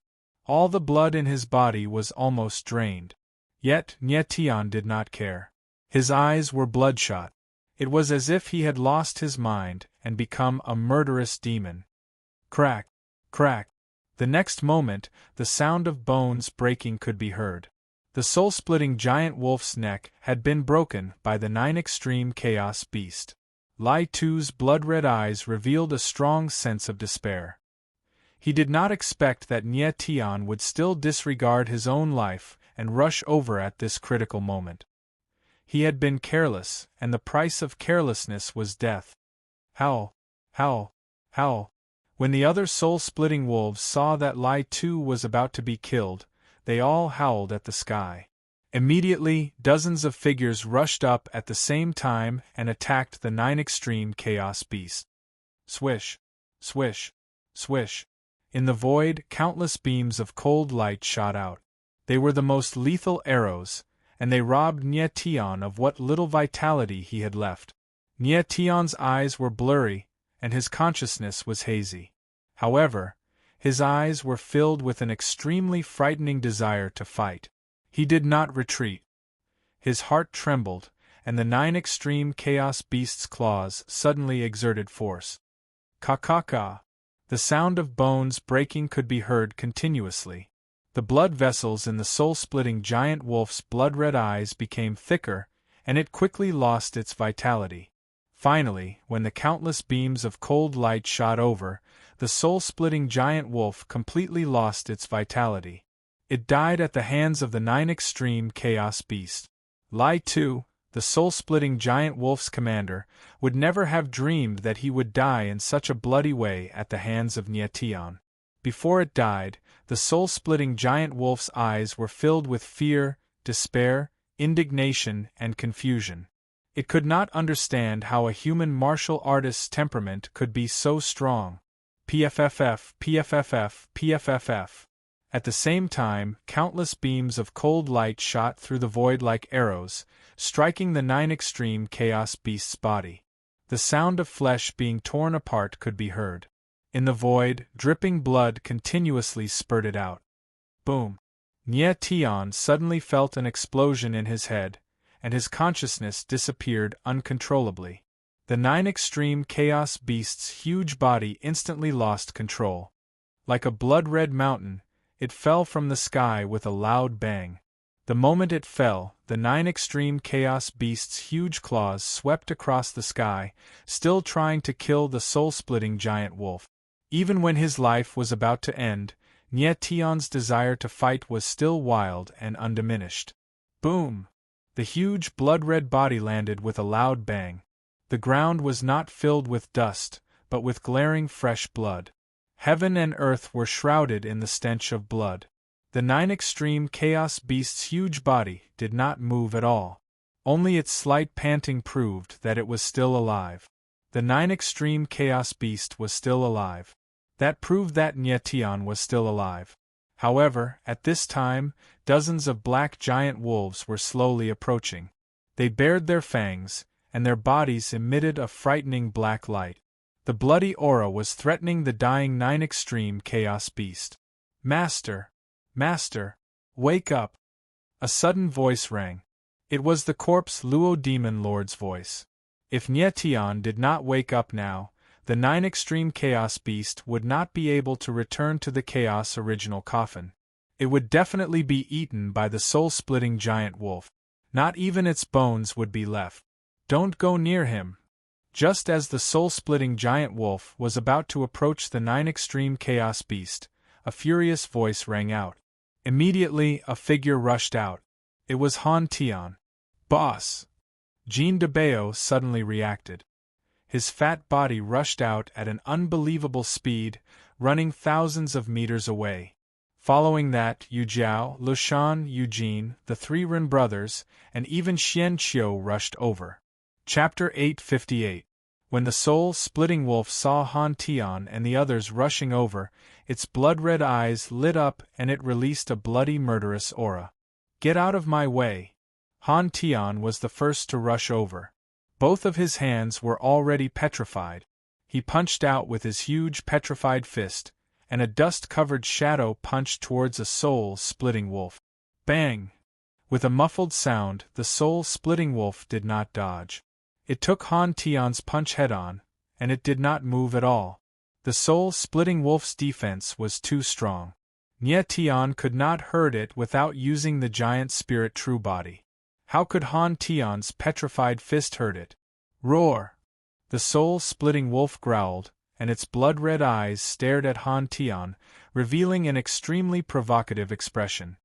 All the blood in his body was almost drained. Yet Nyetian did not care. His eyes were bloodshot. It was as if he had lost his mind and become a murderous demon. Crack, crack. The next moment, the sound of bones breaking could be heard. The soul-splitting giant wolf's neck had been broken by the 9 extreme chaos beast. Lai Tu's blood-red eyes revealed a strong sense of despair. He did not expect that Nye Tian would still disregard his own life and rush over at this critical moment. He had been careless, and the price of carelessness was death. Howl, howl, howl. When the other soul-splitting wolves saw that Lai Tu was about to be killed, they all howled at the sky. Immediately, dozens of figures rushed up at the same time and attacked the 9 extreme chaos beast. Swish, swish, swish. In the void, countless beams of cold light shot out. They were the most lethal arrows, and they robbed Nye Tian of what little vitality he had left. Nye Tian's eyes were blurry, and his consciousness was hazy. However, his eyes were filled with an extremely frightening desire to fight. He did not retreat. His heart trembled, and the 9 extreme chaos beast's claws suddenly exerted force. Ka-ka-ka. The sound of bones breaking could be heard continuously. The blood vessels in the soul-splitting giant wolf's blood-red eyes became thicker, and it quickly lost its vitality. Finally, when the countless beams of cold light shot over, the soul-splitting giant wolf completely lost its vitality. It died at the hands of the 9 extreme chaos beast. Lai Tu, the soul-splitting giant wolf's commander, would never have dreamed that he would die in such a bloody way at the hands of Nye Tian. Before it died, the soul-splitting giant wolf's eyes were filled with fear, despair, indignation, and confusion. It could not understand how a human martial artist's temperament could be so strong. PFFF, PFFF, PFFF. At the same time, countless beams of cold light shot through the void like arrows, striking the 9 extreme chaos beast's body. The sound of flesh being torn apart could be heard. In the void, dripping blood continuously spurted out. Boom! Nye Tian suddenly felt an explosion in his head, and his consciousness disappeared uncontrollably. The 9 extreme chaos beast's huge body instantly lost control. Like a blood-red mountain, it fell from the sky with a loud bang. The moment it fell, the 9 extreme chaos beast's huge claws swept across the sky, still trying to kill the soul-splitting giant wolf. Even when his life was about to end, Nye Tian's desire to fight was still wild and undiminished. Boom! The huge blood-red body landed with a loud bang. The ground was not filled with dust, but with glaring fresh blood. Heaven and earth were shrouded in the stench of blood. The 9 extreme chaos beast's huge body did not move at all. Only its slight panting proved that it was still alive. The 9 extreme chaos beast was still alive. That proved that Nye Tian was still alive. However, at this time, dozens of black giant wolves were slowly approaching. They bared their fangs, and their bodies emitted a frightening black light. The bloody aura was threatening the dying 9 extreme chaos beast. Master! Master! Wake up! A sudden voice rang. It was the corpse Luo Demon Lord's voice. If Nye Tian did not wake up now, the 9 extreme chaos beast would not be able to return to the chaos original coffin. It would definitely be eaten by the soul-splitting giant wolf. Not even its bones would be left. Don't go near him. Just as the soul-splitting giant wolf was about to approach the 9 extreme chaos beast, a furious voice rang out. Immediately, a figure rushed out. It was Han Tian. Boss! Jean de Bao suddenly reacted. His fat body rushed out at an unbelievable speed, running thousands of meters away. Following that, Yu Jiao, Lushan, Eugene, the three Ren brothers, and even Xian Qiu rushed over. Chapter 858. When the soul-splitting wolf saw Han Tian and the others rushing over, its blood-red eyes lit up and it released a bloody murderous aura. "Get out of my way!" Han Tian was the first to rush over. Both of his hands were already petrified. He punched out with his huge petrified fist, and a dust-covered shadow punched towards a soul-splitting wolf. Bang! With a muffled sound, the soul-splitting wolf did not dodge. It took Han Tian's punch head-on, and it did not move at all. The soul-splitting wolf's defense was too strong. Nie Tian could not hurt it without using the giant spirit true body. How could Han Tian's petrified fist hurt it? Roar! The soul-splitting wolf growled, and its blood-red eyes stared at Han Tian, revealing an extremely provocative expression.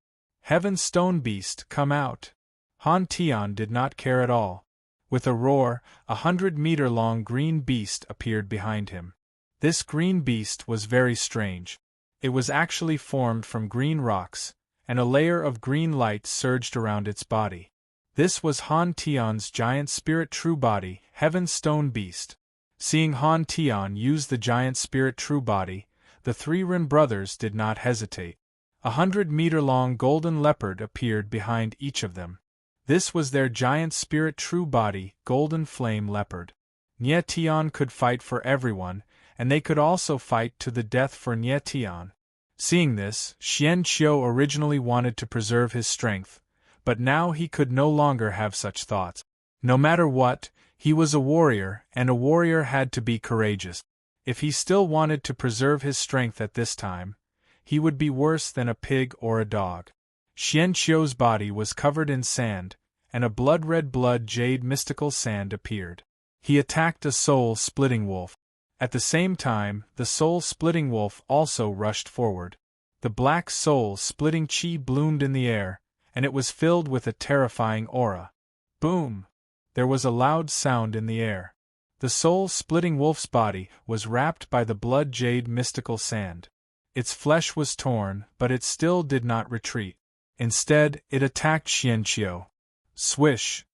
"Heaven Stone Beast, come out!" Han Tian did not care at all. With a roar, 100-meter-long green beast appeared behind him. This green beast was very strange. It was actually formed from green rocks, and a layer of green light surged around its body. This was Han Tian's giant spirit true body, Heaven Stone Beast. Seeing Han Tian use the giant spirit true body, the three Ren brothers did not hesitate. 100-meter-long golden leopard appeared behind each of them. This was their giant spirit true body, Golden Flame Leopard. Nie Tian could fight for everyone, and they could also fight to the death for Nie Tian. Seeing this, Xian Qiu originally wanted to preserve his strength, but now he could no longer have such thoughts. No matter what, he was a warrior, and a warrior had to be courageous. If he still wanted to preserve his strength at this time, he would be worse than a pig or a dog. Xian Qiu's body was covered in sand, and a blood-red jade mystical sand appeared. He attacked a soul-splitting wolf. At the same time, the soul-splitting wolf also rushed forward. The black soul-splitting chi bloomed in the air, and it was filled with a terrifying aura. Boom! There was a loud sound in the air. The soul-splitting wolf's body was wrapped by the blood jade mystical sand. Its flesh was torn, but it still did not retreat. Instead, it attacked Xian Qiu. Swish!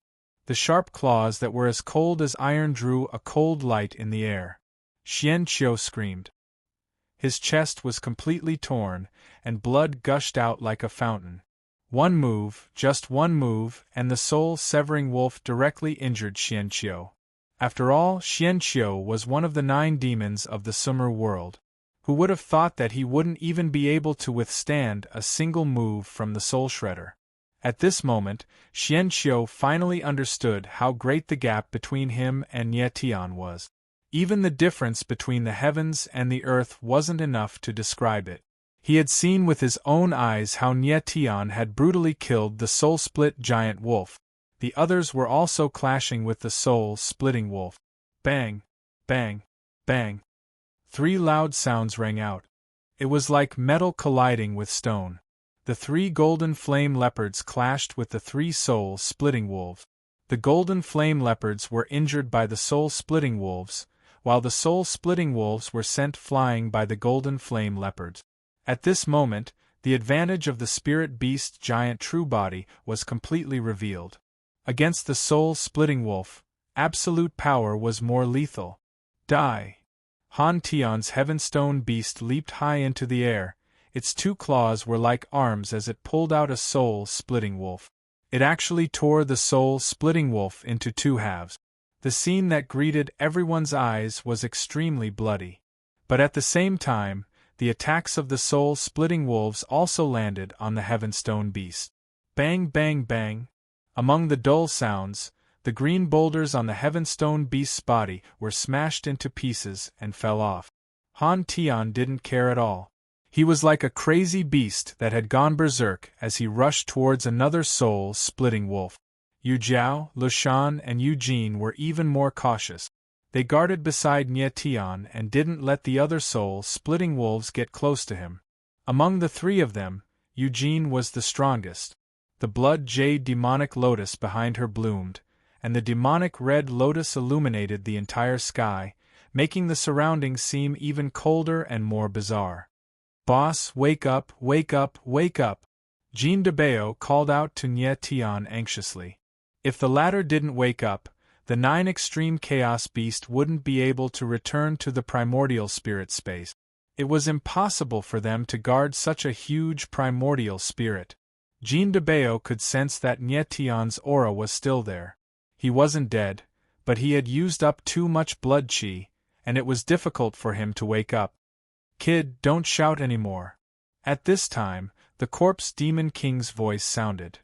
The sharp claws that were as cold as iron drew a cold light in the air. Xian Qiu screamed. His chest was completely torn, and blood gushed out like a fountain. One move, just one move, and the soul-severing wolf directly injured Xian Qiu. After all, Xian Qiu was one of the 9 demons of the Sumer world. Who would have thought that he wouldn't even be able to withstand a single move from the Soul Shredder? At this moment, Xian Qiu finally understood how great the gap between him and Nie Tian was. Even the difference between the heavens and the earth wasn't enough to describe it. He had seen with his own eyes how Nie Tian had brutally killed the soul-split giant wolf. The others were also clashing with the soul-splitting wolf. Bang! Bang! Bang! 3 loud sounds rang out. It was like metal colliding with stone. The 3 golden flame leopards clashed with the 3 soul-splitting wolves. The golden flame leopards were injured by the soul-splitting wolves, while the soul-splitting wolves were sent flying by the golden flame leopards. At this moment, the advantage of the spirit beast giant true body was completely revealed. Against the soul-splitting wolf, absolute power was more lethal. Die! Han Tian's Heavenstone beast leaped high into the air. Its 2 claws were like arms as it pulled out a soul-splitting wolf. It actually tore the soul-splitting wolf into 2 halves. The scene that greeted everyone's eyes was extremely bloody. But at the same time, the attacks of the soul-splitting wolves also landed on the Heavenstone beast. Bang bang bang! Among the dull sounds, the green boulders on the Heavenstone beast's body were smashed into pieces and fell off. Han Tian didn't care at all. He was like a crazy beast that had gone berserk as he rushed towards another soul-splitting wolf. Yu Jiao, Lushan, and Eugene were even more cautious. They guarded beside Nie Tian and didn't let the other soul-splitting wolves get close to him. Among the 3 of them, Eugene was the strongest. The blood jade demonic lotus behind her bloomed, and the demonic red lotus illuminated the entire sky, making the surroundings seem even colder and more bizarre. Boss, wake up, wake up, wake up! Jean de Bao called out to Nye Tian anxiously. If the latter didn't wake up, the 9 extreme chaos beast wouldn't be able to return to the primordial spirit space. It was impossible for them to guard such a huge primordial spirit. Jean de Bao could sense that Nye Tian's aura was still there. He wasn't dead, but he had used up too much blood qi, and it was difficult for him to wake up. Kid, don't shout anymore. At this time, the corpse demon king's voice sounded.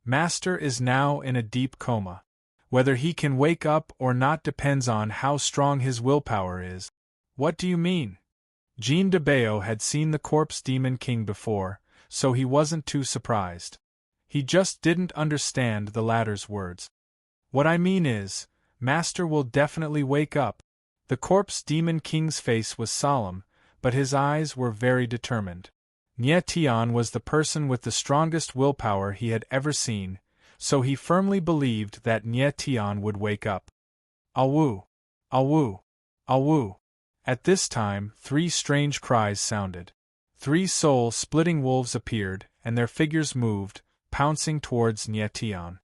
Master is now in a deep coma. Whether he can wake up or not depends on how strong his willpower is. What do you mean? Jean de Bao had seen the corpse demon king before, so he wasn't too surprised. He just didn't understand the latter's words. What I mean is, Master will definitely wake up. The corpse demon king's face was solemn, but his eyes were very determined. Nye Tian was the person with the strongest willpower he had ever seen, so he firmly believed that Nye Tian would wake up. Awu! Awu! Awu! At this time, 3 strange cries sounded. 3 soul-splitting wolves appeared, and their figures moved, pouncing towards Nye Tian.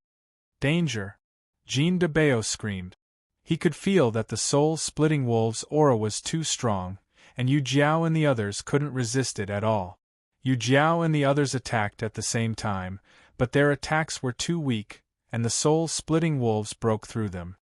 Danger! Jean de Bao screamed. He could feel that the soul-splitting wolves' aura was too strong, and Yu Jiao and the others couldn't resist it at all. Yu Jiao and the others attacked at the same time, but their attacks were too weak, and the soul-splitting wolves broke through them.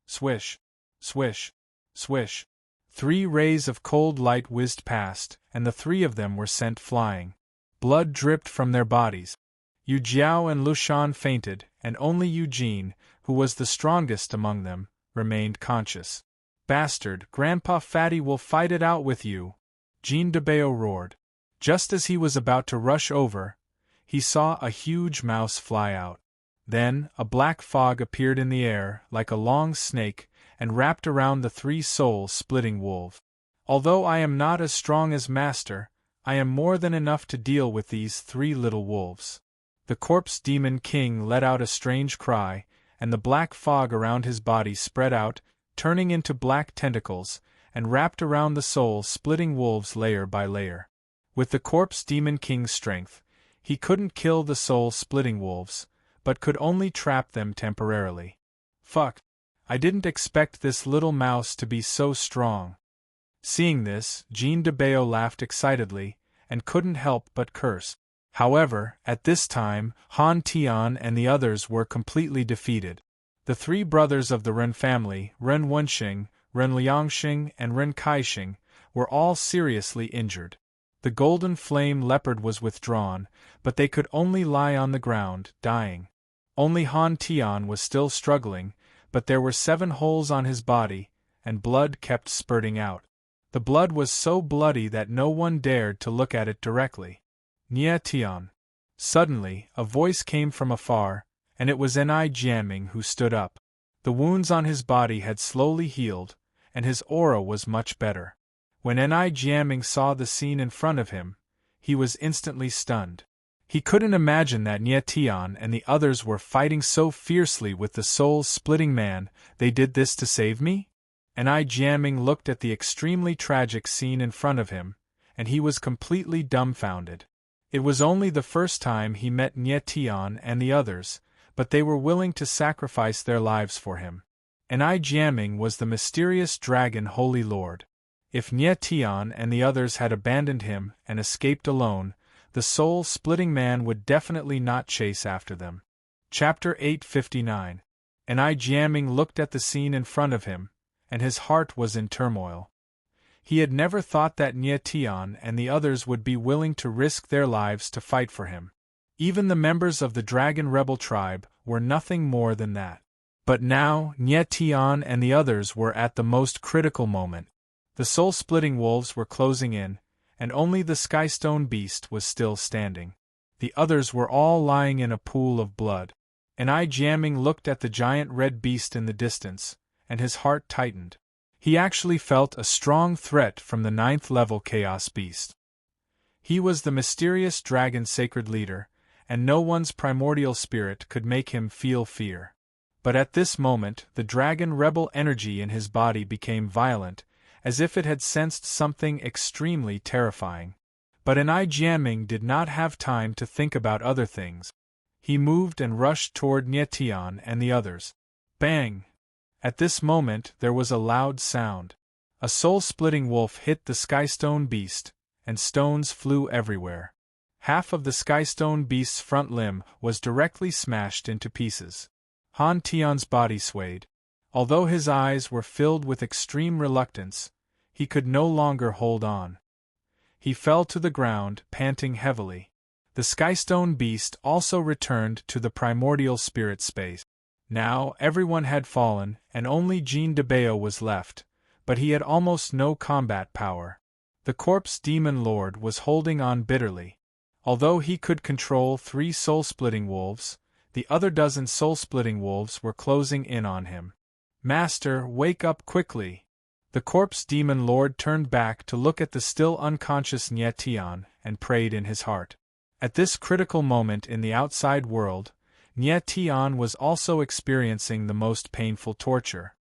Swish! Swish! Swish! 3 rays of cold light whizzed past, and the 3 of them were sent flying. Blood dripped from their bodies. Yu Jiao and Lushan fainted, and only Eugene, who was the strongest among them, remained conscious. Bastard, Grandpa Fatty will fight it out with you! Jean de Bao roared. Just as he was about to rush over, he saw a huge mouse fly out. Then, a black fog appeared in the air, like a long snake, and wrapped around the 3 soul-splitting wolves. Although I am not as strong as Master, I am more than enough to deal with these 3 little wolves. The corpse demon king let out a strange cry, and the black fog around his body spread out, turning into black tentacles, and wrapped around the soul-splitting wolves layer by layer. With the corpse demon king's strength, he couldn't kill the soul-splitting wolves, but could only trap them temporarily. Fuck! I didn't expect this little mouse to be so strong. Seeing this, Jean de Bao laughed excitedly, and couldn't help but curse. However, at this time, Han Tian and the others were completely defeated. The 3 brothers of the Ren family, Ren Wenxing, Ren Liangxing, and Ren Kaixing, were all seriously injured. The golden flame leopard was withdrawn, but they could only lie on the ground, dying. Only Han Tian was still struggling, but there were 7 holes on his body, and blood kept spurting out. The blood was so bloody that no one dared to look at it directly. Nye Tian. Suddenly, a voice came from afar, and it was Enai Jianming who stood up. The wounds on his body had slowly healed, and his aura was much better. When Enai Jianming saw the scene in front of him, he was instantly stunned. He couldn't imagine that Nye Tian and the others were fighting so fiercely with the soul-splitting man. They did this to save me? Enai Jianming looked at the extremely tragic scene in front of him, and he was completely dumbfounded. It was only the first time he met Nye Tian and the others, but they were willing to sacrifice their lives for him. Enai Jianming was the mysterious dragon Holy Lord. If Nye Tian and the others had abandoned him and escaped alone, the soul-splitting man would definitely not chase after them. Chapter 859. Enai Jianming looked at the scene in front of him, and his heart was in turmoil. He had never thought that Nye Tian and the others would be willing to risk their lives to fight for him. Even the members of the Dragon Rebel tribe were nothing more than that. But now, Nye Tian and the others were at the most critical moment. The soul-splitting wolves were closing in, and only the Skystone beast was still standing. The others were all lying in a pool of blood. Enai Jianming looked at the giant red beast in the distance, and his heart tightened. He actually felt a strong threat from the 9th-level Chaos Beast. He was the mysterious dragon sacred leader, and no one's primordial spirit could make him feel fear. But at this moment, the dragon rebel energy in his body became violent, as if it had sensed something extremely terrifying. But Enai Jiaming did not have time to think about other things. He moved and rushed toward Nietian and the others. Bang! At this moment there was a loud sound. A soul-splitting wolf hit the Skystone beast, and stones flew everywhere. Half of the Skystone beast's front limb was directly smashed into pieces. Han Tian's body swayed. Although his eyes were filled with extreme reluctance, he could no longer hold on. He fell to the ground, panting heavily. The Skystone beast also returned to the primordial spirit space. Now everyone had fallen, and only Jean de Bao was left, but he had almost no combat power. The corpse demon lord was holding on bitterly. Although he could control 3 soul-splitting wolves, the other dozen soul-splitting wolves were closing in on him. Master, wake up quickly! The corpse demon lord turned back to look at the still unconscious Nietian and prayed in his heart. At this critical moment in the outside world, Nietian was also experiencing the most painful torture.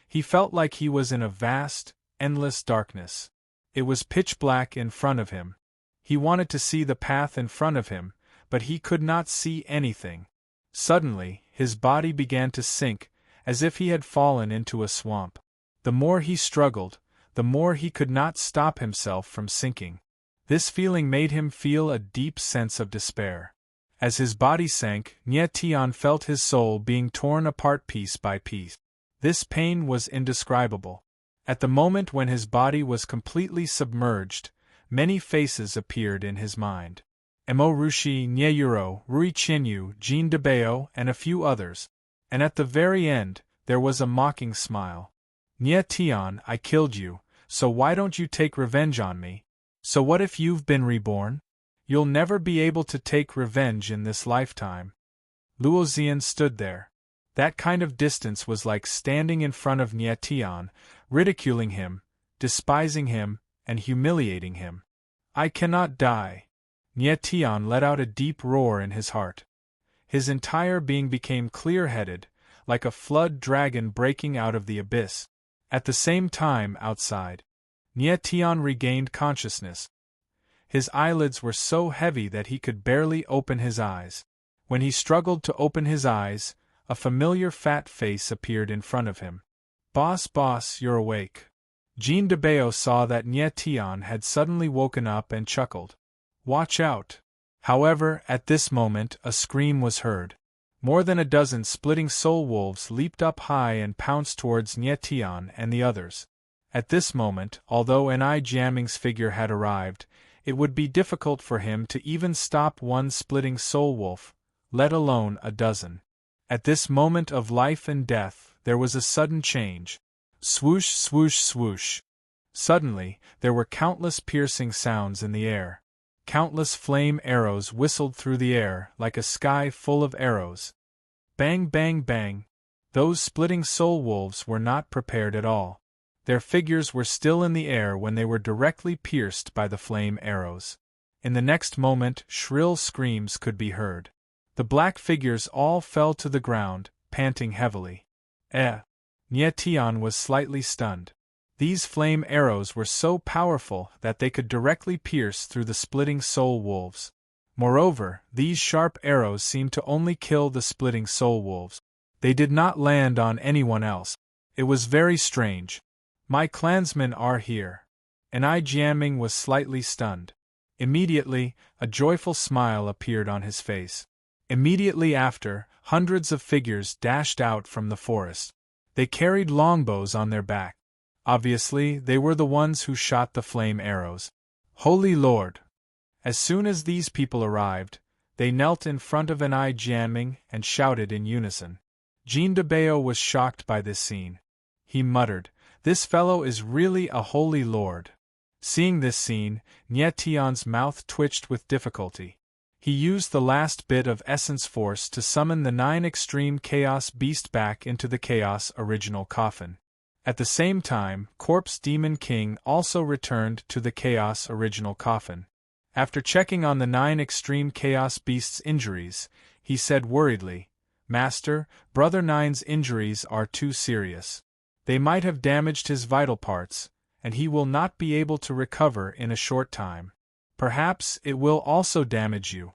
He felt like he was in a vast, endless darkness. It was pitch black in front of him. He wanted to see the path in front of him, but he could not see anything. Suddenly, his body began to sink, as if he had fallen into a swamp. The more he struggled, the more he could not stop himself from sinking. This feeling made him feel a deep sense of despair. As his body sank, Nietian felt his soul being torn apart piece by piece. This pain was indescribable. At the moment when his body was completely submerged, many faces appeared in his mind. Mo Rushi, Nyeyuro, Rui Chinyu, Jean de Bao, and a few others. And at the very end, there was a mocking smile. Nietian, I killed you, so why don't you take revenge on me? So what if you've been reborn? You'll never be able to take revenge in this lifetime. Luoxian stood there. That kind of distance was like standing in front of Nietian, ridiculing him, despising him, and humiliating him. I cannot die. Nietian let out a deep roar in his heart. His entire being became clear-headed, like a flood dragon breaking out of the abyss. At the same time, outside, Nietian regained consciousness. His eyelids were so heavy that he could barely open his eyes. When he struggled to open his eyes, a familiar fat face appeared in front of him. Boss, you're awake. Jean de Bao saw that Nietian had suddenly woken up and chuckled. Watch out! However, at this moment, a scream was heard. More than a dozen splitting soul wolves leaped up high and pounced towards Nietian and the others. At this moment, although Enai Jiaming's figure had arrived, it would be difficult for him to even stop one splitting soul wolf, let alone a dozen. At this moment of life and death, there was a sudden change. Swoosh, swoosh, swoosh. Suddenly, there were countless piercing sounds in the air. Countless flame arrows whistled through the air like a sky full of arrows. Bang, bang, bang. Those splitting soul wolves were not prepared at all. Their figures were still in the air when they were directly pierced by the flame arrows. In the next moment, shrill screams could be heard. The black figures all fell to the ground, panting heavily. Nietian was slightly stunned. These flame arrows were so powerful that they could directly pierce through the splitting soul wolves. Moreover, these sharp arrows seemed to only kill the splitting soul wolves. They did not land on anyone else. It was very strange. My clansmen are here. Enai Jiaming was slightly stunned. Immediately, a joyful smile appeared on his face. Immediately after, hundreds of figures dashed out from the forest. They carried longbows on their back. Obviously, they were the ones who shot the flame arrows. Holy Lord! As soon as these people arrived, they knelt in front of Enai Jiaming and shouted in unison. Jean de Bao was shocked by this scene. He muttered, "This fellow is really a holy lord." Seeing this scene, Nietian's mouth twitched with difficulty. He used the last bit of essence force to summon the 9 extreme chaos beast back into the chaos original coffin. At the same time, Corpse Demon King also returned to the chaos original coffin. After checking on the 9 extreme chaos beasts' injuries, he said worriedly, "Master, Brother Nine's injuries are too serious. They might have damaged his vital parts, and he will not be able to recover in a short time." Perhaps it will also damage you.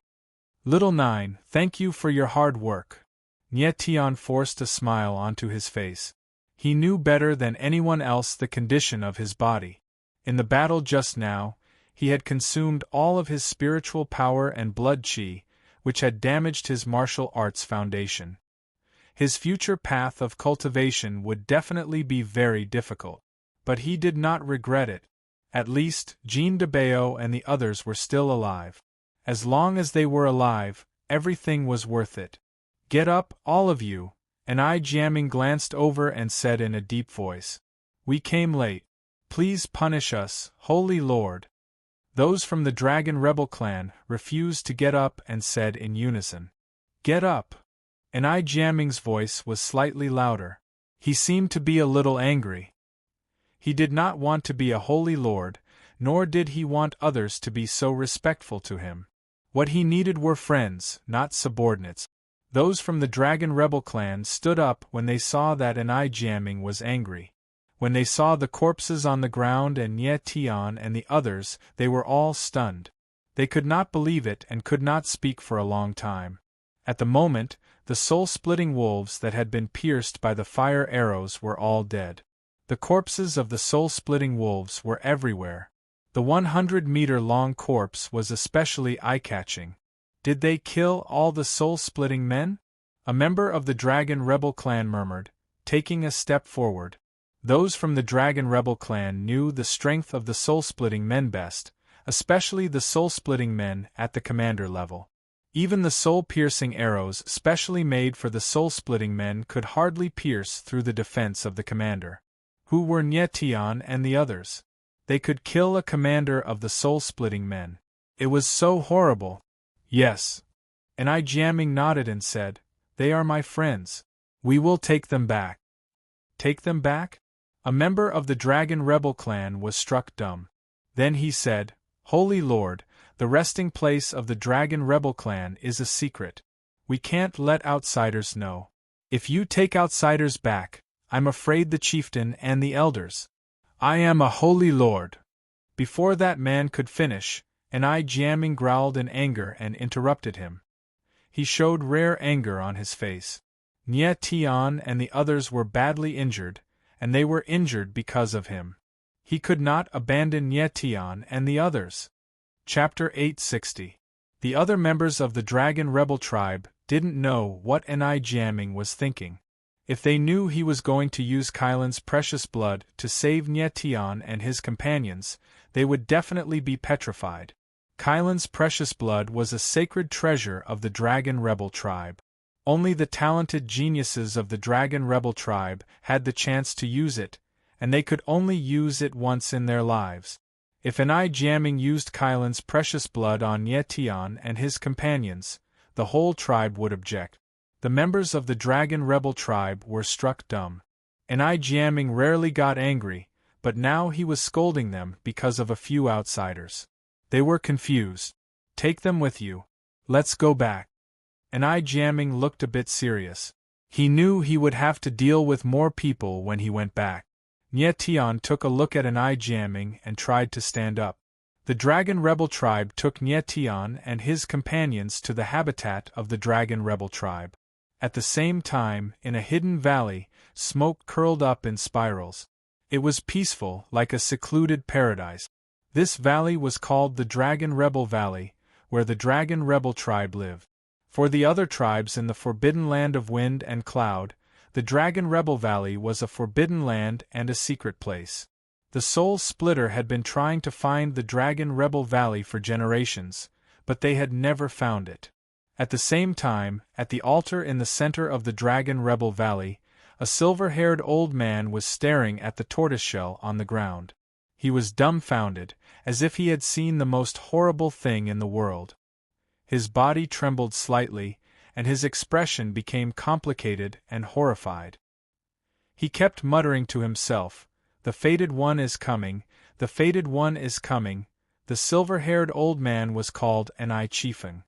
Little 9, thank you for your hard work. Nyetian forced a smile onto his face. He knew better than anyone else the condition of his body. In the battle just now, he had consumed all of his spiritual power and blood chi, which had damaged his martial arts foundation. His future path of cultivation would definitely be very difficult. But he did not regret it. At least, Jean de Bao and the others were still alive. As long as they were alive, everything was worth it. Get up, all of you, and Jiaming glanced over and said in a deep voice. We came late. Please punish us, Holy Lord. Those from the Dragon Rebel clan refused to get up and said in unison. Get up. And Jiaming's voice was slightly louder. He seemed to be a little angry. He did not want to be a holy lord, nor did he want others to be so respectful to him. What he needed were friends, not subordinates. Those from the Dragon Rebel clan stood up when they saw that Jiaming was angry. When they saw the corpses on the ground and Nye Tian and the others, they were all stunned. They could not believe it and could not speak for a long time. At the moment, the soul-splitting wolves that had been pierced by the fire arrows were all dead. The corpses of the soul-splitting wolves were everywhere. The 100-meter-long corpse was especially eye-catching. Did they kill all the soul-splitting men? A member of the Dragon Rebel clan murmured, taking a step forward. Those from the Dragon Rebel clan knew the strength of the soul-splitting men best, especially the soul-splitting men at the commander level. Even the soul-piercing arrows specially made for the soul-splitting men could hardly pierce through the defense of the commander. Who were Nye Tian and the others? They could kill a commander of the soul-splitting men. It was so horrible. Yes. And Jiaming nodded and said, They are my friends. We will take them back. Take them back? A member of the Dragon Rebel clan was struck dumb. Then he said, Holy Lord, the resting place of the Dragon Rebel clan is a secret. We can't let outsiders know. If you take outsiders back, I'm afraid the chieftain and the elders. I am a holy lord. Before that man could finish, Jiaming growled in anger and interrupted him. He showed rare anger on his face. Nye Tian and the others were badly injured, and they were injured because of him. He could not abandon Nye Tian and the others. Chapter 860. The other members of the Dragon Rebel tribe didn't know what Jiaming was thinking. If they knew he was going to use Kylan's precious blood to save Nye Tian and his companions, they would definitely be petrified. Kylan's precious blood was a sacred treasure of the Dragon Rebel tribe. Only the talented geniuses of the Dragon Rebel tribe had the chance to use it, and they could only use it once in their lives. If Jiaming used Kylan's precious blood on Nye Tian and his companions, the whole tribe would object. The members of the Dragon Rebel tribe were struck dumb. Jiaming rarely got angry, but now he was scolding them because of a few outsiders. They were confused. Take them with you. Let's go back. Jiaming looked a bit serious. He knew he would have to deal with more people when he went back. Nye Tian took a look at Jiaming and tried to stand up. The Dragon Rebel tribe took Nye Tian and his companions to the habitat of the Dragon Rebel tribe. At the same time, in a hidden valley, smoke curled up in spirals. It was peaceful, like a secluded paradise. This valley was called the Dragon Rebel Valley, where the Dragon Rebel tribe lived. For the other tribes in the forbidden land of wind and cloud, the Dragon Rebel Valley was a forbidden land and a secret place. The Soul Splitter had been trying to find the Dragon Rebel Valley for generations, but they had never found it. At the same time, at the altar in the center of the Dragon Rebel Valley, a silver-haired old man was staring at the tortoiseshell on the ground. He was dumbfounded, as if he had seen the most horrible thing in the world. His body trembled slightly, and his expression became complicated and horrified. He kept muttering to himself, "The fated one is coming, the fated one is coming." The silver-haired old man was called Chiefeng.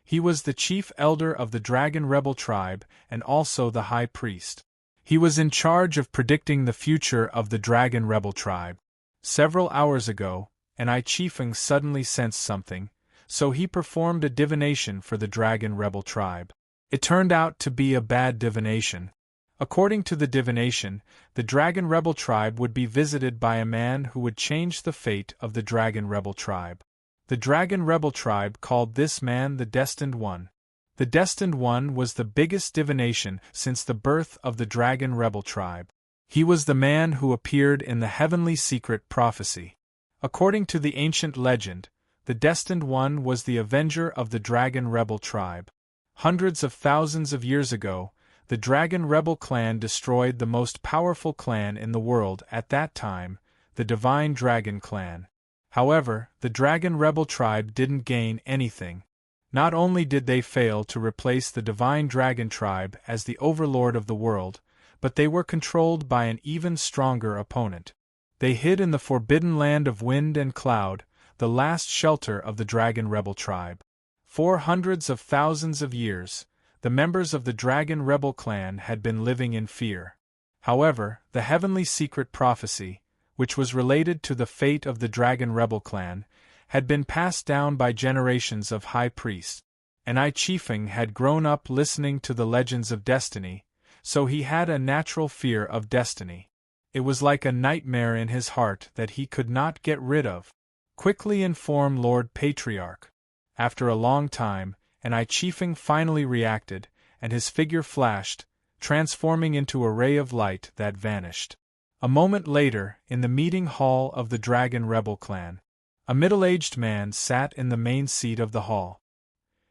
He was the chief elder of the Dragon Rebel tribe and also the high priest. He was in charge of predicting the future of the Dragon Rebel tribe. Several hours ago, and Chiefeng suddenly sensed something, so he performed a divination for the dragon rebel tribe. It turned out to be a bad divination. According to the divination, the dragon rebel tribe would be visited by a man who would change the fate of the dragon rebel tribe. The dragon rebel tribe called this man the Destined One. The Destined One was the biggest divination since the birth of the dragon rebel tribe. He was the man who appeared in the heavenly secret prophecy. According to the ancient legend, the Destined One was the avenger of the dragon rebel tribe. Hundreds of thousands of years ago, the dragon rebel clan destroyed the most powerful clan in the world at that time, the Divine Dragon Clan. However, the dragon rebel tribe didn't gain anything. Not only did they fail to replace the Divine Dragon tribe as the overlord of the world, but they were controlled by an even stronger opponent. They hid in the forbidden land of wind and cloud, the last shelter of the dragon rebel tribe. For hundreds of thousands of years, the members of the dragon rebel clan had been living in fear. However, the heavenly secret prophecy, which was related to the fate of the dragon rebel clan, had been passed down by generations of high priests. And Chiefeng had grown up listening to the legends of destiny, so he had a natural fear of destiny. It was like a nightmare in his heart that he could not get rid of. Quickly inform Lord Patriarch. After a long time, Chiefeng finally reacted, and his figure flashed, transforming into a ray of light that vanished. A moment later, in the meeting hall of the dragon rebel clan, a middle-aged man sat in the main seat of the hall.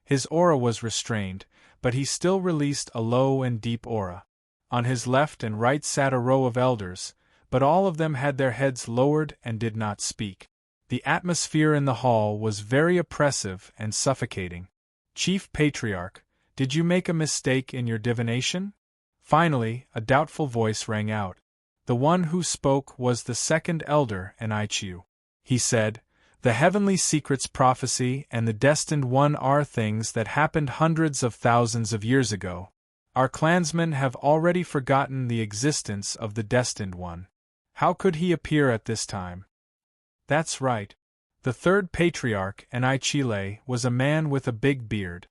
His aura was restrained, but he still released a low and deep aura. On his left and right sat a row of elders, but all of them had their heads lowered and did not speak. The atmosphere in the hall was very oppressive and suffocating. Chief Patriarch, did you make a mistake in your divination? Finally, a doubtful voice rang out. The one who spoke was the second elder Enichiu. He said, "The heavenly secrets prophecy and the Destined One are things that happened hundreds of thousands of years ago. Our clansmen have already forgotten the existence of the Destined One. How could he appear at this time?" That's right. The third patriarch, Enichile, was a man with a big beard.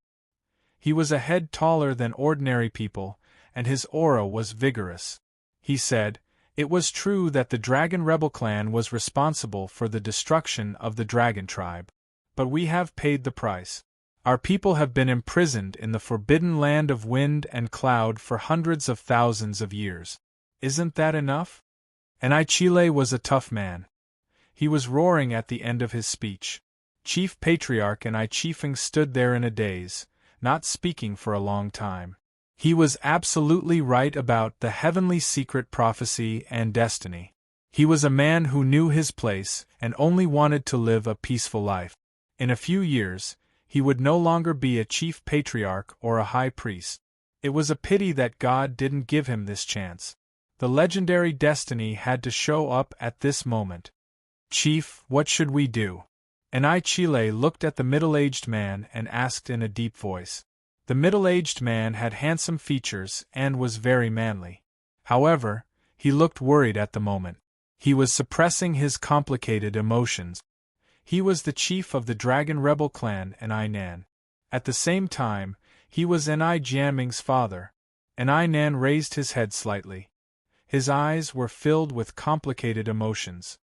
He was a head taller than ordinary people, and his aura was vigorous. He said, "It was true that the Dragon Rebel clan was responsible for the destruction of the Dragon tribe. But we have paid the price. Our people have been imprisoned in the forbidden land of wind and cloud for hundreds of thousands of years. Isn't that enough?" Enichile was a tough man. He was roaring at the end of his speech. Chief Patriarch Chiefeng stood there in a daze, not speaking for a long time. He was absolutely right about the heavenly secret prophecy and destiny. He was a man who knew his place and only wanted to live a peaceful life. In a few years, he would no longer be a chief patriarch or a high priest. It was a pity that God didn't give him this chance. The legendary destiny had to show up at this moment. "Chief, what should we do?" Enichile looked at the middle-aged man and asked in a deep voice. The middle-aged man had handsome features and was very manly. However, he looked worried at the moment. He was suppressing his complicated emotions. He was the chief of the Dragon Rebel clan Eninan. At the same time, he was Jiaming's father. Eninan raised his head slightly. His eyes were filled with complicated emotions.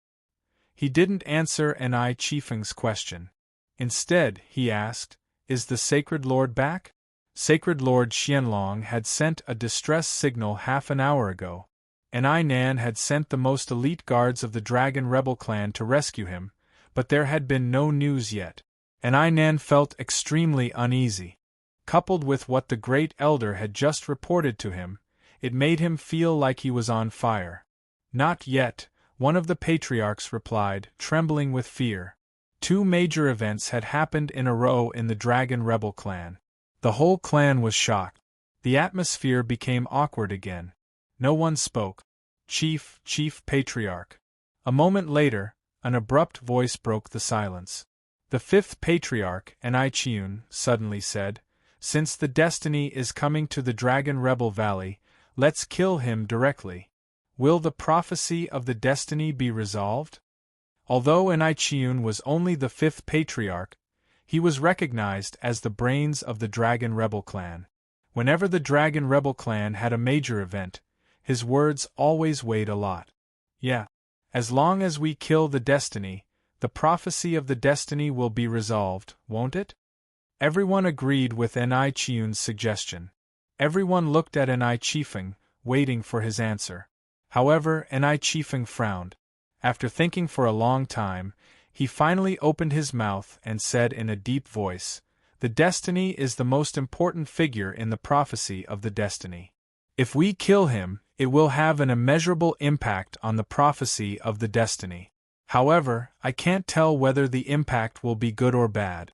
He didn't answer Chiefeng's question. Instead, he asked, "Is the Sacred Lord back?" Sacred Lord Xianlong had sent a distress signal half an hour ago. Eninan had sent the most elite guards of the Dragon Rebel clan to rescue him, but there had been no news yet. Eninan felt extremely uneasy. Coupled with what the Great Elder had just reported to him, it made him feel like he was on fire. "Not yet," one of the patriarchs replied, trembling with fear. 2 major events had happened in a row in the Dragon Rebel clan. The whole clan was shocked. The atmosphere became awkward again. No one spoke. Chief Patriarch." A moment later, an abrupt voice broke the silence. The 5th patriarch, Enichiun, suddenly said, "Since the destiny is coming to the Dragon Rebel Valley, let's kill him directly. Will the prophecy of the destiny be resolved?" Although Enichiun was only the fifth patriarch, he was recognized as the brains of the Dragon Rebel clan. Whenever the Dragon Rebel clan had a major event, his words always weighed a lot. Yeah. As long as we kill the destiny, the prophecy of the destiny will be resolved, won't it? Everyone agreed with Enichiun's suggestion. Everyone looked at Enichifeng, waiting for his answer. However, Enichifeng frowned. After thinking for a long time, he finally opened his mouth and said in a deep voice, "The destiny is the most important figure in the prophecy of the destiny. If we kill him, it will have an immeasurable impact on the prophecy of the destiny. However, I can't tell whether the impact will be good or bad.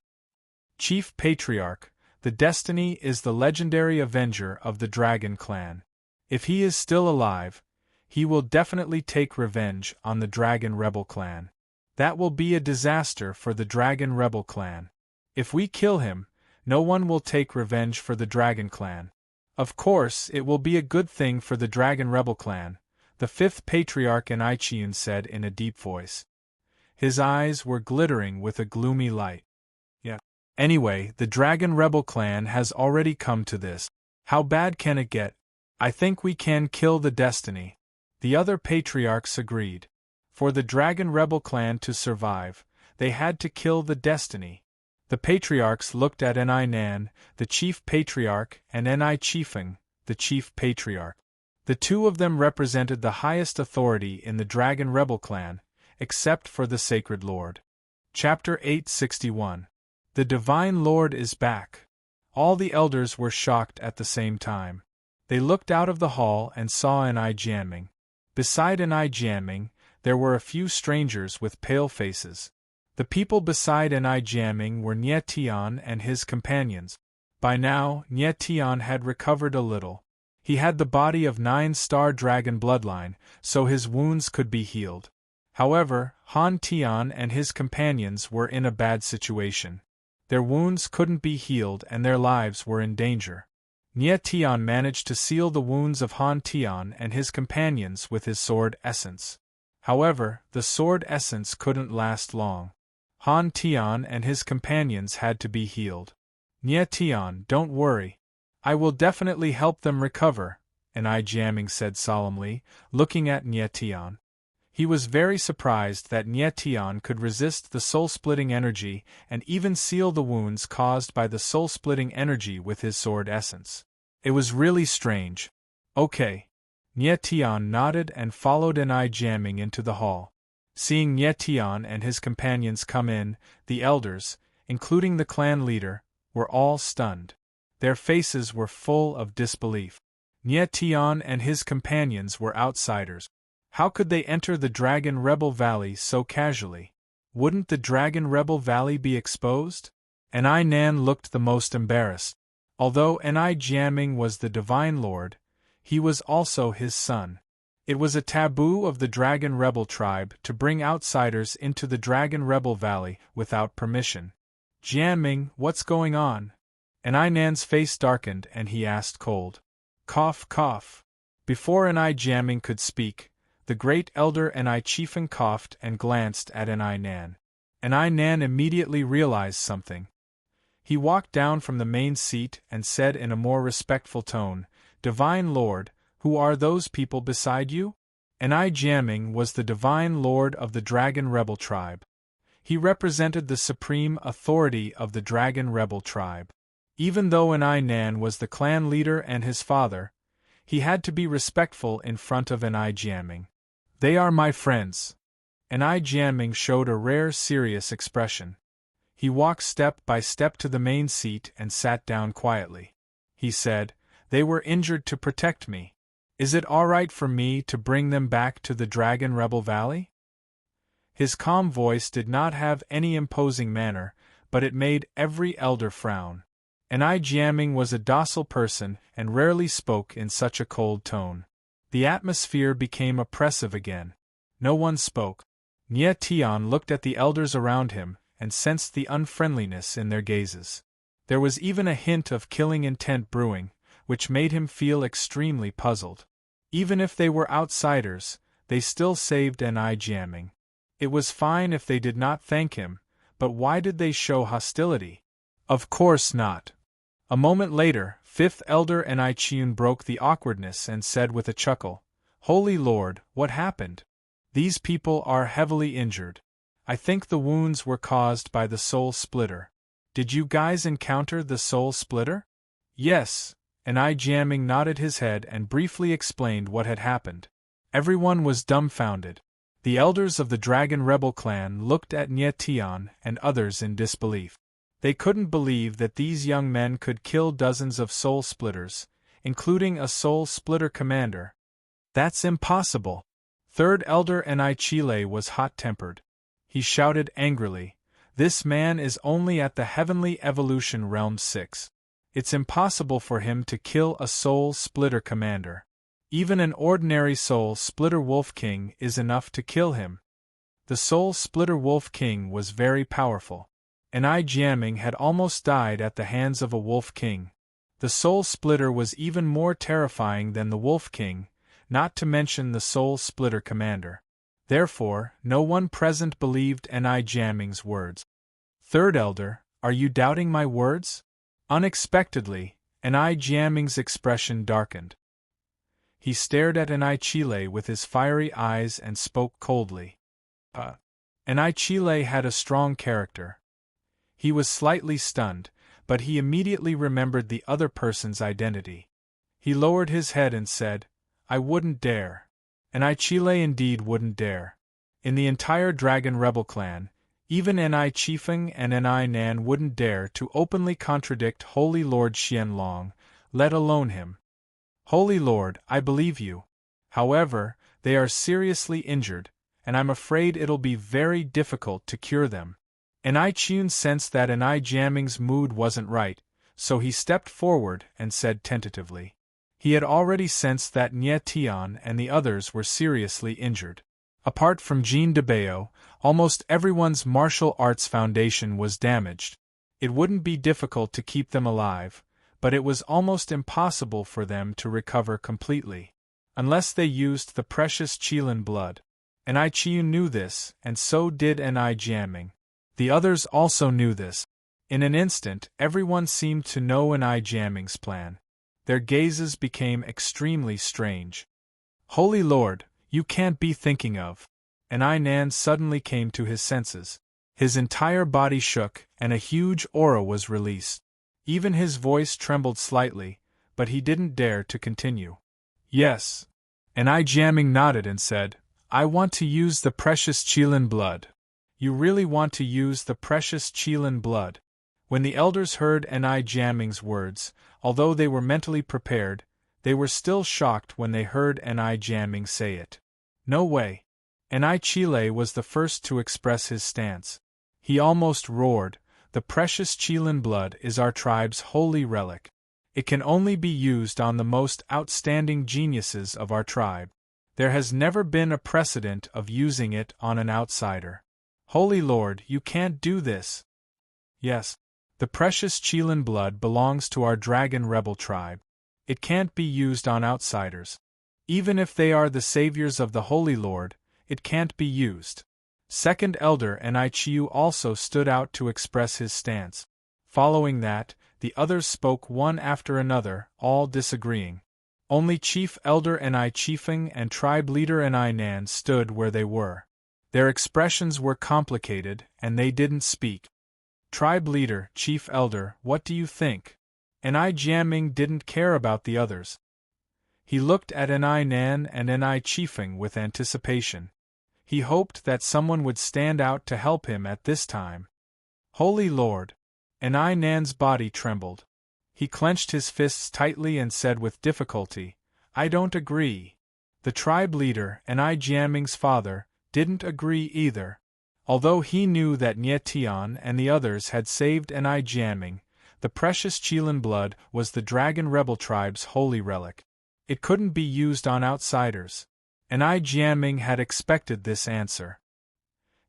Chief Patriarch, the destiny is the legendary avenger of the Dragon Clan. If he is still alive, he will definitely take revenge on the Dragon Rebel Clan. That will be a disaster for the Dragon Rebel Clan. If we kill him, no one will take revenge for the Dragon Clan. Of course, it will be a good thing for the Dragon Rebel Clan," the fifth patriarch Enichiun said in a deep voice. His eyes were glittering with a gloomy light. Yeah. Anyway, the Dragon Rebel Clan has already come to this. How bad can it get? I think we can kill the destiny. The other patriarchs agreed. For the Dragon Rebel Clan to survive, they had to kill the destiny. The patriarchs looked at Eninan, the chief patriarch, and Enichifeng, the chief patriarch. The two of them represented the highest authority in the Dragon Rebel Clan, except for the Sacred Lord. Chapter 861. The Divine Lord is back. All the elders were shocked at the same time. They looked out of the hall and saw Enichian. Beside Enichian, there were a few strangers with pale faces. The people beside Enichian were Nyetian and his companions. By now, Nyetian had recovered a little. He had the body of 9-star dragon bloodline, so his wounds could be healed. However, Han Tian and his companions were in a bad situation. Their wounds couldn't be healed and their lives were in danger. Nyetian managed to seal the wounds of Han Tian and his companions with his sword essence. However, the sword essence couldn't last long. Han Tian and his companions had to be healed. Nyetian, don't worry. I will definitely help them recover, Enichian said solemnly, looking at Nyetian. He was very surprised that Nyetian could resist the soul-splitting energy and even seal the wounds caused by the soul-splitting energy with his sword essence. It was really strange. Okay. Nyetian nodded and followed Enichian into the hall. Seeing Nyetian and his companions come in, the elders, including the clan leader, were all stunned. Their faces were full of disbelief. Nyetian and his companions were outsiders. How could they enter the Dragon Rebel Valley so casually? Wouldn't the Dragon Rebel Valley be exposed? Eninan looked the most embarrassed. Although Enichian was the Divine Lord, he was also his son. It was a taboo of the Dragon Rebel tribe to bring outsiders into the Dragon Rebel Valley without permission. Jianming, what's going on? Eninan's face darkened and he asked cold. Cough, cough. Before Enichian could speak, the great elder Enichifeng coughed and glanced at Eninan. Eninan immediately realized something. He walked down from the main seat and said in a more respectful tone, Divine Lord, who are those people beside you? Enichian was the Divine Lord of the Dragon Rebel tribe. He represented the supreme authority of the Dragon Rebel tribe. Even though Eninan was the clan leader and his father, he had to be respectful in front of Enichian. They are my friends. Enichian showed a rare serious expression. He walked step by step to the main seat and sat down quietly. He said, They were injured to protect me. Is it all right for me to bring them back to the Dragon Rebel Valley? His calm voice did not have any imposing manner, but it made every elder frown. Enichian was a docile person and rarely spoke in such a cold tone. The atmosphere became oppressive again. No one spoke. Nyetian looked at the elders around him and sensed the unfriendliness in their gazes. There was even a hint of killing intent brewing, which made him feel extremely puzzled. Even if they were outsiders, they still saved Enichian. It was fine if they did not thank him, but why did they show hostility? Of course not. A moment later, fifth elder Enichiun broke the awkwardness and said with a chuckle, "Holy Lord, what happened? These people are heavily injured. I think the wounds were caused by the soul splitter. Did you guys encounter the soul splitter?" "Yes," Enichiamming nodded his head and briefly explained what had happened. Everyone was dumbfounded. The elders of the Dragon Rebel clan looked at Nyetian and others in disbelief. They couldn't believe that these young men could kill dozens of soul splitters, including a soul splitter commander. That's impossible. Third elder Enichile was hot-tempered. He shouted angrily, "This man is only at the Heavenly Evolution Realm 6. It's impossible for him to kill a soul splitter commander. Even an ordinary soul splitter Wolf King is enough to kill him." The soul splitter Wolf King was very powerful. Enichiamming had almost died at the hands of a Wolf King. The soul splitter was even more terrifying than the Wolf King, not to mention the soul splitter commander. Therefore, no one present believed Enichiamming's words. "Third elder, are you doubting my words?" Unexpectedly, Enichiamming's expression darkened. He stared at Enichile with his fiery eyes and spoke coldly. Enichile had a strong character. He was slightly stunned, but he immediately remembered the other person's identity. He lowered his head and said, "I wouldn't dare." Enichile indeed wouldn't dare. In the entire Dragon Rebel clan, even Enichifeng and Eninan wouldn't dare to openly contradict Holy Lord Xianlong, let alone him. "Holy Lord, I believe you. However, they are seriously injured, and I'm afraid it'll be very difficult to cure them." Enichiun sensed that Enichiamming's mood wasn't right, so he stepped forward and said tentatively. He had already sensed that Nyetian and the others were seriously injured. Apart from Jean Debeo, almost everyone's martial arts foundation was damaged. It wouldn't be difficult to keep them alive, but it was almost impossible for them to recover completely, unless they used the precious Qilin blood. Enichiun knew this, and so did Enichiamming. The others also knew this. In an instant, everyone seemed to know Enichiamming's plan. Their gazes became extremely strange. "Holy Lord, you can't be thinking of..." Eninan suddenly came to his senses. His entire body shook, and a huge aura was released. Even his voice trembled slightly, but he didn't dare to continue. "Yes." Enichiamming nodded and said, "I want to use the precious Qilin blood." "You really want to use the precious Qilin blood?" When the elders heard Enichiamming's words, although they were mentally prepared, they were still shocked when they heard Enichiamming say it. "No way." Enichile was the first to express his stance. He almost roared, "The precious Qilin blood is our tribe's holy relic. It can only be used on the most outstanding geniuses of our tribe. There has never been a precedent of using it on an outsider. Holy Lord, you can't do this." "Yes. The precious Qilin blood belongs to our Dragon Rebel tribe. It can't be used on outsiders. Even if they are the saviors of the Holy Lord, it can't be used." Second Elder Enichiu also stood out to express his stance. Following that, the others spoke one after another, all disagreeing. Only Chief Elder Enichifeng and Tribe Leader Eninan stood where they were. Their expressions were complicated, and they didn't speak. "Tribe Leader, Chief Elder, what do you think?" Enichiamming didn't care about the others. He looked at Eninan and Enichifeng with anticipation. He hoped that someone would stand out to help him at this time. "Holy Lord!" Eninan's body trembled. He clenched his fists tightly and said with difficulty, "I don't agree." The tribe leader, Enichiamming's father, didn't agree either. Although he knew that Nyetian and the others had saved Enichiamming, the precious Qilin blood was the Dragon Rebel tribe's holy relic. It couldn't be used on outsiders. Enichiamming had expected this answer.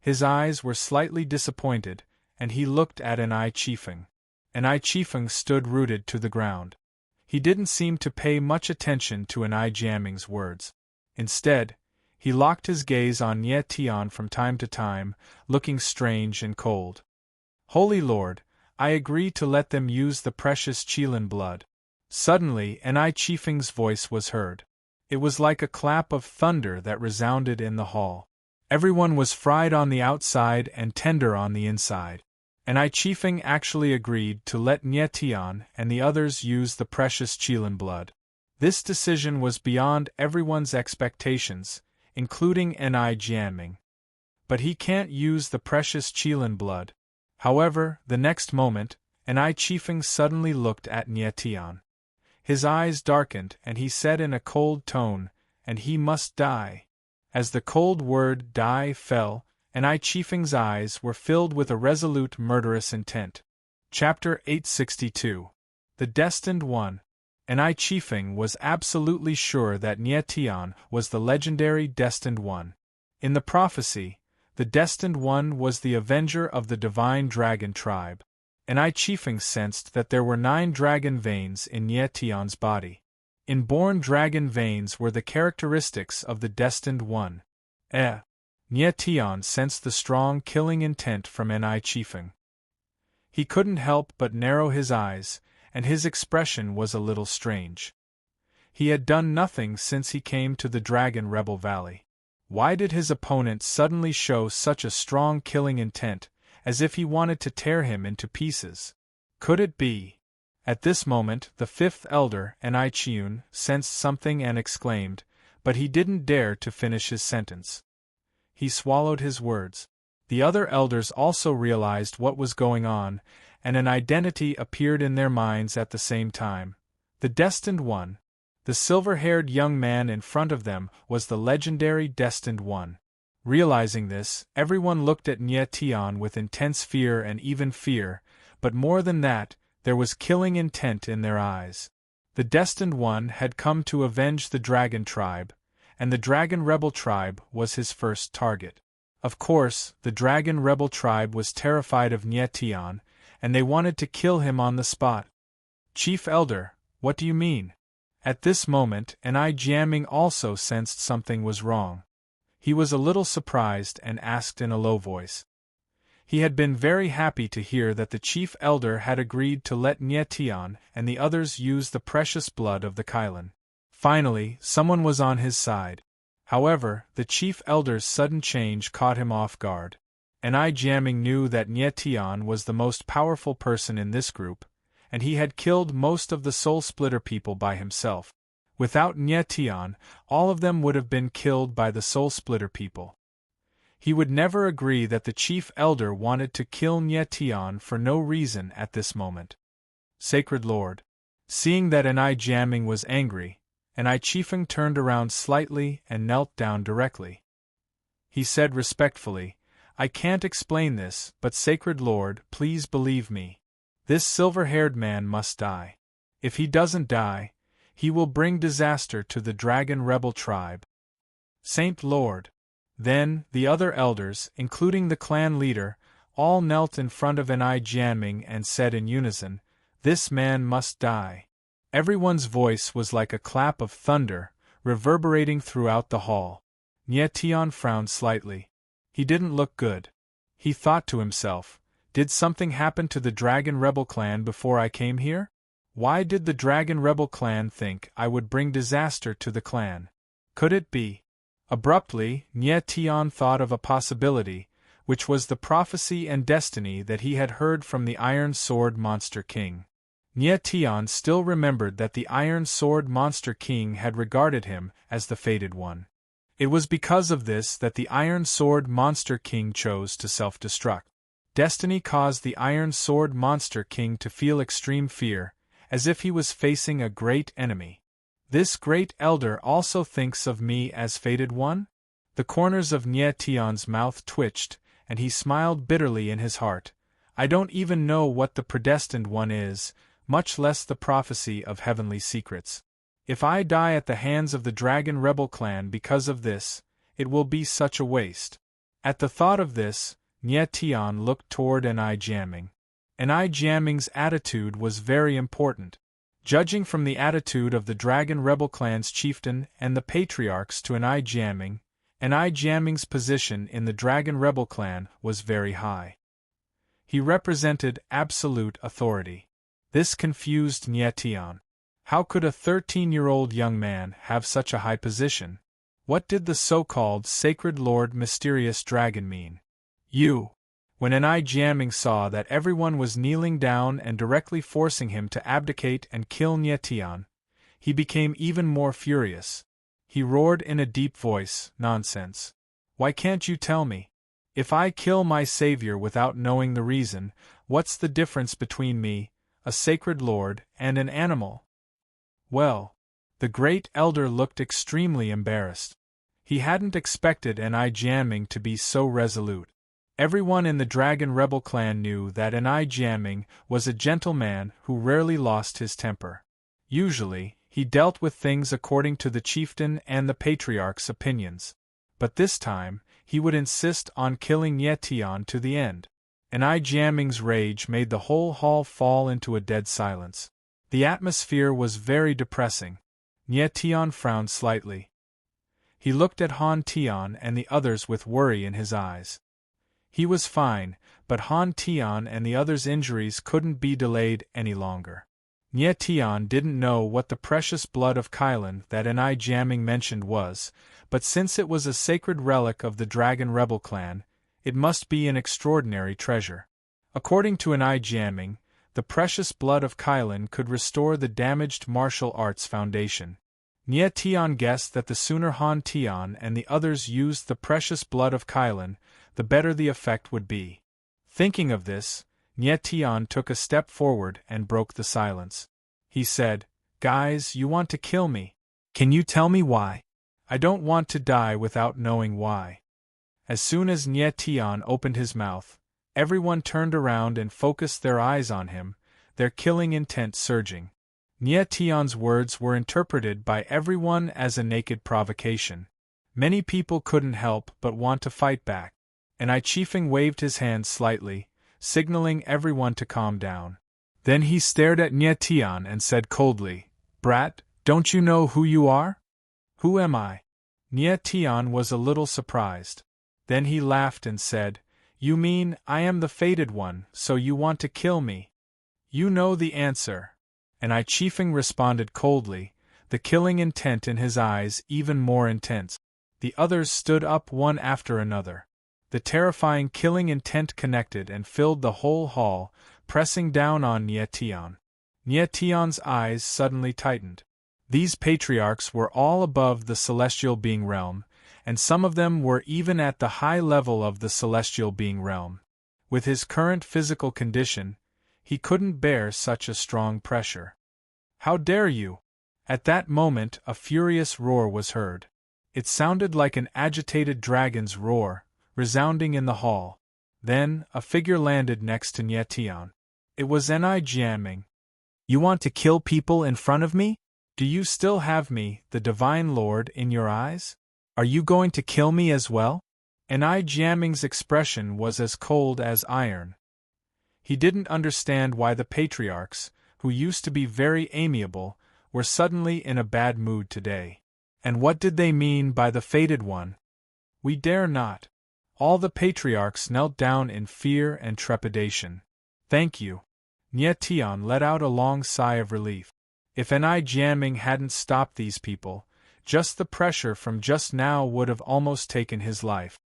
His eyes were slightly disappointed, and he looked at Enichifeng. Enichifeng stood rooted to the ground. He didn't seem to pay much attention to Enichiamming's words. Instead, He locked his gaze on Nye Tian from time to time, looking strange and cold. Holy Lord, I agree to let them use the precious Qilin blood. Suddenly, Enai Chifeng's voice was heard. It was like a clap of thunder that resounded in the hall. Everyone was fried on the outside and tender on the inside. Enai Chifeng actually agreed to let Nye Tian and the others use the precious Qilin blood. This decision was beyond everyone's expectations, including Enai Jianming. But he can't use the precious Qilin blood. However, the next moment, Enai Chifeng suddenly looked at Nye Tian. His eyes darkened and he said in a cold tone, "And he must die." As the cold word die fell, Enai Chifeng's eyes were filled with a resolute murderous intent. Chapter 862. The Destined One. Enai Chifeng was absolutely sure that Nye Tian was the legendary Destined One. In the prophecy, the Destined One was the avenger of the divine dragon tribe. Enai Chifeng sensed that there were 9 dragon veins in Nye Tian's body. Inborn dragon veins were the characteristics of the Destined One. Nye Tian sensed the strong killing intent from Enai Chifeng. He couldn't help but narrow his eyes, and his expression was a little strange. He had done nothing since he came to the Dragon Rebel Valley. Why did his opponent suddenly show such a strong killing intent, as if he wanted to tear him into pieces? Could it be? At this moment, the 5th elder, Enai Chiun, sensed something and exclaimed, but he didn't dare to finish his sentence. He swallowed his words. The other elders also realized what was going on, and an identity appeared in their minds at the same time. The Destined One. The silver-haired young man in front of them was the legendary Destined One. Realizing this, everyone looked at Nye Tian with intense fear and even fear, but more than that, there was killing intent in their eyes. The Destined One had come to avenge the Dragon Tribe, and the Dragon Rebel Tribe was his first target. Of course, the Dragon Rebel Tribe was terrified of Nye Tian, and they wanted to kill him on the spot. Chief Elder, what do you mean? At this moment, Enai Jianming also sensed something was wrong. He was a little surprised and asked in a low voice. He had been very happy to hear that the chief elder had agreed to let Nye Tian and the others use the precious blood of the Qilin. Finally, someone was on his side. However, the chief elder's sudden change caught him off guard. Enai Jianming knew that Nye Tian was the most powerful person in this group, and he had killed most of the Soul Splitter people by himself. Without Nye Tian, all of them would have been killed by the Soul Splitter people. He would never agree that the chief elder wanted to kill Nye Tian for no reason at this moment. Sacred Lord. Seeing that Enai Jianming was angry, Enai Chifeng turned around slightly and knelt down directly. He said respectfully, "I can't explain this, but Sacred Lord, please believe me. This silver-haired man must die. If he doesn't die, he will bring disaster to the Dragon Rebel Tribe." Saint Lord. Then, the other elders, including the clan leader, all knelt in front of Enai Jianming and said in unison, "This man must die." Everyone's voice was like a clap of thunder, reverberating throughout the hall. Nye Tian frowned slightly. He didn't look good. He thought to himself, "Did something happen to the Dragon Rebel clan before I came here? Why did the Dragon Rebel clan think I would bring disaster to the clan? Could it be?" Abruptly, Nye Tian thought of a possibility, which was the prophecy and destiny that he had heard from the Iron Sword Monster King. Nye Tian still remembered that the Iron Sword Monster King had regarded him as the Fated One. It was because of this that the Iron Sword Monster King chose to self-destruct. Destiny caused the Iron Sword Monster King to feel extreme fear, as if he was facing a great enemy. This great elder also thinks of me as Fated One? The corners of Nye Tian's mouth twitched, and he smiled bitterly in his heart. I don't even know what the Predestined One is, much less the prophecy of heavenly secrets. If I die at the hands of the Dragon Rebel clan because of this, it will be such a waste. At the thought of this, Nye Tian looked toward Enai Jianming. Enai Jianming's attitude was very important. Judging from the attitude of the Dragon Rebel clan's chieftain and the patriarchs to Enai Jianming, and Jiaming's position in the Dragon Rebel clan was very high. He represented absolute authority. This confused Nie Tian. How could a 13-year-old young man have such a high position? What did the so-called Sacred Lord Mysterious Dragon mean? When Jiaming saw that everyone was kneeling down and directly forcing him to abdicate and kill Nie Tian, he became even more furious. He roared in a deep voice, "Nonsense! Why can't you tell me? If I kill my savior without knowing the reason, what's the difference between me, a sacred lord, and an animal?" Well, the great elder looked extremely embarrassed. He hadn't expected Jiaming to be so resolute. Everyone in the Dragon Rebel clan knew that Jiaming was a gentleman who rarely lost his temper. Usually, he dealt with things according to the chieftain and the patriarch's opinions. But this time, he would insist on killing Nie Tian to the end. Jiaming's rage made the whole hall fall into a dead silence. The atmosphere was very depressing. Nie Tian frowned slightly. He looked at Han Tian and the others with worry in his eyes. He was fine, but Han Tian and the others' injuries couldn't be delayed any longer. Nie Tian didn't know what the precious blood of Kailan that Jiaming mentioned was, but since it was a sacred relic of the Dragon Rebel clan, it must be an extraordinary treasure. According to Jiaming, the precious blood of Kailan could restore the damaged martial arts foundation. Nie Tian guessed that the sooner Han Tian and the others used the precious blood of Kailan, the better the effect would be. Thinking of this, Nie Tian took a step forward and broke the silence. He said, "Guys, you want to kill me. Can you tell me why? I don't want to die without knowing why." As soon as Nie Tian opened his mouth, everyone turned around and focused their eyes on him, their killing intent surging. Nie Tian's words were interpreted by everyone as a naked provocation. Many people couldn't help but want to fight back. Chiefing waved his hand slightly, signaling everyone to calm down. Then he stared at Nie Tian and said coldly, "Brat, don't you know who you are?" "Who am I?" Nie Tian was a little surprised. Then he laughed and said, "You mean, I am the Fated One, so you want to kill me?" "You know the answer." Chiefing responded coldly, the killing intent in his eyes even more intense. The others stood up one after another. The terrifying killing intent connected and filled the whole hall, pressing down on Nie Tian. Nie Tian's eyes suddenly tightened. These patriarchs were all above the celestial being realm, and some of them were even at the high level of the celestial being realm. With his current physical condition, he couldn't bear such a strong pressure. "How dare you!" At that moment a furious roar was heard. It sounded like an agitated dragon's roar, resounding in the hall. Then, a figure landed next to Nie Tian. It was Jiaming. "You want to kill people in front of me? Do you still have me, the Divine Lord, in your eyes? Are you going to kill me as well?" Jiaming's expression was as cold as iron. He didn't understand why the patriarchs, who used to be very amiable, were suddenly in a bad mood today. And what did they mean by the Fated One? "We dare not." All the patriarchs knelt down in fear and trepidation. "Thank you." Nie Tian let out a long sigh of relief. If Jiaming hadn't stopped these people, just the pressure from just now would have almost taken his life.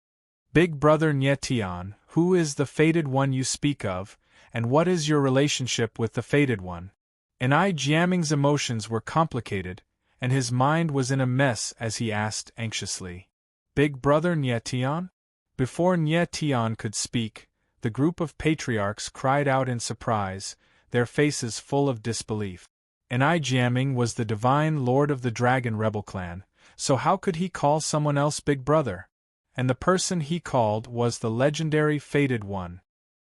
"Big brother Nie Tian, who is the Fated One you speak of, and what is your relationship with the Fated One?" Jiaming's emotions were complicated, and his mind was in a mess as he asked anxiously, "Big brother Nie Tian?" Before Nie Tian could speak, the group of patriarchs cried out in surprise, their faces full of disbelief. Jiaming was the divine lord of the Dragon Rebel clan, so how could he call someone else big brother? And the person he called was the legendary Fated One.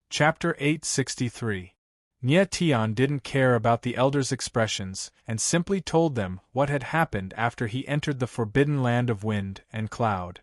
Chapter 863. Nie Tian didn't care about the elders' expressions and simply told them what had happened after he entered the forbidden land of wind and cloud.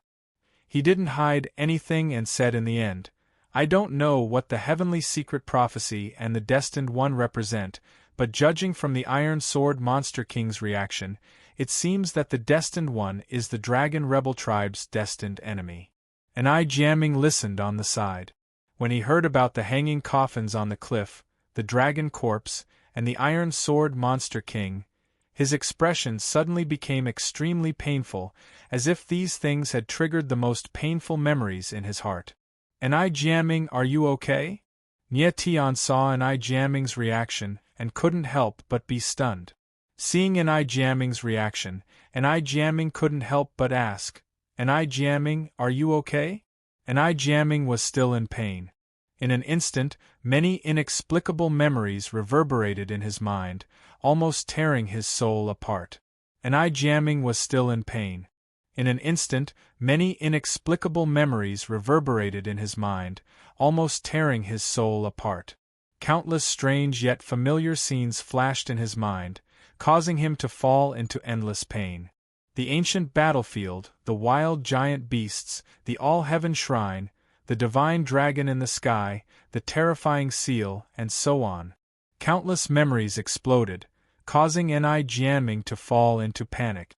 He didn't hide anything and said in the end, "I don't know what the heavenly secret prophecy and the destined one represent, but judging from the Iron Sword Monster King's reaction, it seems that the destined one is the dragon rebel tribe's destined enemy. And Jiaming listened on the side. When he heard about the hanging coffins on the cliff, the dragon corpse, and the iron sword monster king, his expression suddenly became extremely painful, as if these things had triggered the most painful memories in his heart. And Jiaming, are you okay? Nie Tian saw Jiaming's reaction and couldn't help but be stunned. Seeing Jiaming's reaction, Jiaming couldn't help but ask, Jiaming, are you okay? Jiaming was still in pain. In an instant, many inexplicable memories reverberated in his mind, almost tearing his soul apart. Jiaming was still in pain. In an instant, many inexplicable memories reverberated in his mind, almost tearing his soul apart. Countless strange yet familiar scenes flashed in his mind, causing him to fall into endless pain. The ancient battlefield, the wild giant beasts, the all-heaven shrine, the divine dragon in the sky, the terrifying seal, and so on. Countless memories exploded, causing Jiaming to fall into panic.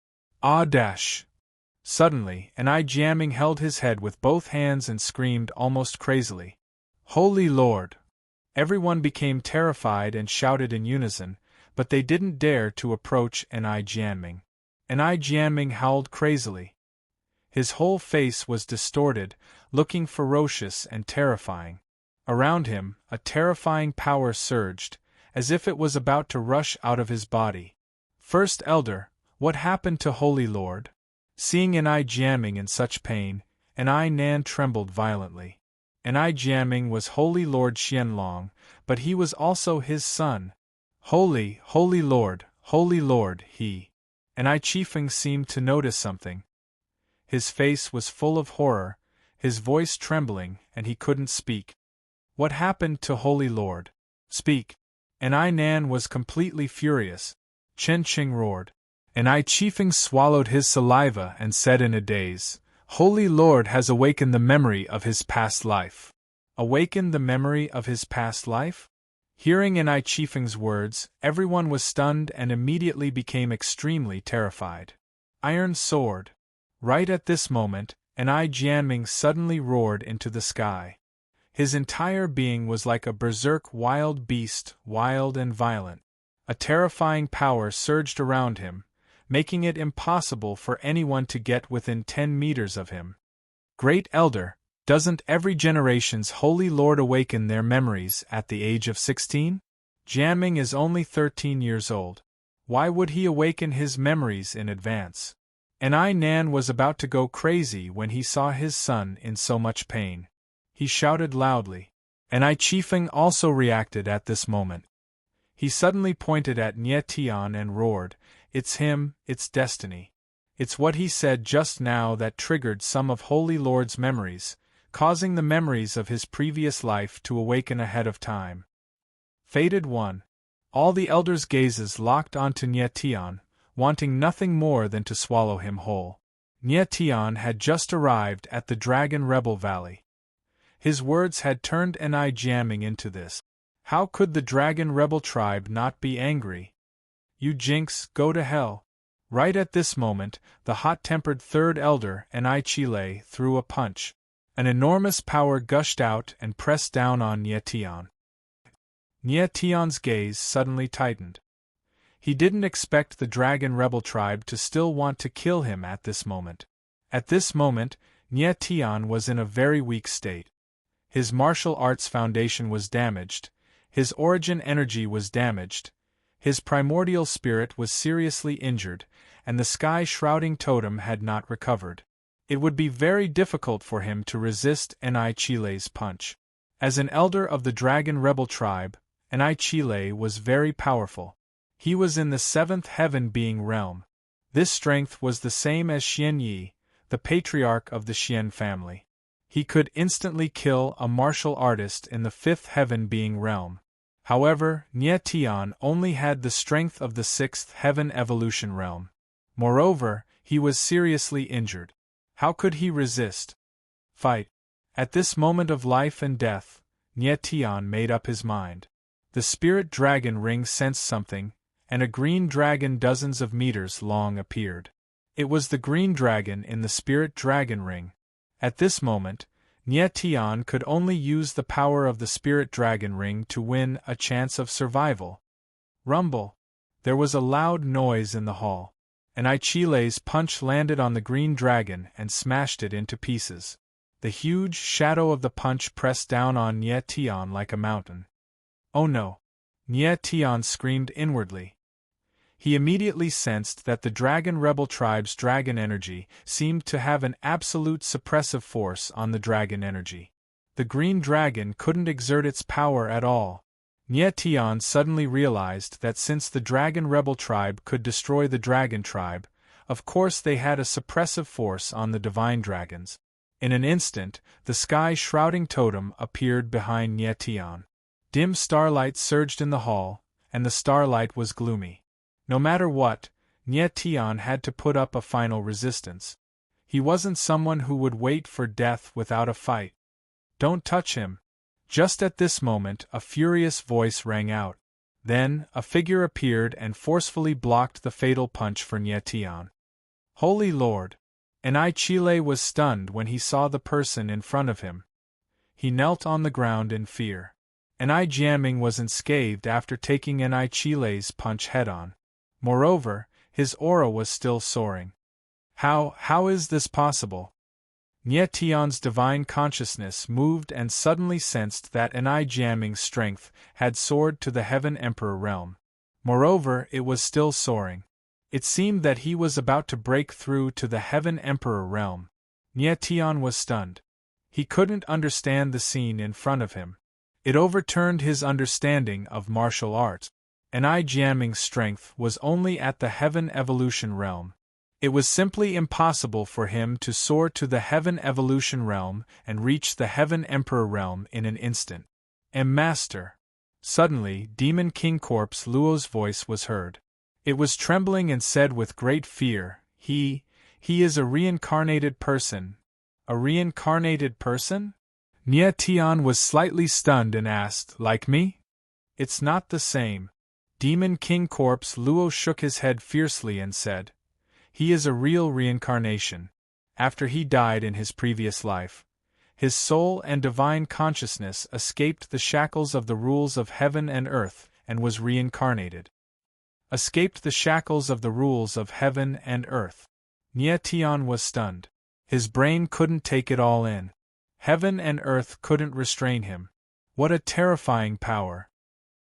Suddenly, Jiaming held his head with both hands and screamed almost crazily, "Holy Lord!" Everyone became terrified and shouted in unison, but they didn't dare to approach Jiaming. Jiaming howled crazily. His whole face was distorted, looking ferocious and terrifying. Around him, a terrifying power surged, as if it was about to rush out of his body. First Elder, what happened to Holy Lord? Seeing Jiaming in such pain, Nan trembled violently. Jiaming was Holy Lord Xianlong, but he was also his son. Holy Lord, he. Qifeng seemed to notice something. His face was full of horror, his voice trembling, and he couldn't speak. What happened to Holy Lord? Speak. Nan was completely furious. Chen Qing roared. Qifeng swallowed his saliva and said in a daze, Holy Lord has awakened the memory of his past life. Awakened the memory of his past life? Hearing Qifeng's words, everyone was stunned and immediately became extremely terrified. Iron sword. Right at this moment, Jiaming suddenly roared into the sky. His entire being was like a berserk wild beast, wild and violent. A terrifying power surged around him, making it impossible for anyone to get within 10 meters of him. Great Elder, doesn't every generation's Holy Lord awaken their memories at the age of 16? Jiaming is only 13 years old. Why would he awaken his memories in advance? Nan was about to go crazy when he saw his son in so much pain. He shouted loudly. Qifeng also reacted at this moment. He suddenly pointed at Nie Tian and roared, "It's him, it's destiny. It's what he said just now that triggered some of Holy Lord's memories, causing the memories of his previous life to awaken ahead of time." Fated one. All the elders' gazes locked onto Nie Tian, wanting nothing more than to swallow him whole. Nie Tian had just arrived at the Dragon Rebel Valley. His words had turned Jiaming into this. How could the Dragon Rebel tribe not be angry? You jinx, go to hell. Right at this moment, the hot-tempered third elder, Chile, threw a punch. An enormous power gushed out and pressed down on Nie Tian. Nie Tian's gaze suddenly tightened. He didn't expect the Dragon Rebel tribe to still want to kill him at this moment. At this moment, Nie Tian was in a very weak state. His martial arts foundation was damaged, his origin energy was damaged, his primordial spirit was seriously injured, and the sky-shrouding totem had not recovered. It would be very difficult for him to resist Chile's punch. As an elder of the Dragon Rebel tribe, Chile was very powerful. He was in the 7th heaven being realm. This strength was the same as Xian Yi, the patriarch of the Xian family. He could instantly kill a martial artist in the 5th heaven being realm. However, Nie Tian only had the strength of the 6th heaven evolution realm. Moreover, he was seriously injured. How could he resist? Fight. At this moment of life and death, Nie Tian made up his mind. The spirit dragon ring sensed something, and a green dragon dozens of meters long appeared. It was the green dragon in the spirit dragon ring. At this moment, Nye Tian could only use the power of the spirit dragon ring to win a chance of survival. Rumble! There was a loud noise in the hall. Chile's punch landed on the green dragon and smashed it into pieces. The huge shadow of the punch pressed down on Nye Tian like a mountain. Oh no! Nye Tian screamed inwardly. He immediately sensed that the Dragon Rebel tribe's dragon energy seemed to have an absolute suppressive force on the dragon energy. The green dragon couldn't exert its power at all. Nye Tian suddenly realized that since the Dragon Rebel tribe could destroy the Dragon tribe, of course they had a suppressive force on the divine dragons. In an instant, the sky-shrouding totem appeared behind Nye Tian. Dim starlight surged in the hall, and the starlight was gloomy. No matter what, Nye Tian had to put up a final resistance. He wasn't someone who would wait for death without a fight. Don't touch him. Just at this moment, a furious voice rang out. Then, a figure appeared and forcefully blocked the fatal punch for Nye Tian. Holy Lord! Chile was stunned when he saw the person in front of him. He knelt on the ground in fear. Jiaming was unscathed after taking Chile's punch head-on. Moreover, his aura was still soaring. How is this possible? Nye Tian's divine consciousness moved and suddenly sensed that Jiaming's strength had soared to the Heaven Emperor realm. Moreover, it was still soaring. It seemed that he was about to break through to the Heaven Emperor realm. Nye Tian was stunned. He couldn't understand the scene in front of him. It overturned his understanding of martial arts. Jiaming's strength was only at the Heaven Evolution realm. It was simply impossible for him to soar to the Heaven Evolution realm and reach the Heaven Emperor realm in an instant. Master! Suddenly, Demon King Corpse Luo's voice was heard. It was trembling and said with great fear, He is a reincarnated person. A reincarnated person? Nye Tian was slightly stunned and asked, like me? It's not the same. Demon King Corpse Luo shook his head fiercely and said, He is a real reincarnation. After he died in his previous life, his soul and divine consciousness escaped the shackles of the rules of heaven and earth and was reincarnated. Escaped the shackles of the rules of heaven and earth. Nye Tian was stunned. His brain couldn't take it all in. Heaven and earth couldn't restrain him. What a terrifying power.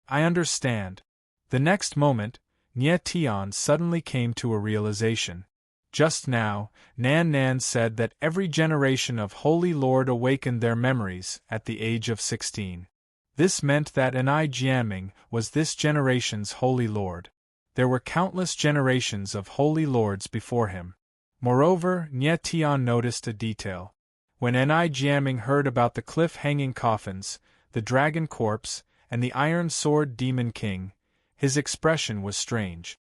I understand. The next moment, Nye Tian suddenly came to a realization. Just now, Nan said that every generation of Holy Lord awakened their memories at the age of 16. This meant that Jiaming was this generation's Holy Lord. There were countless generations of Holy Lords before him. Moreover, Nye Tian noticed a detail. When Jiaming heard about the cliff-hanging coffins, the dragon corpse, and the Iron Sword Demon King, his expression was strange.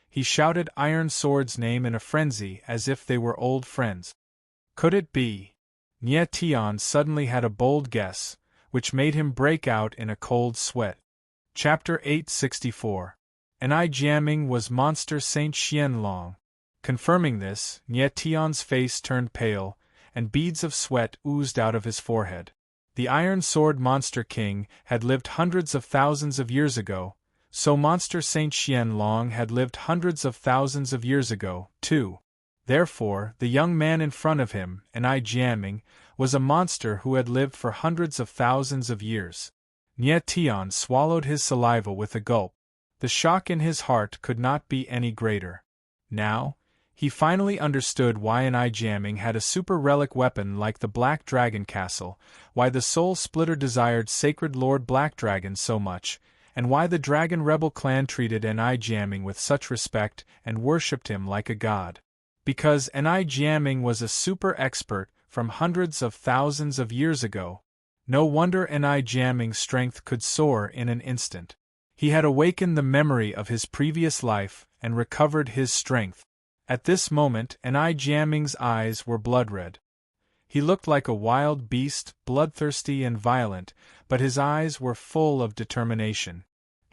He shouted Iron Sword's name in a frenzy as if they were old friends. Could it be? Nye Tian suddenly had a bold guess, which made him break out in a cold sweat. Chapter 864. Jiaming was Monster Saint Xianlong. Confirming this, Nye Tian's face turned pale, and beads of sweat oozed out of his forehead. The Iron Sword Monster King had lived hundreds of thousands of years ago, so Monster Saint Xianlong had lived hundreds of thousands of years ago, too. Therefore, the young man in front of him, Jiaming, was a monster who had lived for hundreds of thousands of years. Nye Tian swallowed his saliva with a gulp. The shock in his heart could not be any greater. Now, he finally understood why Jiaming had a super relic weapon like the Black Dragon Castle, why the Soul Splitter desired Sacred Lord Black Dragon so much, and why the Dragon Rebel clan treated Jiaming with such respect and worshipped him like a god. Because Jiaming was a super expert from hundreds of thousands of years ago. No wonder Jiaming's strength could soar in an instant. He had awakened the memory of his previous life and recovered his strength. At this moment, Jiaming's eyes were blood-red. He looked like a wild beast, bloodthirsty and violent, but his eyes were full of determination.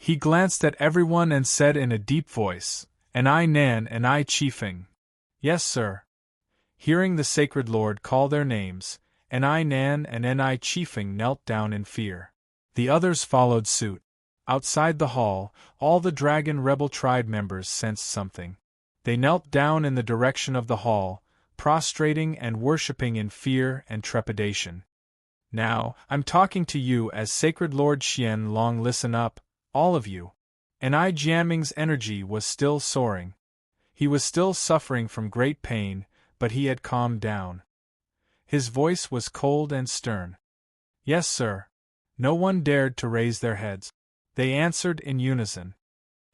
He glanced at everyone and said in a deep voice, "And I Nan and I Chiefing." "Yes, sir." Hearing the sacred lord call their names, and I Nan and I Chiefing knelt down in fear. The others followed suit. Outside the hall, all the Dragon Rebel tribe members sensed something. They knelt down in the direction of the hall, prostrating and worshipping in fear and trepidation. "Now, I'm talking to you as Sacred Lord Xian Long. Listen up, all of you." And I Jiaming's energy was still soaring. He was still suffering from great pain, but he had calmed down. His voice was cold and stern. "Yes, sir." No one dared to raise their heads. They answered in unison.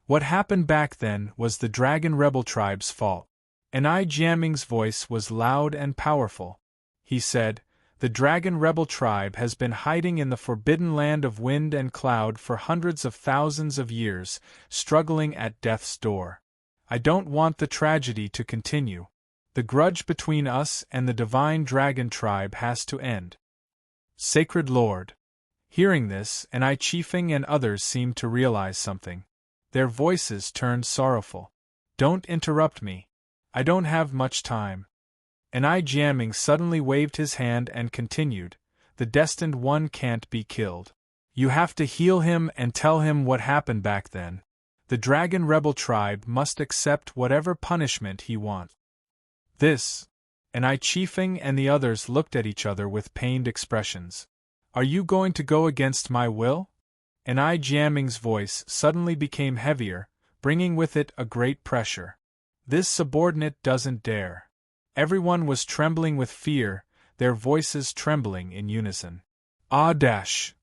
What happened back then was the Dragon Rebel tribe's fault. And I Jiaming's voice was loud and powerful. He said, "The Dragon Rebel tribe has been hiding in the forbidden land of wind and cloud for hundreds of thousands of years, struggling at death's door. I don't want the tragedy to continue. The grudge between us and the divine dragon tribe has to end." Sacred Lord. Hearing this, and I Chiefing and others seemed to realize something. Their voices turned sorrowful. "Don't interrupt me. I don't have much time." And I Jiaming suddenly waved his hand and continued, "The destined one can't be killed. You have to heal him and tell him what happened back then. The Dragon Rebel tribe must accept whatever punishment he wants." This. And I Chiefing and the others looked at each other with pained expressions. "Are you going to go against my will?" And I Jiaming's voice suddenly became heavier, bringing with it a great pressure. "This subordinate doesn't dare." Everyone was trembling with fear, their voices trembling in unison. Dash!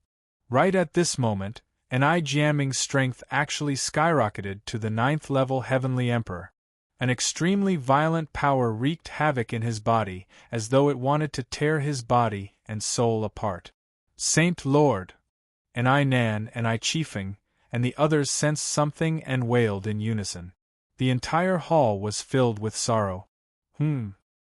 Right at this moment, and I Jiaming's strength actually skyrocketed to the 9th level Heavenly Emperor. An extremely violent power wreaked havoc in his body, as though it wanted to tear his body and soul apart. "Saint Lord!" And I Nan and I Chiefing, and the others sensed something and wailed in unison. The entire hall was filled with sorrow.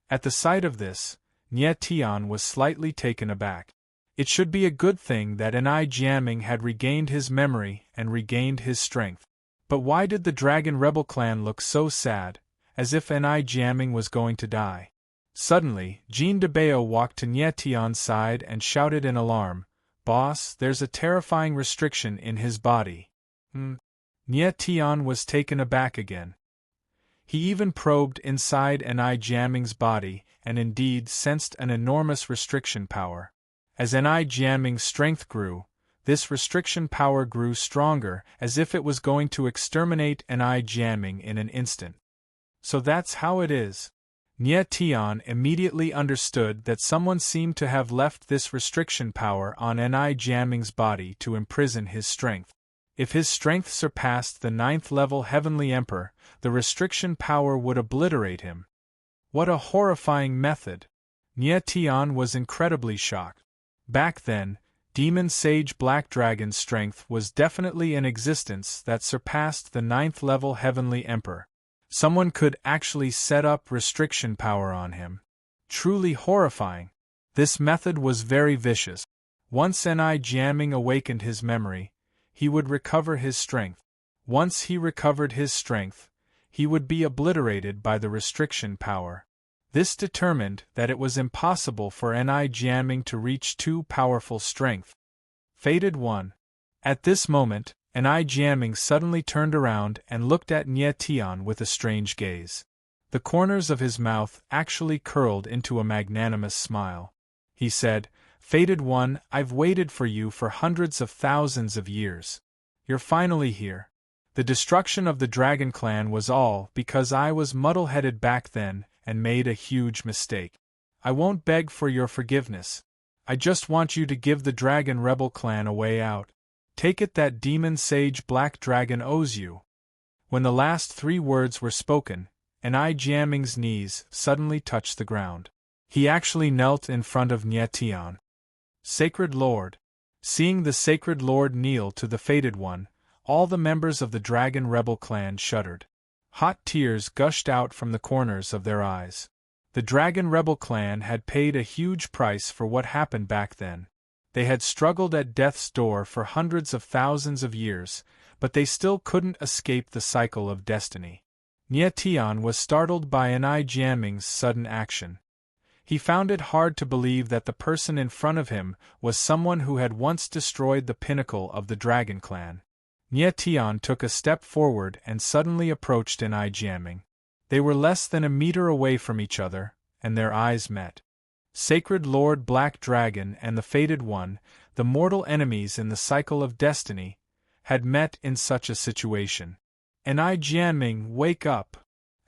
At the sight of this, Nie Tian was slightly taken aback. It should be a good thing that Enai Jiaming had regained his memory and regained his strength. But why did the Dragon Rebel clan look so sad, as if Enai Jiaming was going to die? Suddenly, Jean de Bao walked to Nie Tian's side and shouted in alarm, "Boss, there's a terrifying restriction in his body." Nie Tian was taken aback again. He even probed inside Enai Jiaming's body and indeed sensed an enormous restriction power. As Enai Jiaming's strength grew, this restriction power grew stronger, as if it was going to exterminate Enai Jiaming in an instant. So that's how it is. Nie Tian immediately understood that someone seemed to have left this restriction power on Enai Jiaming's body to imprison his strength. If his strength surpassed the 9th level Heavenly Emperor, the restriction power would obliterate him. What a horrifying method! Nie Tian was incredibly shocked. Back then, Demon Sage Black Dragon's strength was definitely in existence that surpassed the 9th level Heavenly Emperor. Someone could actually set up restriction power on him. Truly horrifying. This method was very vicious. Once Enai Jiaming awakened his memory, he would recover his strength. Once he recovered his strength, he would be obliterated by the restriction power. This determined that it was impossible for Enai Jiaming to reach too powerful strength. Fated One. At this moment, Enai Jiaming suddenly turned around and looked at Nie Tian with a strange gaze. The corners of his mouth actually curled into a magnanimous smile. He said, "Fated One, I've waited for you for hundreds of thousands of years. You're finally here. The destruction of the Dragon Clan was all because I was muddle-headed back then and made a huge mistake. I won't beg for your forgiveness. I just want you to give the Dragon Rebel clan a way out. Take it that Demon Sage Black Dragon owes you." When the last 3 words were spoken, Enai Jiaming's knees suddenly touched the ground. He actually knelt in front of Nie Tian. "Sacred Lord." Seeing the Sacred Lord kneel to the Fated One, all the members of the Dragon Rebel clan shuddered. Hot tears gushed out from the corners of their eyes. The Dragon Rebel clan had paid a huge price for what happened back then. They had struggled at death's door for hundreds of thousands of years, but they still couldn't escape the cycle of destiny. Nie Tian was startled by Enai Jianming's sudden action. He found it hard to believe that the person in front of him was someone who had once destroyed the pinnacle of the Dragon Clan. Nie Tian took a step forward and suddenly approached Enai Jianming. They were less than a meter away from each other, and their eyes met. Sacred Lord Black Dragon and the Fated One, the mortal enemies in the cycle of destiny, had met in such a situation. Enai Jianming, wake up!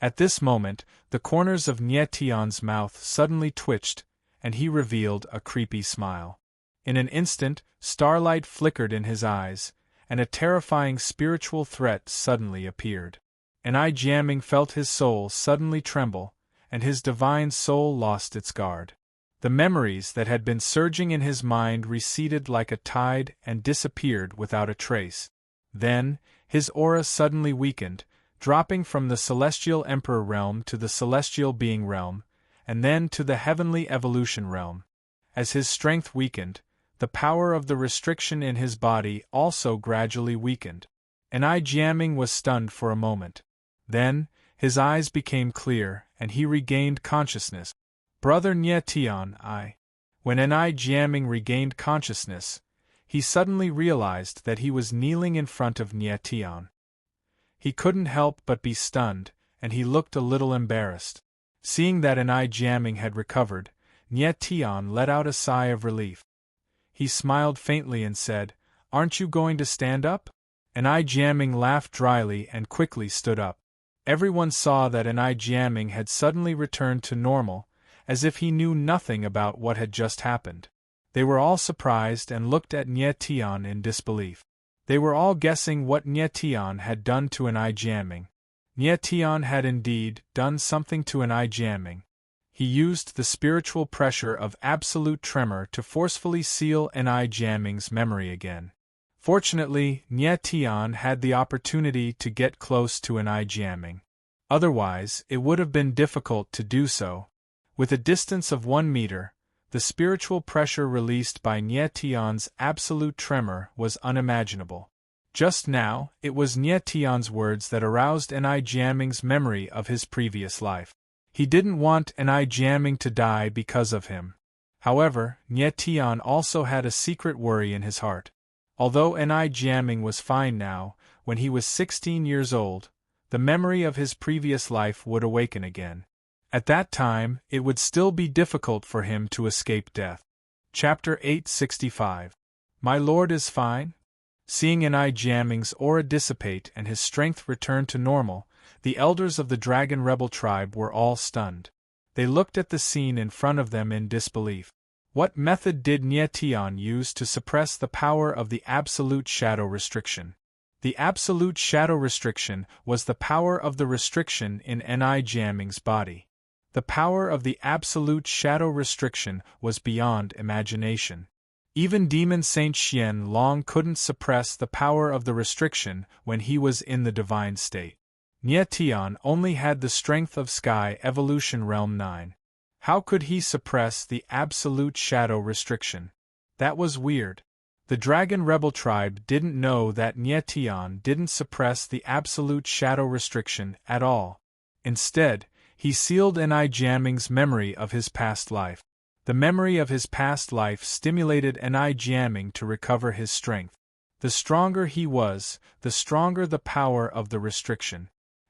At this moment, the corners of Nie Tian's mouth suddenly twitched, and he revealed a creepy smile. In an instant, starlight flickered in his eyes, and a terrifying spiritual threat suddenly appeared. Enai Jianming felt his soul suddenly tremble, and his divine soul lost its guard. The memories that had been surging in his mind receded like a tide and disappeared without a trace. Then, his aura suddenly weakened, dropping from the Celestial Emperor realm to the Celestial Being realm, and then to the Heavenly Evolution realm. As his strength weakened, the power of the restriction in his body also gradually weakened. Enai Jianming was stunned for a moment. Then, his eyes became clear, and he regained consciousness. Brother Nie Tian, When Enai Jianming regained consciousness, he suddenly realized that he was kneeling in front of Nie Tian. He couldn't help but be stunned, and he looked a little embarrassed. Seeing that Enai Jianming had recovered, Nie Tian let out a sigh of relief. He smiled faintly and said, "Aren't you going to stand up?" Enai Jianming laughed dryly and quickly stood up. Everyone saw that Enai Jianming had suddenly returned to normal, as if he knew nothing about what had just happened. They were all surprised and looked at Nie Tian in disbelief. They were all guessing what Nie Tian had done to Enai Jianming. Nie Tian had indeed done something to Enai Jianming. He used the spiritual pressure of absolute tremor to forcefully seal Enai Jianming's memory again. Fortunately, Nie Tian had the opportunity to get close to Enai Jianming. Otherwise, it would have been difficult to do so. With a distance of 1 meter, the spiritual pressure released by Nie Tian's absolute tremor was unimaginable. Just now, it was Nie Tian's words that aroused Enai Jianming's memory of his previous life. He didn't want Enai Jianming to die because of him. However, Nie Tian also had a secret worry in his heart. Although Enai Jianming was fine now, when he was 16 years old, the memory of his previous life would awaken again. At that time, it would still be difficult for him to escape death. Chapter 865. My lord is fine? Seeing Enai Jianming's aura dissipate and his strength return to normal, the elders of the Dragon Rebel tribe were all stunned. They looked at the scene in front of them in disbelief. What method did Nie Tian use to suppress the power of the Absolute Shadow Restriction? The Absolute Shadow Restriction was the power of the restriction in Enai Jianming's body. The power of the Absolute Shadow Restriction was beyond imagination. Even Demon Saint Xian Long couldn't suppress the power of the restriction when he was in the divine state. Nie Tian only had the strength of Sky Evolution Realm 9. How could he suppress the Absolute Shadow Restriction? That was weird. The Dragon Rebel tribe didn't know that Nie Tian didn't suppress the Absolute Shadow Restriction at all. Instead, he sealed Enai Jianming's memory of his past life. The memory of his past life stimulated Enai Jianming to recover his strength. The stronger he was, the stronger the power of the restriction.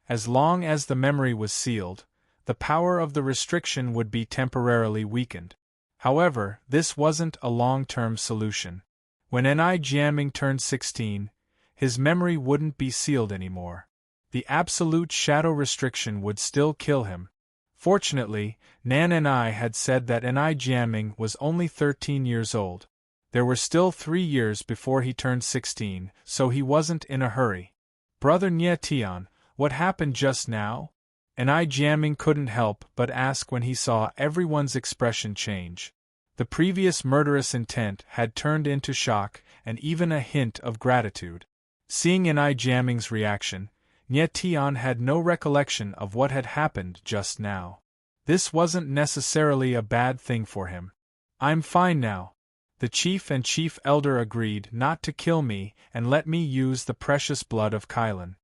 As long as the memory was sealed, the power of the restriction would be temporarily weakened. However, this wasn't a long-term solution. When Enai Jianming turned 16, his memory wouldn't be sealed anymore. The Absolute Shadow Restriction would still kill him. Fortunately, Nan Enai had said that Enai Jianming was only 13 years old. There were still 3 years before he turned 16, so he wasn't in a hurry. Brother Nie Tian, what happened just now? Enai Jianming couldn't help but ask when he saw everyone's expression change. The previous murderous intent had turned into shock and even a hint of gratitude. Seeing Enai Jianming's reaction, Nie Tian had no recollection of what had happened just now. This wasn't necessarily a bad thing for him. I'm fine now. The chief and chief elder agreed not to kill me and let me use the precious blood of Kylan.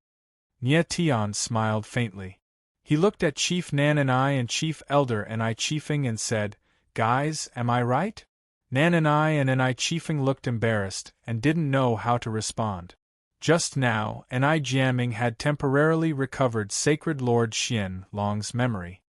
Nye Tian smiled faintly. He looked at Chief Nan and I and Chief Elder and I Chiefing and said, "Guys, am I right?" Nan and I Chiefing looked embarrassed and didn't know how to respond. Just now, and I Jiaming had temporarily recovered Sacred Lord Xian Long's memory.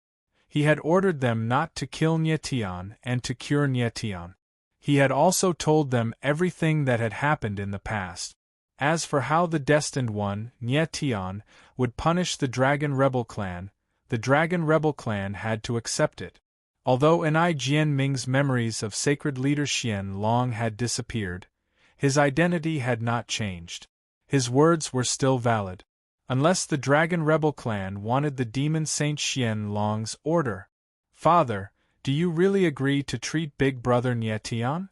He had ordered them not to kill Nye Tian and to cure Nye Tian. He had also told them everything that had happened in the past. As for how the Destined One, Nye Tian, would punish the Dragon Rebel Clan, the Dragon Rebel Clan had to accept it. Although Enai Jianming's memories of sacred leader Xian Long had disappeared, his identity had not changed. His words were still valid. Unless the Dragon Rebel Clan wanted the Demon Saint Xian Long's order. "Father, do you really agree to treat Big Brother Nye Tian?"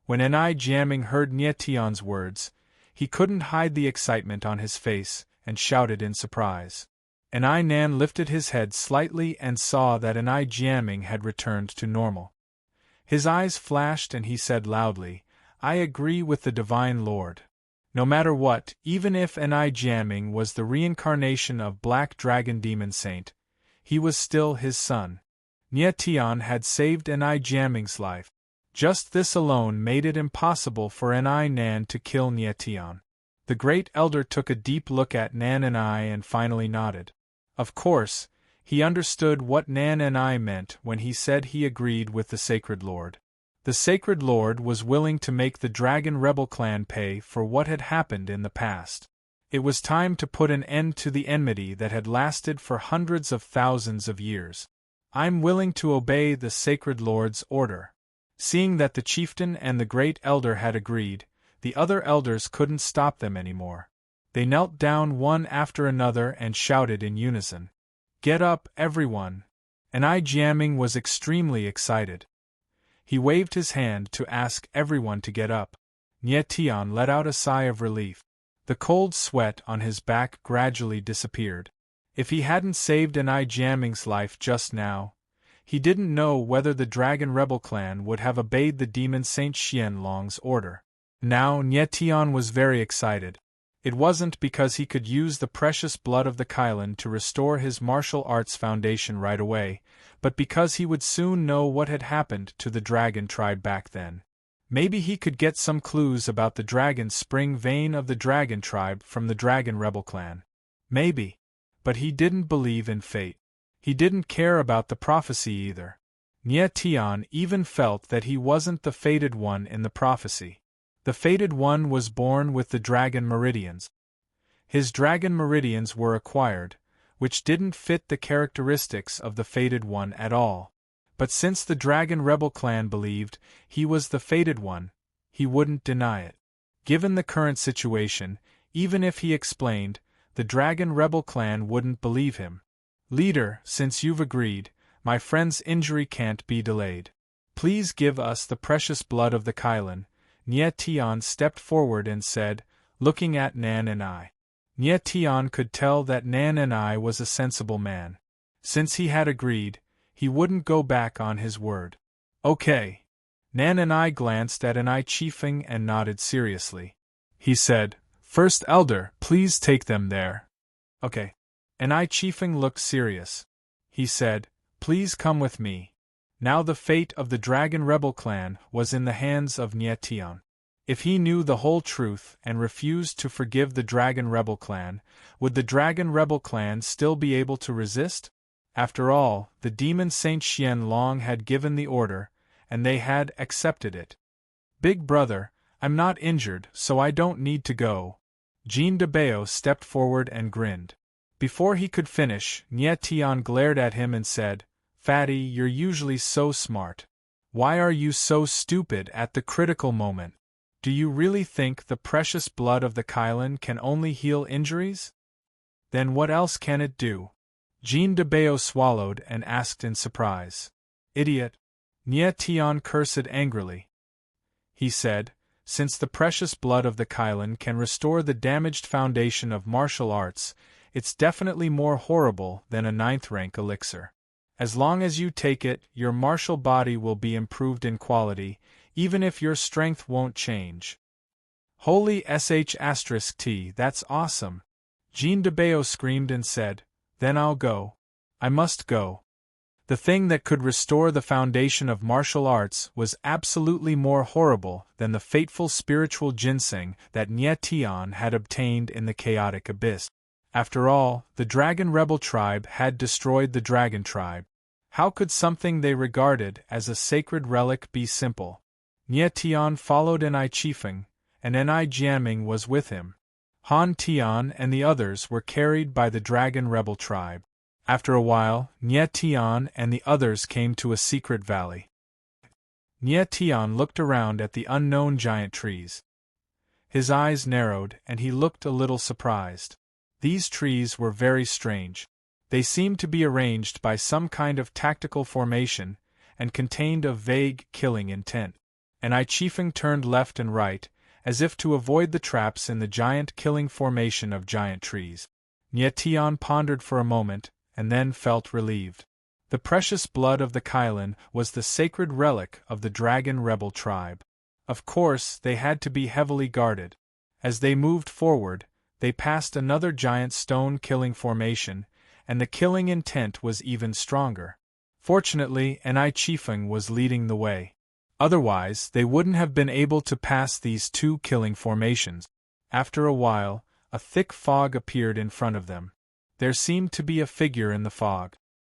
When Enai Jiaming heard Nye Tian's words, he couldn't hide the excitement on his face, and shouted in surprise. Enai Nan lifted his head slightly and saw that Enai Jiaming had returned to normal. His eyes flashed and he said loudly, "I agree with the Divine Lord. No matter what, even if Enai Jiaming was the reincarnation of Black Dragon Demon Saint, he was still his son. Nye Tian had saved Enai Jiaming's life. Just this alone made it impossible for Enai Nan to kill Nye Tian." The Great Elder took a deep look at Nan and I and finally nodded. Of course, he understood what Nan and I meant when he said he agreed with the Sacred Lord. The Sacred Lord was willing to make the Dragon Rebel Clan pay for what had happened in the past. It was time to put an end to the enmity that had lasted for hundreds of thousands of years. "I'm willing to obey the Sacred Lord's order." Seeing that the chieftain and the Great Elder had agreed, the other elders couldn't stop them anymore. They knelt down one after another and shouted in unison, "Get up, everyone!" Enai Jiaming was extremely excited. He waved his hand to ask everyone to get up. Nye Tian let out a sigh of relief. The cold sweat on his back gradually disappeared. If he hadn't saved Enai Jiaming's life just now, he didn't know whether the Dragon Rebel Clan would have obeyed the Demon Saint Xian Long's order. Now Nye Tian was very excited. It wasn't because he could use the precious blood of the Kylan to restore his martial arts foundation right away, but because he would soon know what had happened to the dragon tribe back then. Maybe he could get some clues about the dragon spring vein of the dragon tribe from the Dragon Rebel Clan. Maybe. But he didn't believe in fate. He didn't care about the prophecy either. Nye Tian even felt that he wasn't the fated one in the prophecy. The fated one was born with the dragon meridians. His dragon meridians were acquired, which didn't fit the characteristics of the fated one at all. But since the Dragon Rebel Clan believed he was the fated one, he wouldn't deny it. Given the current situation, even if he explained, the Dragon Rebel Clan wouldn't believe him. "Leader, since you've agreed, my friend's injury can't be delayed. Please give us the precious blood of the Kylan." Nye Tian stepped forward and said, looking at Nan and I. Nye Tian could tell that Nan and I was a sensible man. Since he had agreed, he wouldn't go back on his word. "Okay." Nan and I glanced at Enai Chiefing and nodded seriously. He said, "First Elder, please take them there." "Okay." Enai Chiefing looked serious. He said, "Please come with me." Now the fate of the Dragon Rebel Clan was in the hands of Nye Tian. If he knew the whole truth and refused to forgive the Dragon Rebel Clan, would the Dragon Rebel Clan still be able to resist? After all, the Demon Saint Xian Long had given the order, and they had accepted it. "Big brother, I'm not injured, so I don't need to go." Jean de Bao stepped forward and grinned. Before he could finish, Nye Tian glared at him and said, "Fatty, you're usually so smart. Why are you so stupid at the critical moment? Do you really think the precious blood of the Kylan can only heal injuries? Then what else can it do?" Jean de Bao swallowed and asked in surprise. "Idiot." Nye Tian cursed angrily. He said, "Since the precious blood of the Kylan can restore the damaged foundation of martial arts, it's definitely more horrible than a 9th rank elixir. As long as you take it, your martial body will be improved in quality, even if your strength won't change. Holy sh*t, that's awesome! Jean de Bao screamed and said, then I'll go. I must go. The thing that could restore the foundation of martial arts was absolutely more horrible than the fateful spiritual ginseng that Nie Tian had obtained in the chaotic abyss. After all, the Dragon Rebel tribe had destroyed the Dragon tribe. How could something they regarded as a sacred relic be simple? Nie Tian followed Enai Chifeng, and Enai Jianming was with him. Han Tian and the others were carried by the Dragon Rebel tribe. After a while, Nie Tian and the others came to a secret valley. Nie Tian looked around at the unknown giant trees. His eyes narrowed and he looked a little surprised. These trees were very strange. They seemed to be arranged by some kind of tactical formation and contained a vague, killing intent. Enai Chifeng turned left and right, as if to avoid the traps in the giant killing formation of giant trees. Nie Tian pondered for a moment, and then felt relieved. The precious blood of the Kylin was the sacred relic of the Dragon Rebel tribe. Of course, they had to be heavily guarded. As they moved forward, they passed another giant stone killing formation, and the killing intent was even stronger. Fortunately, Enai Chifeng was leading the way. Otherwise, they wouldn't have been able to pass these two killing formations. After a while, a thick fog appeared in front of them. There seemed to be a figure in the fog.